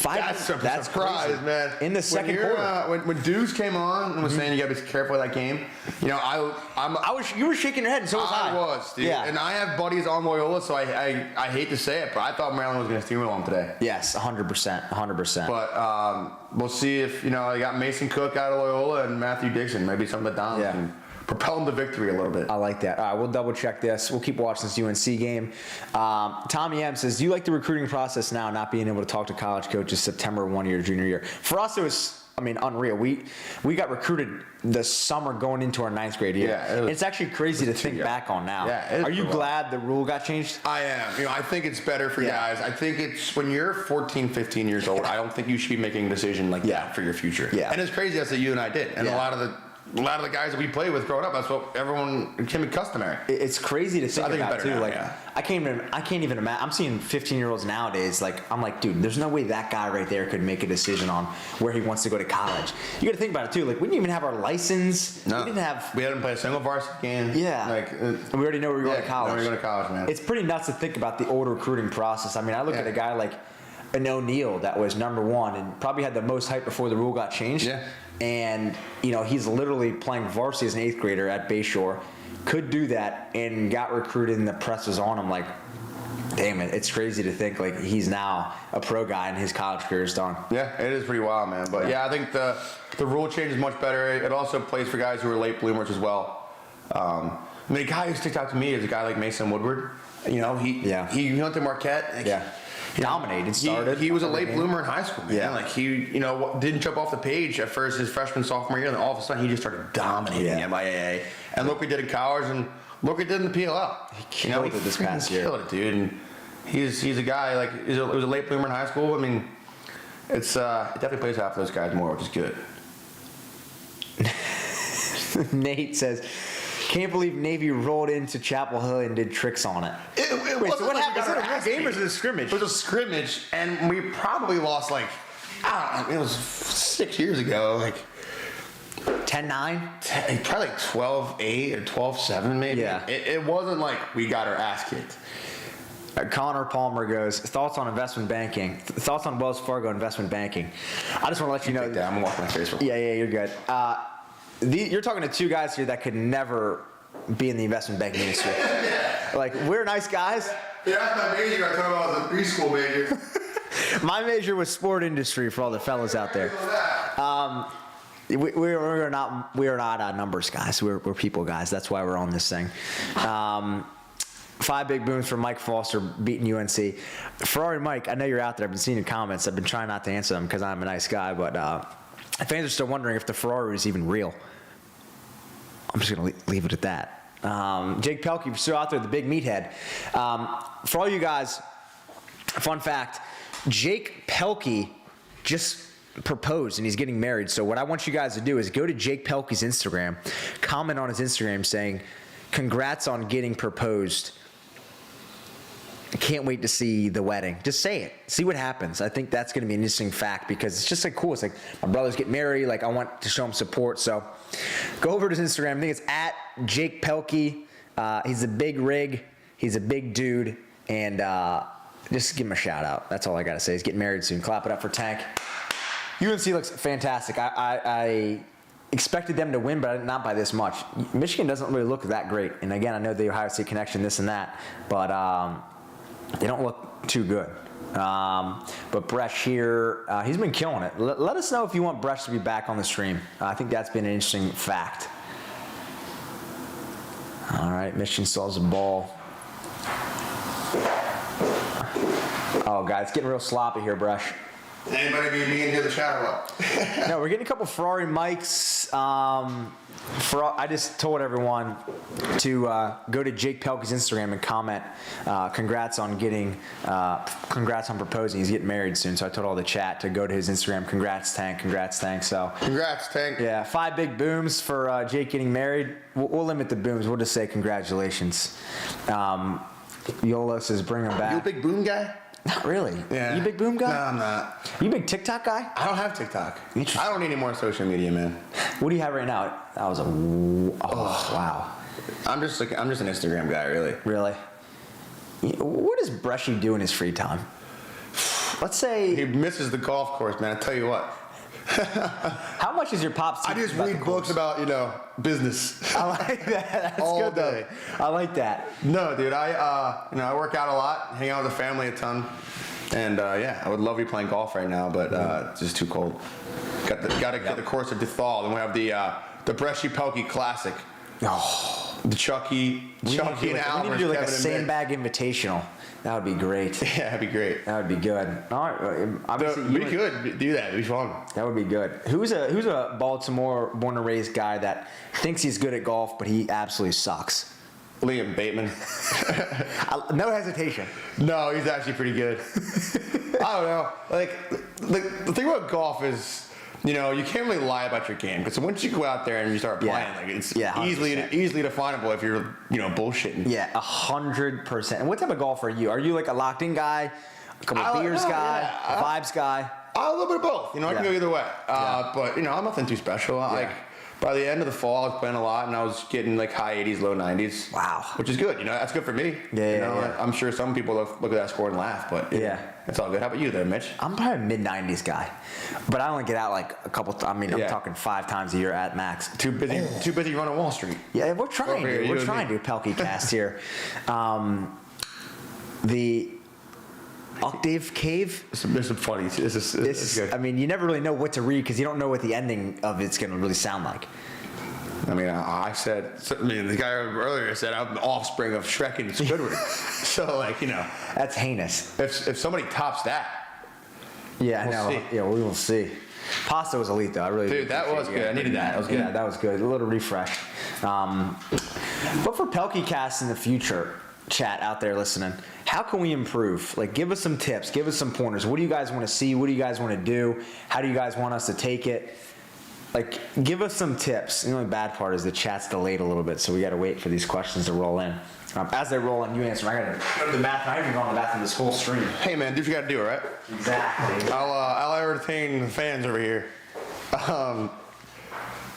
That's a surprise, crazy. Man. In the second quarter, when Deuce came on and was saying you got to be careful of that game, you were shaking your head, and so was I. I was, dude. Yeah. And I have buddies on Loyola, so I hate to say it, but I thought Maryland was going to steamroll them today. Yes, 100%. But we'll see if they got Mason Cook out of Loyola and Matthew Dixon, maybe some of the Dons can propel them to victory a little bit. I like that. All right, we'll double check this. We'll keep watching this UNC game. Tommy M says, do you like the recruiting process now, not being able to talk to college coaches September 1 year, junior year? For us, it was, unreal. We got recruited the summer going into our 9th grade year. Yeah, it's actually crazy to think back on now. Yeah, are you glad the rule got changed? I am. I think it's better for guys. I think it's when you're 14, 15 years old, I don't think you should be making a decision like that for your future. Yeah. And it's crazy that's what you and I did. And a lot of the guys that we played with growing up, that's what everyone became customary. It's crazy to think about too. Now, like I can't even imagine. I'm seeing 15-year-olds nowadays. I'm like, dude, there's no way that guy right there could make a decision on where he wants to go to college. You got to think about it too. Like we didn't even have our license. No. We hadn't played a single varsity game. Yeah. And we already know where we're going to college. We're going to college, man. It's pretty nuts to think about the old recruiting process. I look at a guy like an O'Neal that was number 1 and probably had the most hype before the rule got changed. Yeah. And, he's literally playing varsity as an 8th grader at Bayshore. Could do that and got recruited and the press was on him. Like, damn it, it's crazy to think like he's now a pro guy and his college career is done. Yeah, it is pretty wild, man. But I think the rule change is much better. It also plays for guys who are late bloomers as well. A guy who sticks out to me is a guy like Mason Woodward. He went to Marquette. Dominated, started. He was a late bloomer in high school, man. Yeah. He didn't jump off the page at first his freshman, sophomore year, and then all of a sudden he just started dominating the MIAA. And look what he did in college, and look what he did in the PLL. He killed it this past year. Killed it, dude. And He's a guy, like, he was a late bloomer in high school. I mean, it definitely plays out for those guys more, which is good. Nate says, can't believe Navy rolled into Chapel Hill and did tricks on it. Wait, so what happened? Is it a real game or is it a scrimmage? It was a scrimmage, and we probably lost, like, I don't know, it was 6 years ago, like 10-9? probably like 12-8 or 12-7 maybe. Yeah. It wasn't like we got our ass kicked. Connor Palmer goes, thoughts on investment banking? Thoughts on Wells Fargo investment banking? I just want to let you know. I'm gonna walk my face. Yeah, you're good. You're talking to two guys here that could never be in the investment banking industry. Like, we're nice guys. Yeah, that's my major. I told you I was a preschool major. My major was sport industry for all the fellas out there. We are not numbers guys. We're people guys. That's why we're on this thing. 5 big booms for Mike Foster beating UNC. Ferrari Mike, I know you're out there. I've been seeing your comments. I've been trying not to answer them because I'm a nice guy, but fans are still wondering if the Ferrari is even real. I'm just going to leave it at that. Jake Pehlke, you're still out there, the big meathead. For all you guys, fun fact, Jake Pehlke just proposed and he's getting married. So what I want you guys to do is go to Jake Pehlke's Instagram, comment on his Instagram saying, congrats on getting proposed. I can't wait to see the wedding. Just say it. See what happens. I think that's going to be an interesting fact because it's just like cool. It's like my brothers get married. Like I want to show him support. So go over to his Instagram. I think it's at Jake Pehlke. He's a big rig. He's a big dude. And just give him a shout out. That's all I got to say. He's getting married soon. Clap it up for Tank. UNC looks fantastic. I expected them to win, but not by this much. Michigan doesn't really look that great. And again, I know the Ohio State connection, this and that. But they don't look too good. But Bresh here, he's been killing it. Let us know if you want Bresh to be back on the stream. I think that's been an interesting fact. All right, Michigan still has the ball. Oh, God, it's getting real sloppy here, Bresh. Anybody be me into the chat or what? No, we're getting a couple Ferrari mics. I just told everyone to go to Jake Pehlke's Instagram and comment congrats on proposing. He's getting married soon, so I told all the chat to go to his Instagram. Congrats, Tank. So Congrats, Tank. yeah, 5 big booms for Jake getting married. We'll limit the booms. We'll just say congratulations. Yola says bring him back. You a big boom guy? Not really. Yeah. You a big boom guy? No, I'm not. You a big TikTok guy? I don't have TikTok. I don't need any more social media, man. What do you have right now? That was wow. I'm just an Instagram guy, really. Really? What does Bresci do in his free time? Let's say He misses the golf course, man. I tell you what. How much is your pops? I just read books about, business. I like that. That's all good day. though. I like that. No, dude. I work out a lot, hang out with the family a ton, and I would love to be playing golf right now, but it's just too cold. Got to get the course to thaw. Then we have the Bresci Pehlke Classic. Oh, The Chucky and Alvarez. we need to do like a Kevin and Mick. sandbag invitational. That would be great. Yeah, that'd be great. That would be good. All right, obviously We could do that. It'd be fun. That would be good. Who's a Baltimore born and raised guy that thinks he's good at golf, but he absolutely sucks? Liam Bateman. No hesitation. No, he's actually pretty good. I don't know. Like the thing about golf is, you can't really lie about your game because once you go out there and you start playing, like it's 100%. easily definable if you're bullshitting. Yeah, 100%. And what type of golfer are you? Are you like a locked-in guy, a couple of beers guy, a vibes guy? A little bit of both. I can go either way. But I'm nothing too special. Like by the end of the fall, I was playing a lot and I was getting like high 80s, low 90s. Wow. Which is good. That's good for me. Yeah. I'm sure some people look at that score and laugh, but it's all good. How about you there, Mitch? I'm probably a mid-90s guy, but I only get out like a couple. I'm talking 5 times a year at max. Too busy running Wall Street. Yeah, we're trying. Here, We're trying to do Pehlke cast here. The Octave Cave. This is funny. This is good. I mean, you never really know what to read because you don't know what the ending of it's going to really sound like. I mean, the guy earlier said I'm the offspring of Shrek and Squidward. So, That's heinous. if somebody tops that, Yeah, I know. see. Yeah, we will see. Pasta was elite, though. I really dude, that was good. I needed that. That was good. Yeah, that was good. A little refresh. But for Pehlke cast in the future, chat out there listening, how can we improve? Like, give us some tips, give us some pointers. What do you guys want to see? What do you guys want to do? How do you guys want us to take it? Like, give us some tips. The only bad part is the chat's delayed a little bit, so we got to wait for these questions to roll in. As they roll in, you answer. I got to go to the bathroom. I haven't even gone to the bathroom this whole stream. Hey, man, do what you got to do, right? Exactly. I'll entertain the fans over here.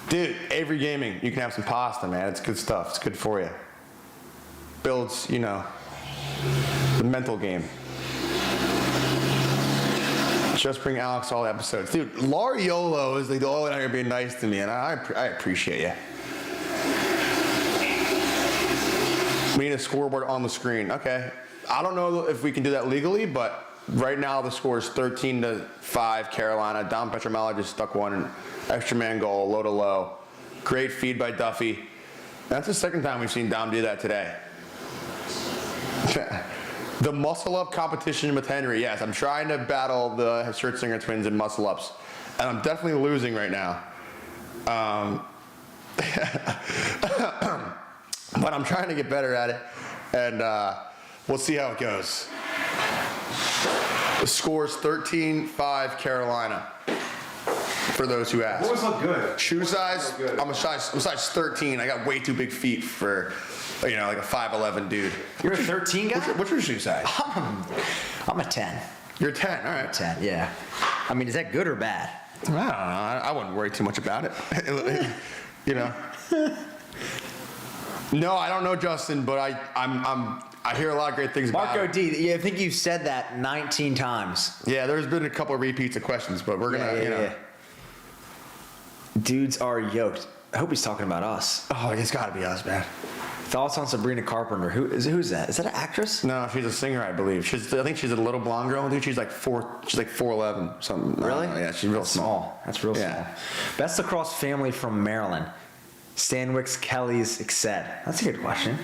Dude, Avery Gaming, you can have some pasta, man. It's good stuff. It's good for you. Builds, the mental game. Just bring Alex all the episodes. Dude, Lariolo is like the only one out here being nice to me, and I appreciate you. We need a scoreboard on the screen. Okay. I don't know if we can do that legally, but right now the score is 13-5 Carolina. Dom Petramella just stuck one extra man goal, low to low. Great feed by Duffy. That's the second time we've seen Dom do that today. The muscle up competition with Henry. Yes, I'm trying to battle the Schertzinger twins in muscle ups, and I'm definitely losing right now. But I'm trying to get better at it, and we'll see how it goes. The score's 13-5 Carolina, for those who ask. Boys look good. Shoe size, I'm a size 13. I got way too big feet for, like a 5'11" dude. You're a 13 guy? What's your shoe size? I'm a 10. You're 10, all right. 10, yeah. I mean, is that good or bad? I don't know. I wouldn't worry too much about it. No, I don't know Justin, but I hear a lot of great things about Marco him. D, yeah, I think you've said that 19 times. Yeah, there's been a couple of repeats of questions, but we're gonna, Yeah. Dudes are yoked. I hope he's talking about us. Oh, it's got to be us, man. Thoughts on Sabrina Carpenter? Who's that? Is that an actress? No, she's a singer, I believe. I think she's a little blonde girl, dude. She's like 4'11", something. Really? Yeah, she's real small. That's real small. Best lacrosse family from Maryland. Stanwicks, Kellys, etc. That's a good question.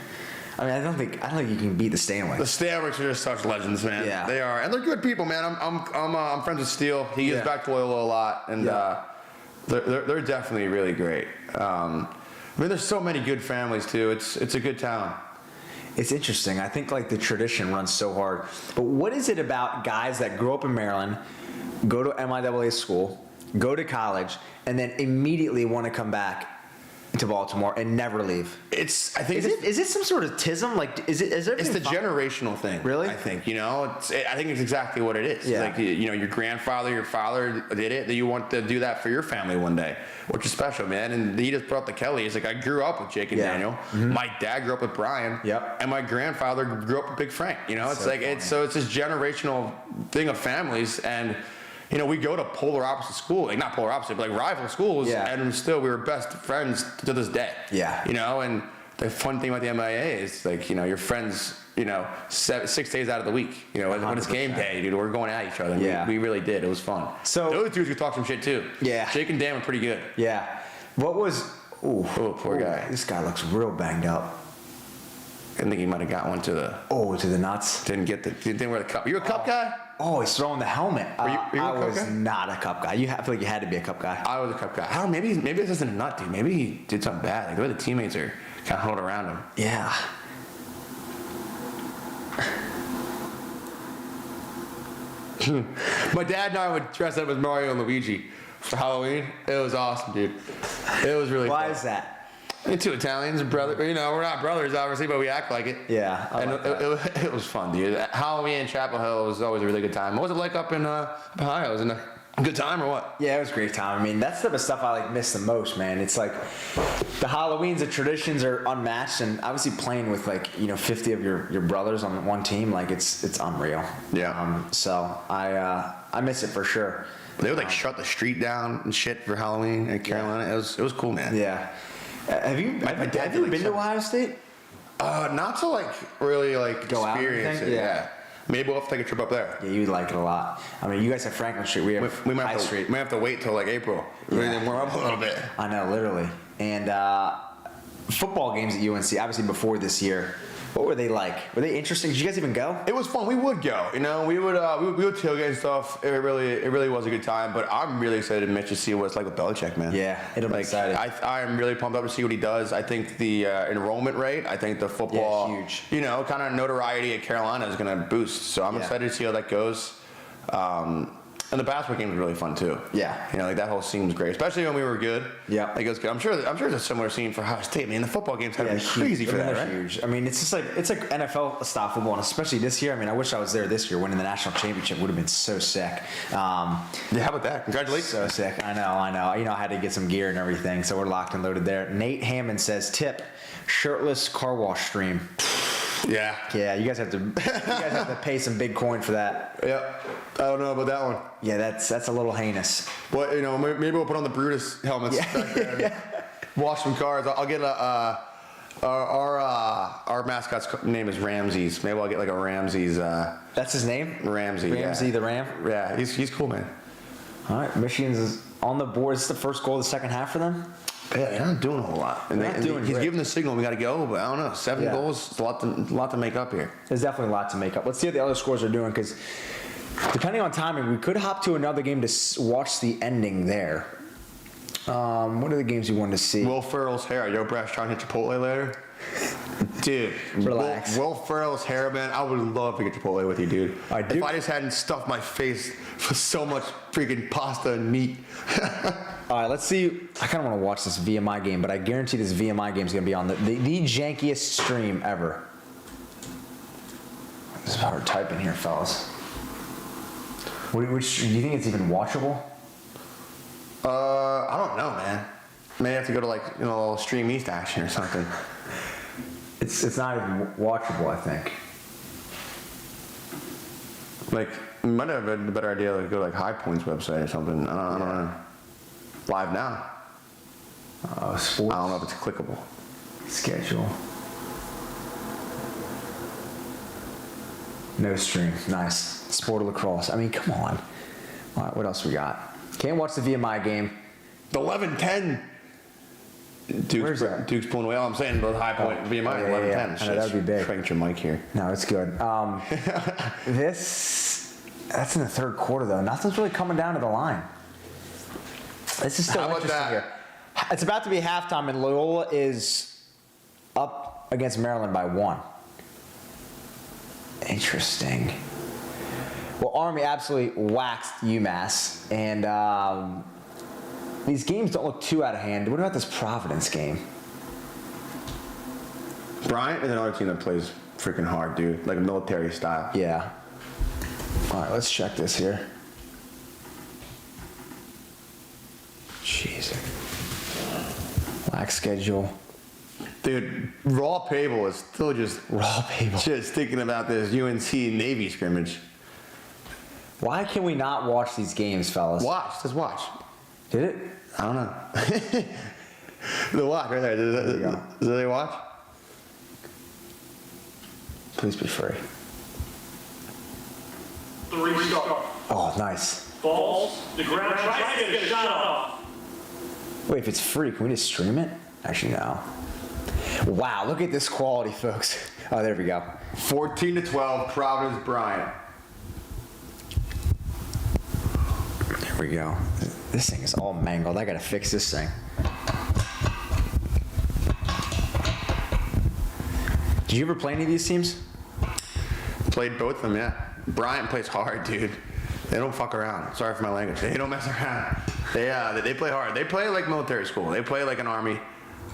I mean, I don't think you can beat the Stanwicks. The Stanwicks are just such legends, man. Yeah. They are, and they're good people, man. I'm friends with Steele. He gives back to Loyola a lot, and they're definitely really great. I mean, there's so many good families too. It's a good town. It's interesting. I think like the tradition runs so hard. But what is it about guys that grow up in Maryland, go to MIAA school, go to college, and then immediately want to come back to Baltimore and never leave? Is it some sort of tism? Like, is it? It's the generational thing. Really? I think I think it's exactly what it is. Yeah. Like your grandfather, your father did it. That you want to do that for your family one day, which is special, man. And he just brought the Kellys. Like I grew up with Jake and Daniel. Mm-hmm. My dad grew up with Brian. Yep. And my grandfather grew up with Big Frank. It's so like funny. it's this generational thing of families and. We go to polar opposite school, like not polar opposite, but like rival schools, and still we were best friends to this day. Yeah. And the fun thing about the MIA is like, you're friends, 6 days out of the week. When it's game day, dude, we're going at each other. Yeah. We really did. It was fun. So the other dudes could talk some shit too. Yeah. Jake and Dan were pretty good. Yeah. What was? Poor guy. This guy looks real banged up. I think he might have got one to the nuts. Didn't wear the cup. You a cup guy? Oh, he's throwing the helmet. Were you a I cup was guy? not a cup guy. I feel like you had to be a cup guy. I was a cup guy. I don't know, maybe this isn't a nut, dude. Maybe he did something bad. Like the way the teammates are kind of huddled around him. Yeah. My dad and I would dress up as Mario and Luigi for Halloween. It was awesome, dude. It was really Why fun. is that? Two Italians, brother. We're not brothers, obviously, but we act like it. Yeah. It was fun, dude. Halloween in Chapel Hill was always a really good time. What was it like up in Ohio? Was it a good time or what? Yeah, it was a great time. I mean, that's the stuff I miss the most, man. It's like the Halloweens, the traditions are unmatched, and obviously playing with 50 of your brothers on one team, it's unreal. Yeah. So I miss it for sure. They would shut the street down and shit for Halloween in Carolina. Yeah. It was cool, man. Yeah. Have you been to Ohio State? Not to really Go out and experience everything? it. Yeah. Maybe we'll have to take a trip up there. Yeah, you'd like it a lot. I mean, you guys have Franklin Street. We have We might High have Street. to wait till April. Yeah. Then warm up a little bit. I know, literally. And football games at UNC, obviously before this year. What were they like? Were they interesting? Did you guys even go? It was fun. We would go. You know, we would tailgate and stuff. It really was a good time. But I'm really excited, Mitch, to see what it's like with Belichick, man. Yeah, it'll be exciting. I'm really pumped up to see what he does. I think the enrollment rate, I think the football, huge. You know, kind of notoriety at Carolina is going to boost. So I'm excited to see how that goes. And the basketball game was really fun too. Yeah. You know, like that whole scene was great, especially when we were good. Yeah. Like it was good. I'm sure it's a similar scene for Ohio State. Man, the football game's had to be crazy for that, right? Huge. I mean, it's like NFL style football, and especially this year. I mean, I wish I was there this year. Winning the national championship would have been so sick. Yeah, how about that? Congratulations. So sick. I know. You know, I had to get some gear and everything, so we're locked and loaded there. Nate Hammond says, "Tip, shirtless car wash stream." Yeah. Yeah, you guys have to pay some big coin for that. Yep. I don't know about that one. Yeah, that's a little heinous. Well, you know, maybe we'll put on the Brutus helmets back there and wash some cars. I'll get our mascot's name is Ramses. Maybe I'll get like a Ramses. That's his name? Ramsey. Ramsey the Ram? Yeah, he's cool, man. All right, Michigan's on the board. Is this the first goal of the second half for them? Yeah, they're not doing a whole lot. And he's giving the signal we got to go, but I don't know. 7 goals, it's a lot to make up here. There's definitely a lot to make up. Let's see what the other scores are doing, because depending on timing, we could hop to another game to watch the ending there. What are the games you wanted to see? Will Ferrell's hair. Yo, Brash, trying to hit Chipotle later? Dude, relax. Will Ferrell's hair, man. I would love to get Chipotle with you, dude. If I just hadn't stuffed my face with so much freaking pasta and meat. All right, let's see. I kind of want to watch this VMI game, but I guarantee this VMI game is going to be on the jankiest stream ever. This is hard typing here, fellas. Which do you think it's even watchable? I don't know, man. May have to go to like a little Stream East action or something. It's not even watchable, I think. Like, you might have a better idea to go like High Point's website or something. I don't know. Live now. Sports. I don't know if it's clickable. Schedule. No stream. Nice. Sport of lacrosse. I mean, come on. All right, what else we got? Can't watch the VMI game. The 11-10. Where's that? Duke's pulling away. All I'm saying, the High Point VMI 11-10. I know, that would be big. Try to get your mic here. No, it's good. That's in the third quarter, though. Nothing's really coming down to the line. This is still interesting here. It's about to be halftime, and Loyola is up against Maryland by 1. Interesting. Well, Army absolutely waxed UMass, and these games don't look too out of hand. What about this Providence game? Bryant is another team that plays freaking hard, dude. Like a military style. Yeah. All right, let's check this here. Jeez. Lax schedule. Dude, Raw Pable is still just thinking about this UNC Navy scrimmage. Why can we not watch these games, fellas? Just watch. Did it? I don't know. The watch right there. Does they watch? Please be free. 3 start. Oh, nice. Falls. The ground tries to get a shot off. Wait, if it's free, can we just stream it? Actually, no. Wow, look at this quality, folks. Oh, there we go. 14-12, Providence Bryant. There we go. This thing is all mangled. I gotta fix this thing. Did you ever play any of these teams? Played both of them, yeah. Bryant plays hard, dude. They don't fuck around. Sorry for my language. They don't mess around. They play hard. They play like military school. They play like an army.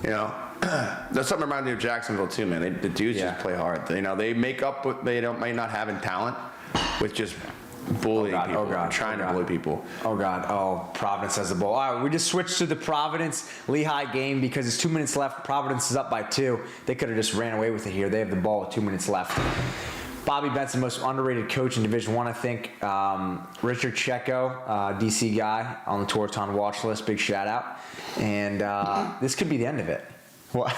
You know, that's something reminds me of Jacksonville too, man. The dudes just play hard. You know, they make up what they might not have in talent with just bullying people. Trying to bully people. Oh God. Oh, Providence has the ball. All right, we just switched to the Providence Lehigh game because there's 2 minutes left. Providence is up by 2. They could have just ran away with it here. They have the ball with 2 minutes left. Bobby Benson, most underrated coach in Division I, I think. Richard Checo, DC guy on the Toraton watch list. Big shout out. And this could be the end of it. What?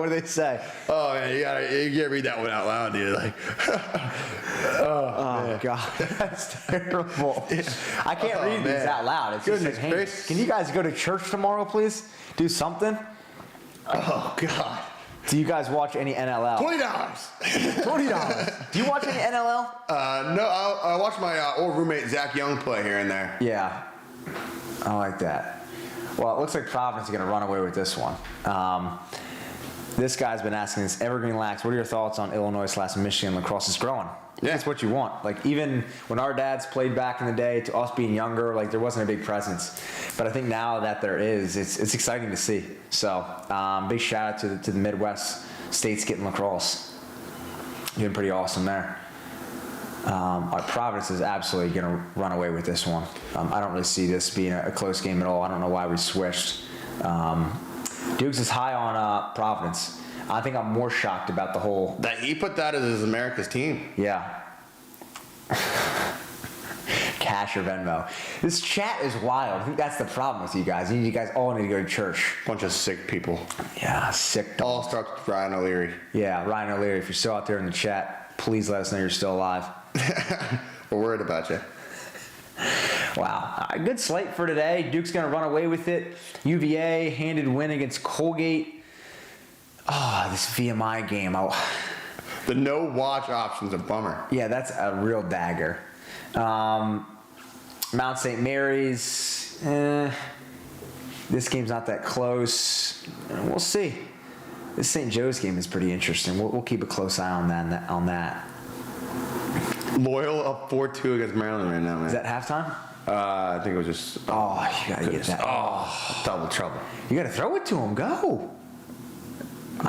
What do they say? Oh man, you gotta read that one out loud, dude. Like, Oh God, that's terrible. I can't read these out loud. It's Goodness just like, hey, gracious. can you guys go to church tomorrow, please? Do something. oh god, Do you guys watch any NLL? $20. $20. Do you watch any NLL? No, I watch my old roommate Zach Young play here and there. Yeah, I like that. Well, it looks like Providence is going to run away with this one. This guy's been asking this, Evergreen Lax, what are your thoughts on Illinois/Michigan lacrosse is growing? Yeah. That's what you want. Like, even when our dads played back in the day, to us being younger, like, there wasn't a big presence. But I think now that there is, it's exciting to see. So, big shout out to the Midwest states getting lacrosse. Doing pretty awesome there. Our Providence is absolutely going to run away with this one. I don't really see this being a close game at all. I don't know why we switched. Dukes is high on Providence. I think I'm more shocked about the whole. That he put that as America's team. Yeah. Cash or Venmo. This chat is wild. I think that's the problem with you guys. You guys all need to go to church. Bunch of sick people. Yeah, sick. All starts with Ryan O'Leary. Yeah, Ryan O'Leary, if you're still out there in the chat, please let us know you're still alive. We're worried about you. Wow. A good slate for today. Duke's going to run away with it. UVA handed win against Colgate. Oh, this VMI game. The no watch option's a bummer. Yeah, that's a real dagger. Mount St. Mary's. This game's not that close. We'll see. This St. Joe's game is pretty interesting. We'll keep a close eye on that. Loyal up 4-2 against Maryland right now, man. Is that halftime? I think it was just. Oh, you gotta get that. Oh, double trouble. You gotta throw it to him. Go.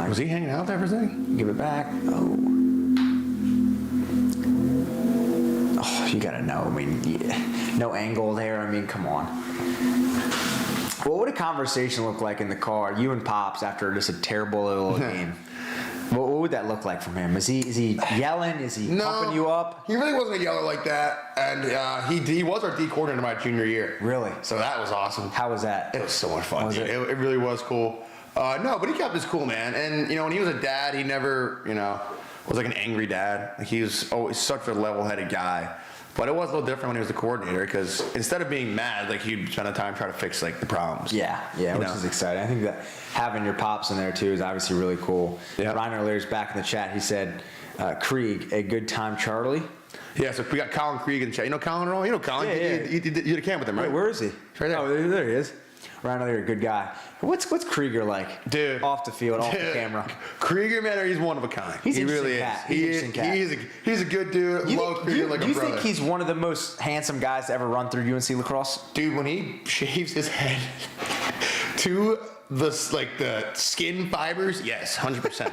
Was he hanging out there for a second? Give it back. Oh, you gotta know. I mean, no angle there. I mean, come on. What would a conversation look like in the car, you and Pops, after just a terrible little game? What would that look like from him? Is he yelling? Is he pumping you up? He really wasn't a yeller like that, and he was our D coordinator my junior year. Really? So that was awesome. How was that? It was so much fun. Was Dude. it? It really was cool. No, but he kept his cool, man. And when he was a dad, he never, was like an angry dad. Like, he was always such a level-headed guy. But it was a little different when he was the coordinator, because instead of being mad, like, he'd spend the time trying to fix like the problems. Yeah, which is exciting. I think that having your Pops in there too is obviously really cool. Yeah. Ryan O'Leary's back in the chat. He said, Krieg, a good time, Charlie. Yeah, so we got Colin Krieg in the chat. You know Colin at all? You know Colin? Yeah. You did a camp with him, right? Wait, where is he? Right there. Oh, there he is. Ryan O'Leary, good guy. What's Krieger like? Dude. Off the field, off the camera. Krieger, man, he's one of a kind. He's he an really interesting is. cat. He's an interesting cat. He's a good dude. Love Krieger like a brother. Do you think he's one of the most handsome guys to ever run through UNC lacrosse? Dude, when he shaves his head to the skin fibers, yes, 100%.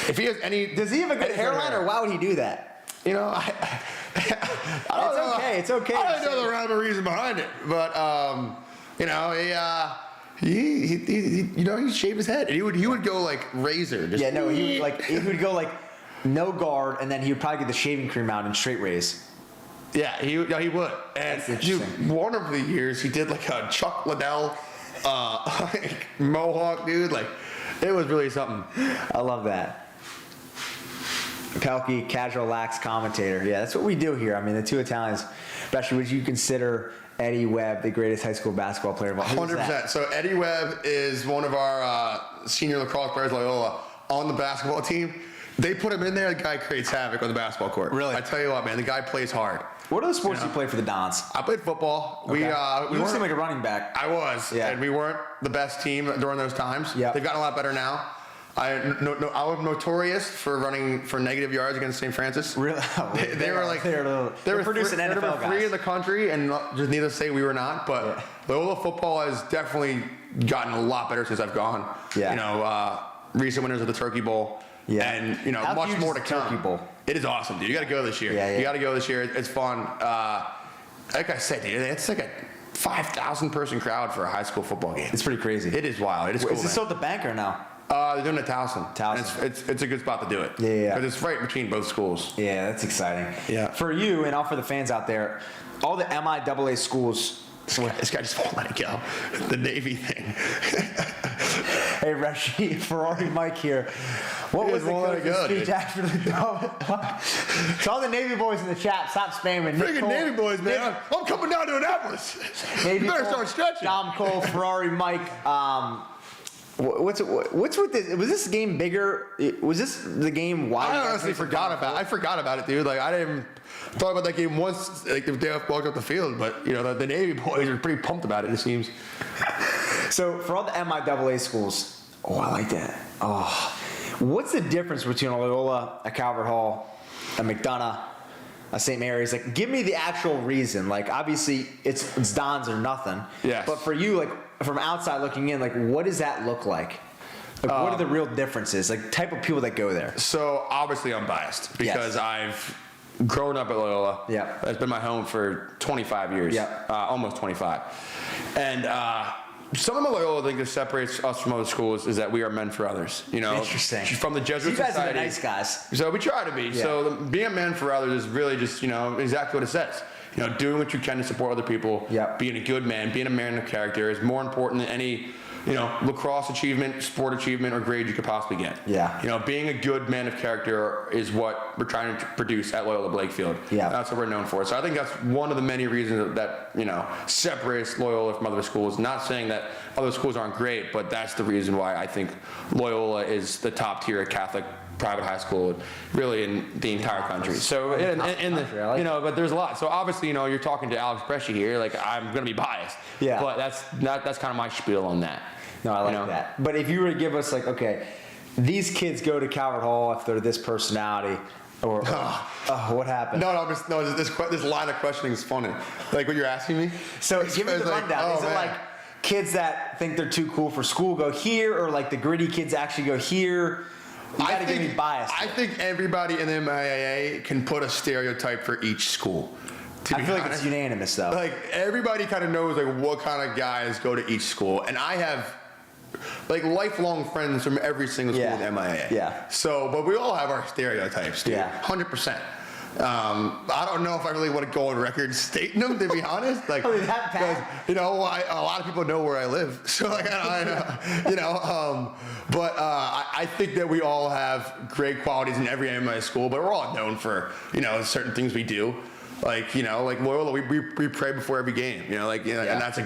If he has any, Does he have a good hairline, or why would he do that? I don't know. It's okay. I don't know the rhyme or reason behind it, but he shaved his head, and he would go like razor. Just Yeah, no, he would go like no guard, and then he would probably get the shaving cream out and straight raise. Yeah, he would. And That's interesting. dude, one of the years he did like a Chuck Liddell mohawk, dude. Like, it was really something. I love that. Pehlke, casual lax commentator. Yeah, that's what we do here. I mean, the two Italians. Especially, would you consider Eddie Webb the greatest high school basketball player of all time? 100%. So Eddie Webb is one of our senior lacrosse players, Loyola, on the basketball team. They put him in there. The guy creates havoc on the basketball court. Really? I tell you what, man, the guy plays hard. What other sports do you play for the Dons? I played football. Okay. We you weren't seem like a running back. I was, Yeah. and we weren't the best team during those times. Yep. They've gotten a lot better now. I was notorious for running for negative yards against St. Francis. Really? They were like they're producing they're NFL number 3 guys. in the country, and just needless to say we were not. But Yeah. Loyola football has definitely gotten a lot better since I've gone. Yeah. Recent winners of the Turkey Bowl. Yeah. And How much huge more is to the come. Turkey Bowl? It is awesome, dude. You got to go this year. Yeah. You got to go this year. It's fun. Like I said, dude, it's like a 5,000 person crowd for a high school football game. It's pretty crazy. It is wild. It is cool. Is this still at the Banker now? They're doing it at Towson. Towson. And it's a good spot to do it. Yeah. Because it's right between both schools. Yeah, that's exciting. Yeah. For you and all for the fans out there, all the MIAA schools. This guy just won't let it go. The Navy thing. Hey, Hey, Rashi, Ferrari Mike here. What was the coach's speech after the dub? To all the Navy boys in the chat, stop spamming. Freaking Navy boys, man. I'm coming down to Annapolis. Navy You better Cole, start stretching. Dom Cole, Ferrari Mike. What's with this? Was this game bigger? Was this the game? Why? I honestly forgot about it, dude. Like, I didn't thought about that game once, like the day I walked up the field. But you know, the Navy boys are pretty pumped about it. It seems. So for all the MIAA schools, I like that. Oh, what's the difference between a Loyola, a Calvert Hall, a McDonough, a St. Mary's? Like, give me the actual reason. Like, obviously, it's Don's or nothing. Yes. But for you, like, from outside looking in, like, what does that look like? Like, what are the real differences? Like, type of people that go there. So obviously, I'm biased because I've grown up at Loyola. Yeah. That's been my home for 25 years. Yeah. Almost 25. And some of the Loyola thing that separates us from other schools is that we are men for others. You know, Interesting. From the Jesuit So you guys Society. are the nice guys. So we try to be. Yeah. So being a man for others is really just, you know, exactly what it says. You know, doing what you can to support other people. Yeah. Being a good man, being a man of character is more important than any, you know, lacrosse achievement, sport achievement, or grade you could possibly get. Yeah. You know, being a good man of character is what we're trying to produce at Loyola Blakefield. Yeah. That's what we're known for. So I think that's one of the many reasons that, you know, separates Loyola from other schools. Not saying that other schools aren't great, but that's the reason why I think Loyola is the top tier Catholic private high school, really in the entire country. So, you know, but there's a lot. So obviously, you know, you're talking to Alex Bresci here. Like, I'm going to be biased. Yeah. But that's kind of my spiel on that. No, I like You know? that. But if you were to give us, like, okay, these kids go to Calvert Hall if they're this personality, or what happened? This line of questioning is funny. Like what you're asking me. So give me the rundown. Is it man. like kids that think they're too cool for school go here, or like the gritty kids actually go here? You gotta give me bias. I think everybody in the MIAA can put a stereotype for each school. I feel like it's unanimous though. Like everybody kind of knows like what kind of guys go to each school, and I have like lifelong friends from every single school in the MIAA. Yeah. So, but we all have our stereotypes, dude. Yeah. 100%. I don't know if I really want to go on record stating them, to be honest. Like, Oh, is that bad? because, you know, a lot of people know where I live, so like, I know, you know. But I think that we all have great qualities in every MIAA school, but we're all known for, you know, certain things we do. Like, you know, like Loyola, we pray before every game, you know, like, you know, and that's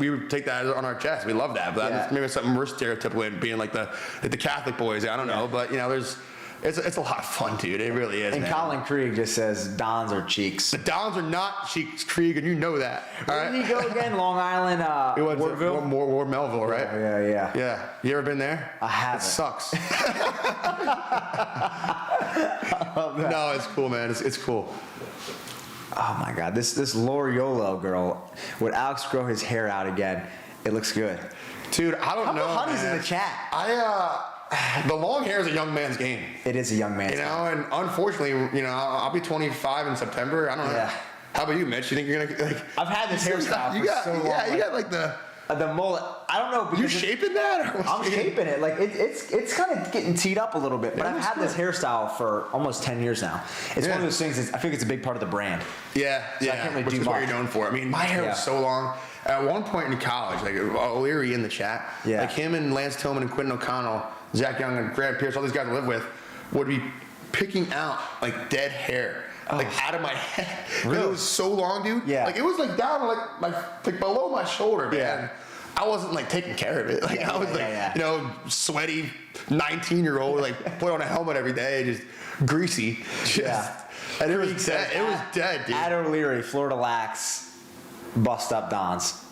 we would take that on our chest. We love that, but that's maybe something we're stereotypical in being like the Catholic boys. I don't know, but you know, it's a lot of fun, dude. It really is. And man. Colin Krieg just says Dons are cheeks. The Dons are not cheeks, Krieg, and you know that. All Where right? did he go again? Long Island, It was Waterville? War Melville, right? Yeah. Yeah. You ever been there? I haven't. It sucks. No, it's cool, man. It's cool. Oh my God, this Loyola girl, would Alex grow his hair out again? It looks good. Dude, I don't know. How honey's man. in the chat? The long hair is a young man's game. It is a young man's You know, and unfortunately, you know, I'll be 25 in September. I don't know. Yeah. How about you, Mitch? You think you're gonna like? I've had this hairstyle for so long. Yeah, you got like the. The mullet. I don't know. Because You shaping that? Or I'm shaping it. Like it's kind of getting teed up a little bit. But I've had this hairstyle for almost 10 years now. It's one of those things. I think it's a big part of the brand. Yeah, So I can't really which do is what much. you're known for. I mean, my hair was so long. At one point in college, like O'Leary in the chat, like him and Lance Tillman and Quentin O'Connell, Zach Young and Grant Pierce, all these guys I live with, would be picking out like dead hair. Like out of my head. Really? It was so long, dude. Yeah. Like it was like down like below my shoulder, man. Yeah. I wasn't like taking care of it. Like I was you know, sweaty 19-year-old, like put on a helmet every day, just greasy. And it was dead. It was dead, dude. At O'Leary, Florida Lax, bust up Dons.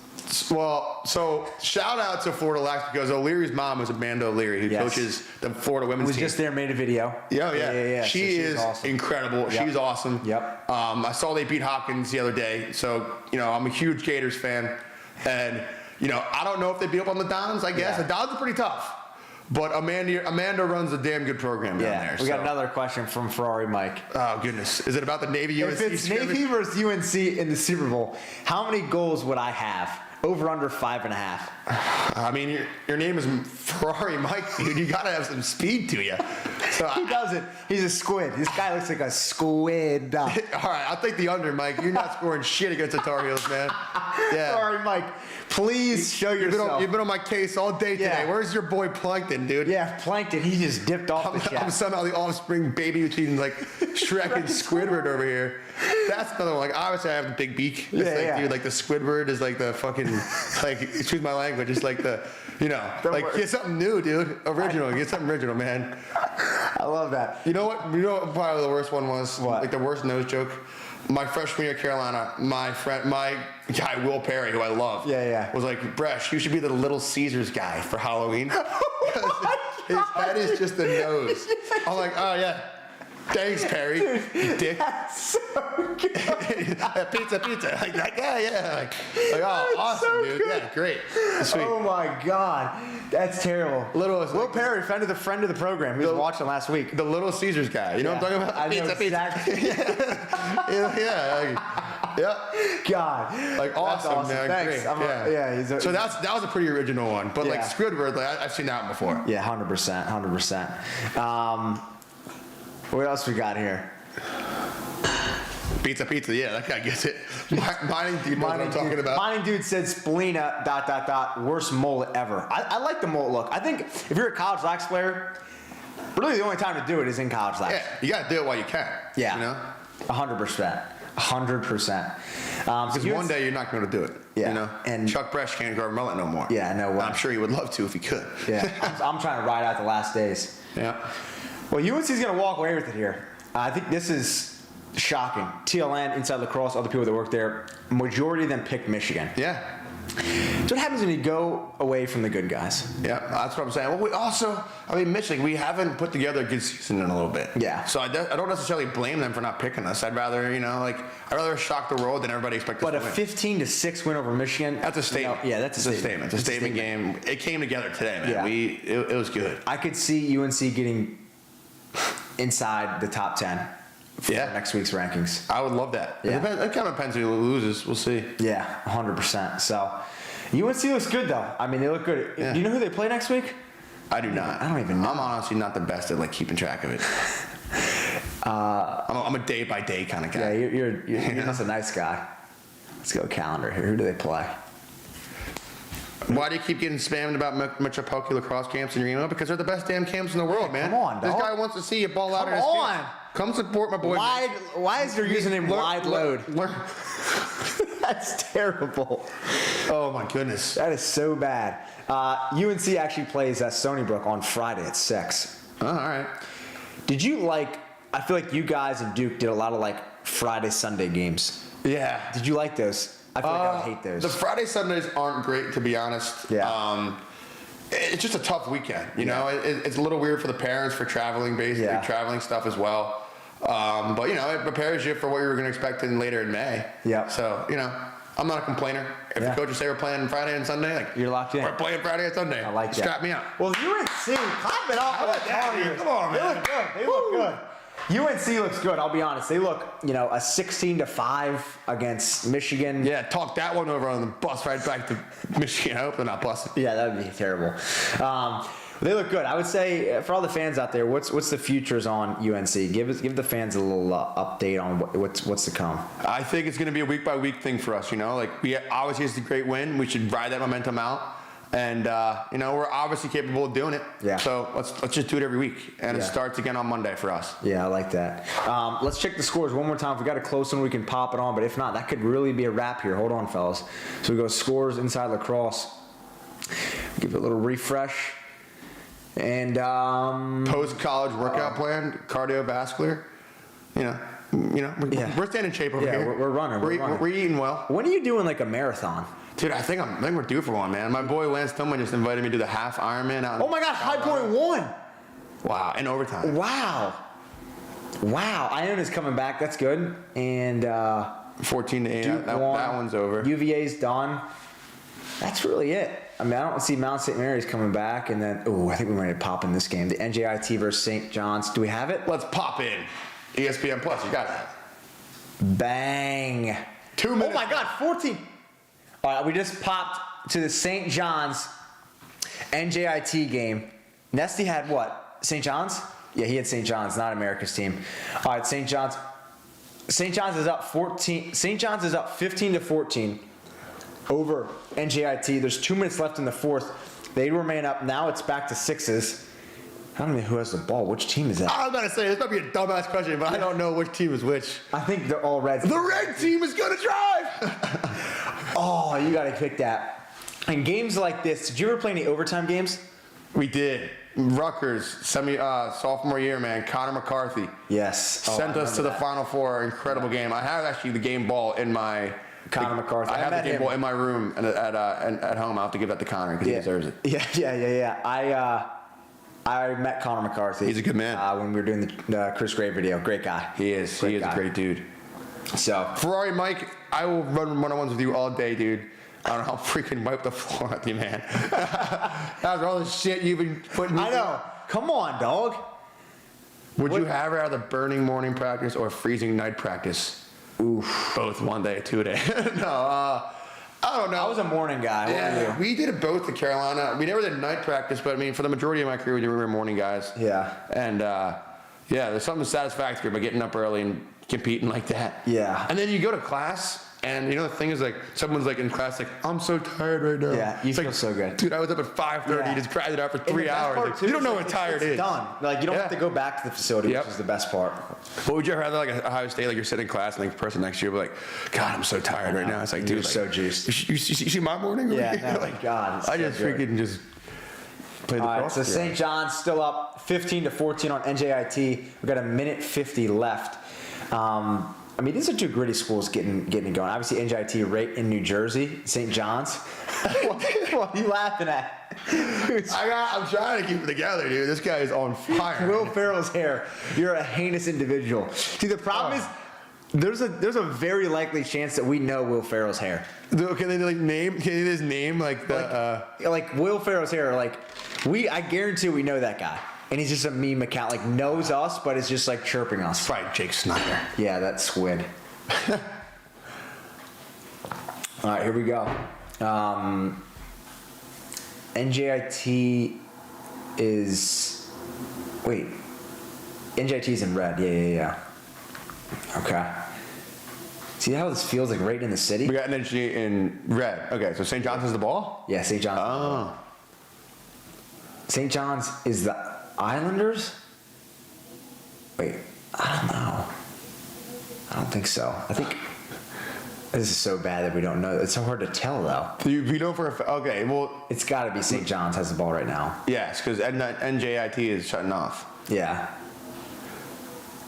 Well, so shout out to Florida Lax because O'Leary's mom is Amanda O'Leary, who coaches the Florida women's team. Was just there, made a video. Yeah. So She is awesome. incredible. Yep. She's awesome. Yep. I saw they beat Hopkins the other day, so you know I'm a huge Gators fan, and you know I don't know if they beat up on the Dons. I guess the Dons are pretty tough, but Amanda runs a damn good program down there. We got another question from Ferrari Mike. Oh goodness, is it about the Navy UNC? If it's Navy versus UNC in the Super Bowl, how many goals would I have? Over under 5.5. I mean, your name is Ferrari Mike, dude. You gotta have some speed to you. So He doesn't. He's a squid. This guy looks like a squid. all right, I'll take the under, Mike. You're not scoring shit against the Tar Heels, man. Yeah. Sorry, Mike. Please show yourself. You've been on my case all day today. Yeah. Where's your boy Plankton, dude? Yeah, Plankton. He just dipped off the I'm chat. somehow the offspring baby between like Shrek and Squidward over here. That's another one. Like obviously I have the big beak. It's dude, like the Squidward is like the fucking like excuse my language. It's like the get something new, dude. Original. Get something original, man. I love that. You know what? You know what probably the worst one was? What? Like the worst nose joke. My freshman year at Carolina, my guy Will Perry, who I love, was like, Bresh, you should be the Little Caesars guy for Halloween. His head is just the nose. I'm like, oh yeah. Thanks, Perry. You dick. That's so good. pizza. Like, yeah. Like, oh, awesome, so dude. good. Yeah, great. Sweet. Oh my God, that's terrible. Will Perry, friend of the program, he was watching last week. The Little Caesars guy. You know what I'm talking about? I know exactly. Yeah. God, like awesome, man. Thanks. Great. So that was a pretty original one. But like Squidward, like, I've seen that one before. Yeah, 100%. What else we got here? Pizza. Yeah, that guy gets it. Mining dude knows what I'm talking about. Mining dude said Spalina ... worst mullet ever. I like the mullet look. I think if you're a college lax player, really the only time to do it is in college lax. Yeah, you got to do it while you can. Yeah, you know, 100%. Because one day you're not going to do it. Yeah, you know. and Chuck Bresh can't grow a mullet no more. Yeah, no way. I'm sure he would love to if he could. Yeah, I'm trying to ride out the last days. Yeah. Well, UNC's going to walk away with it here. I think this is shocking. TLN, Inside Lacrosse, other people that work there, majority of them picked Michigan. Yeah. So what happens when you go away from the good guys? Yeah, that's what I'm saying. Well, we also, Michigan, we haven't put together a good season in a little bit. Yeah. So I don't necessarily blame them for not picking us. I'd rather, I'd rather shock the world than everybody expected. But us a to win. 15-6 win over Michigan. That's a statement. That's a statement. It's a statement game. It came together today, man. Yeah. It was good. I could see UNC getting inside the top 10 for next week's rankings. I would love that. Yeah. It kind of depends who loses. We'll see. Yeah, 100%. So UNC looks good, though. I mean, they look good. Yeah. Do you know who they play next week? I do not. I don't even know. I'm honestly not the best at keeping track of it. I'm a day by day kind of guy. Yeah, you're just a nice guy. Let's go calendar here. Who do they play? Why do you keep getting spammed about Metro Pehlke lacrosse camps in your email? Because they're the best damn camps in the world, man. Come on, This dog. guy wants to see you ball out in his Come camp. on. Come support my boy. Why is your username wide load? Learn. That's terrible. Oh my goodness. That is so bad. UNC actually plays at Stony Brook on Friday at 6. Oh, all right. Did you I feel like you guys and Duke did a lot of Friday, Sunday games. Yeah. Did you like those? I feel like I would hate those. The Friday Sundays aren't great, to be honest. Yeah. It's just a tough weekend. You know, it's a little weird for the parents for traveling, basically traveling stuff as well. But it prepares you for what you're going to expect later in May. Yeah. So I'm not a complainer. If the coaches say we're playing Friday and Sunday, you're locked in. We're playing Friday and Sunday. I like that. Strap me out. Well, UNC, clap it up for the Tigers. Come on, man. They look good. They look good. UNC looks good. I'll be honest. They look, a 16-5 against Michigan. Yeah, talk that one over on the bus right back to Michigan. I hope they're not busting. Yeah, that would be terrible. They look good. I would say for all the fans out there, what's the futures on UNC? Give the fans a little update on what's to come. I think it's going to be a week by week thing for us. We obviously it's a great win. We should ride that momentum out. And we're obviously capable of doing it. Yeah. So let's just do it every week, and it starts again on Monday for us. Yeah, I like that. Let's check the scores one more time. If we got a close one, we can pop it on. But if not, that could really be a wrap here. Hold on, fellas. So we go scores Inside Lacrosse. Give it a little refresh. And post college workout plan, cardiovascular. We're staying in shape over here. We're running. We're eating well. When are you doing a marathon? Dude, I think we're due for one, man. My boy Lance Tillman just invited me to the half Ironman out. Oh my God, High Point won. Wow, in overtime. Wow. Iona's coming back. That's good. And 14-8. That one's over. UVA's done. That's really it. I don't see Mount St. Mary's coming back. And then, I think we might pop in this game. The NJIT versus St. John's. Do we have it? Let's pop in. ESPN Plus. You got that. Bang. 2 minutes. Oh my God, 14. All right, we just popped to the St. John's NJIT game. Nesty had what? St. John's? Yeah, he had St. John's, not America's team. All right, St. John's. St. John's is up 14. St. John's is up 15-14. over NJIT. There's 2 minutes left in the fourth. They remain up. Now it's back to 6s. I don't know who has the ball. Which team is that? I was about to say, this might be a dumbass question, but I don't know which team is which. I think they're all Reds. The red team is going to drive! Oh, you got to pick that. In games like this, did you ever play any overtime games? We did. Rutgers, sophomore year, man. Connor McCarthy. Yes. Oh, Sent I us to the remember that. Final Four. Incredible game. I have actually the game ball in my... Connor McCarthy. I have the game ball in my room at home. I'll have to give that to Connor because he deserves it. Yeah. I met Connor McCarthy. He's a good man. When we were doing the Chris Gray video. Great guy. He is. He is a great dude. So Ferrari Mike, I will run one-on-ones with you all day, dude. I don't know how freaking wipe the floor with you, man. After all the shit you've been putting. I know. Come on, dog. Would you have rather burning morning practice or freezing night practice? Oof. Both 1 day, 2 day. No, I don't know. I was a morning guy. What were Yeah, you? we did it both at Carolina. We never did night practice, but I mean, for the majority of my career, we were morning guys. Yeah. And there's something satisfactory by getting up early and competing like that. Yeah. And then you go to class, and you know the thing is like someone's like in class like, I'm so tired right now. Yeah, you It's feel like, so good. Dude, I was up at 5:30, Yeah. just grinded out for And the 3 best hours. part, Like, too, you don't is, know like, what tired it's is. done. Like you don't have to go back to the facility, Yep. which is the best part. But would you rather like Ohio State, like you're sitting in class and like the person next to you, be like, God, I'm so tired right now. It's like, You're dude, so like, juiced. You see my morning? Yeah, no, like, God, it's I so just good. freaking just played the All right, cross. so St. John's still up 15-14 on NJIT. We've got a minute 50 left. I mean, these are two gritty schools getting going. Obviously, NJIT right in New Jersey. St. John's. What are you laughing at? I'm trying to keep it together, dude. This guy is on fire. Will Ferrell's hair. You're a heinous individual. See, the problem is there's a very likely chance that we know Will Ferrell's hair. Can they like name? Can they just name like the? Like Will Ferrell's hair. Like I guarantee we know that guy. And he's just a meme account, like knows us, but is just like chirping us. Probably Jake Snyder. Yeah, that squid. All right, here we go. NJIT is... Wait. NJIT is in red. Yeah. Okay. See how this feels like right in the city? We got an energy in red. Okay, so St. John's has the ball? Yeah, St. John's. Oh. St. John's is the Islanders? Wait, I don't know. I don't think so. I think this is so bad that we don't know. It's so hard to tell, though. You know for a okay, well, It's got to be St. John's has the ball right now. yes, because NJIT is shutting off. Yeah.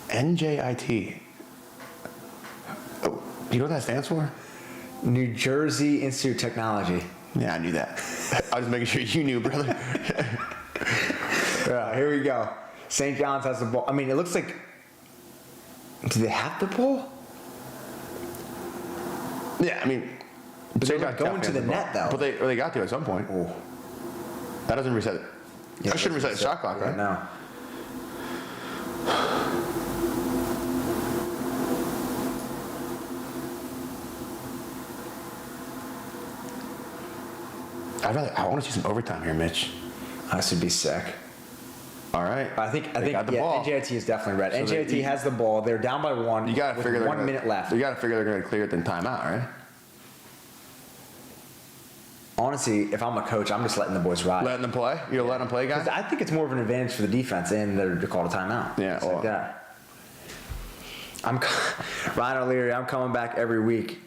NJIT. Oh, you know what that stands for? New Jersey Institute of Technology. Yeah, I knew that. I was making sure you knew, brother. Yeah, here we go. St. John's has the ball. I mean, it looks like... Do they have the ball? Yeah, I mean, they're St. John's going to definitely the has net, ball. though. But they got to at some point. Oh. That doesn't reset it. Yeah, That shouldn't reset the shot clock, right? No. I want to see some overtime here, Mitch. This would be sick. All right. I think got the ball. NJIT is definitely red. So NJIT has the ball. They're down by one. You got to with figure they're 1 minute left. You got to figure they're going to clear it then timeout, right? Honestly, if I'm a coach, I'm just letting the boys ride. Letting them play. You're letting them play, 'Cause guys. I think it's more of an advantage for the defense, and they're to call a timeout. Yeah, It's like well- that. Ryan O'Leary. I'm coming back every week.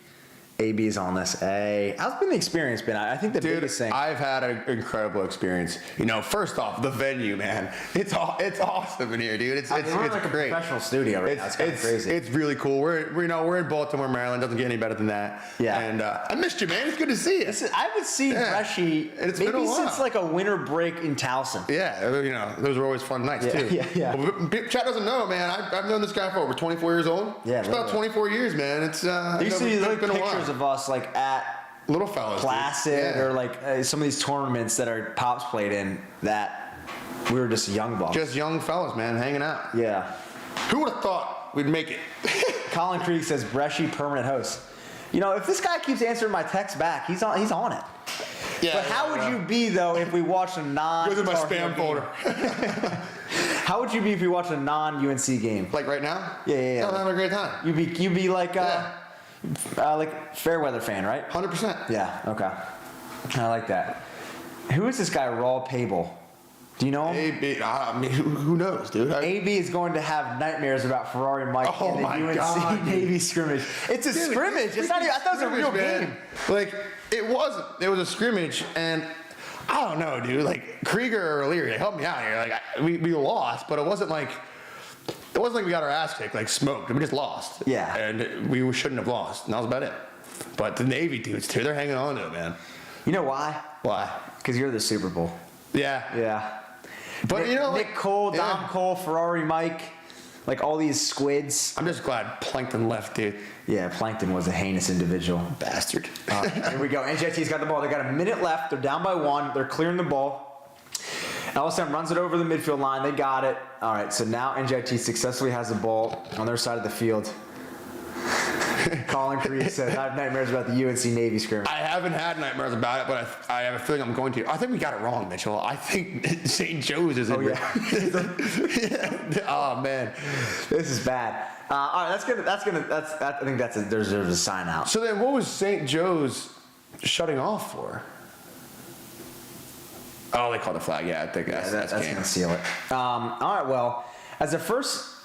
AB's on this. Hey, how's been the experience been? I think the Dude, biggest thing. I've had an incredible experience. You know, first off, the venue, man. It's awesome in here, dude. It's we're in like a great. professional studio right now. It's kind of crazy. It's really cool. We're in Baltimore, Maryland. Doesn't get any better than that. Yeah. And I missed you, man. It's good to see you. I haven't seen Yeah. Freshie It's been maybe a while. since like a winter break in Towson. Yeah, you know, those were always fun nights Yeah, too. yeah. But Chad doesn't know, man. I've known this guy for over 24 years old. Yeah, it's about literally. 24 years, man. It's There used to be like been a while. pictures of us like at Little fellas, dude. Placid Yeah. or like some of these tournaments that our pops played in that we were just young bucks. Just young fellas, man, hanging out. Yeah. Who would have thought we'd make it? Colin Creek says Bresci permanent host. You know, if this guy keeps answering my text back, he's on it. Yeah. But how would you be though if we watched a non? Goes in my spam folder. How would you be if you watched a non UNC game? Like right now? Yeah. I'm having a great time. You'd be like Yeah. Like fair weather fan, right? 100%. Yeah. Okay. I like that. Who is this guy, Raul Pable? Do you know him? AB, I mean, who knows, dude? AB is going to have nightmares about Ferrari Mike Oh in the my UNC God, Navy scrimmage. It's a Dude, scrimmage. It's not even, I thought it was a real man. game. Like, it wasn't. It was a scrimmage, and I don't know, dude. Like, Krieger or O'Leary, help me out here. Like, we lost, but it wasn't like we got our ass kicked, like smoked. We just lost. Yeah. And we shouldn't have lost, and that was about it. But the Navy dudes, too, they're hanging on to it, man. You know why? Why? Because you're the Super Bowl. Yeah. Yeah. But, Nick, you know, Nick Cole, yeah. Dom Cole, Ferrari Mike, like all these squids. I'm just glad Plankton left, dude. Yeah, Plankton was a heinous individual. Bastard. Here we go. NJT's got the ball. They got a minute left. They're down by 1. They're clearing the ball. LSM runs it over the midfield line. They got it. All right, so now NJT successfully has the ball on their side of the field. Colin Creed says, I have nightmares about the UNC Navy scrimmage. I haven't had nightmares about it, but I have a feeling I'm going to. I think we got it wrong, Mitchell. I think St. Joe's is in. Oh, yeah. Oh, man. This is bad. All right, I think that deserves a sign out. So then what was St. Joe's shutting off for? Oh, they called the flag. Yeah, I think that's going game. to seal it. All right, well, as the first,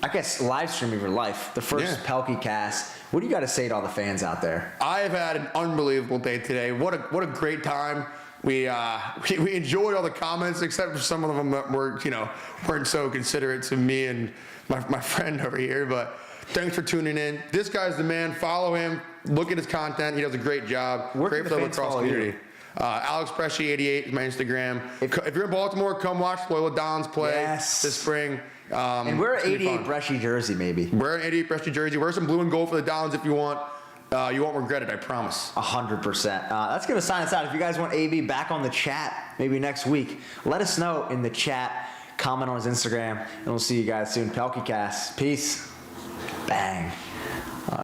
I guess, live stream of your life, the first Pehlke cast, what do you got to say to all the fans out there? I've had an unbelievable day today. What a great time. We enjoyed all the comments, except for some of them that weren't so considerate to me and my friend over here. But thanks for tuning in. This guy's the man. Follow him. Look at his content. He does a great job. Where great can for the the fans lacrosse follow you? community. Alex Presci88 is my Instagram. If you're in Baltimore, come watch Loyola Dons play this spring. And wear an 88 Bresci jersey, maybe. Wear an 88 Bresci jersey. Wear some blue and gold for the Dons if you want. You won't regret it, I promise. 100%. That's going to sign us out. If you guys want AB back on the chat, maybe next week, let us know in the chat. Comment on his Instagram, and we'll see you guys soon. Pehlke cast. Peace. Bang.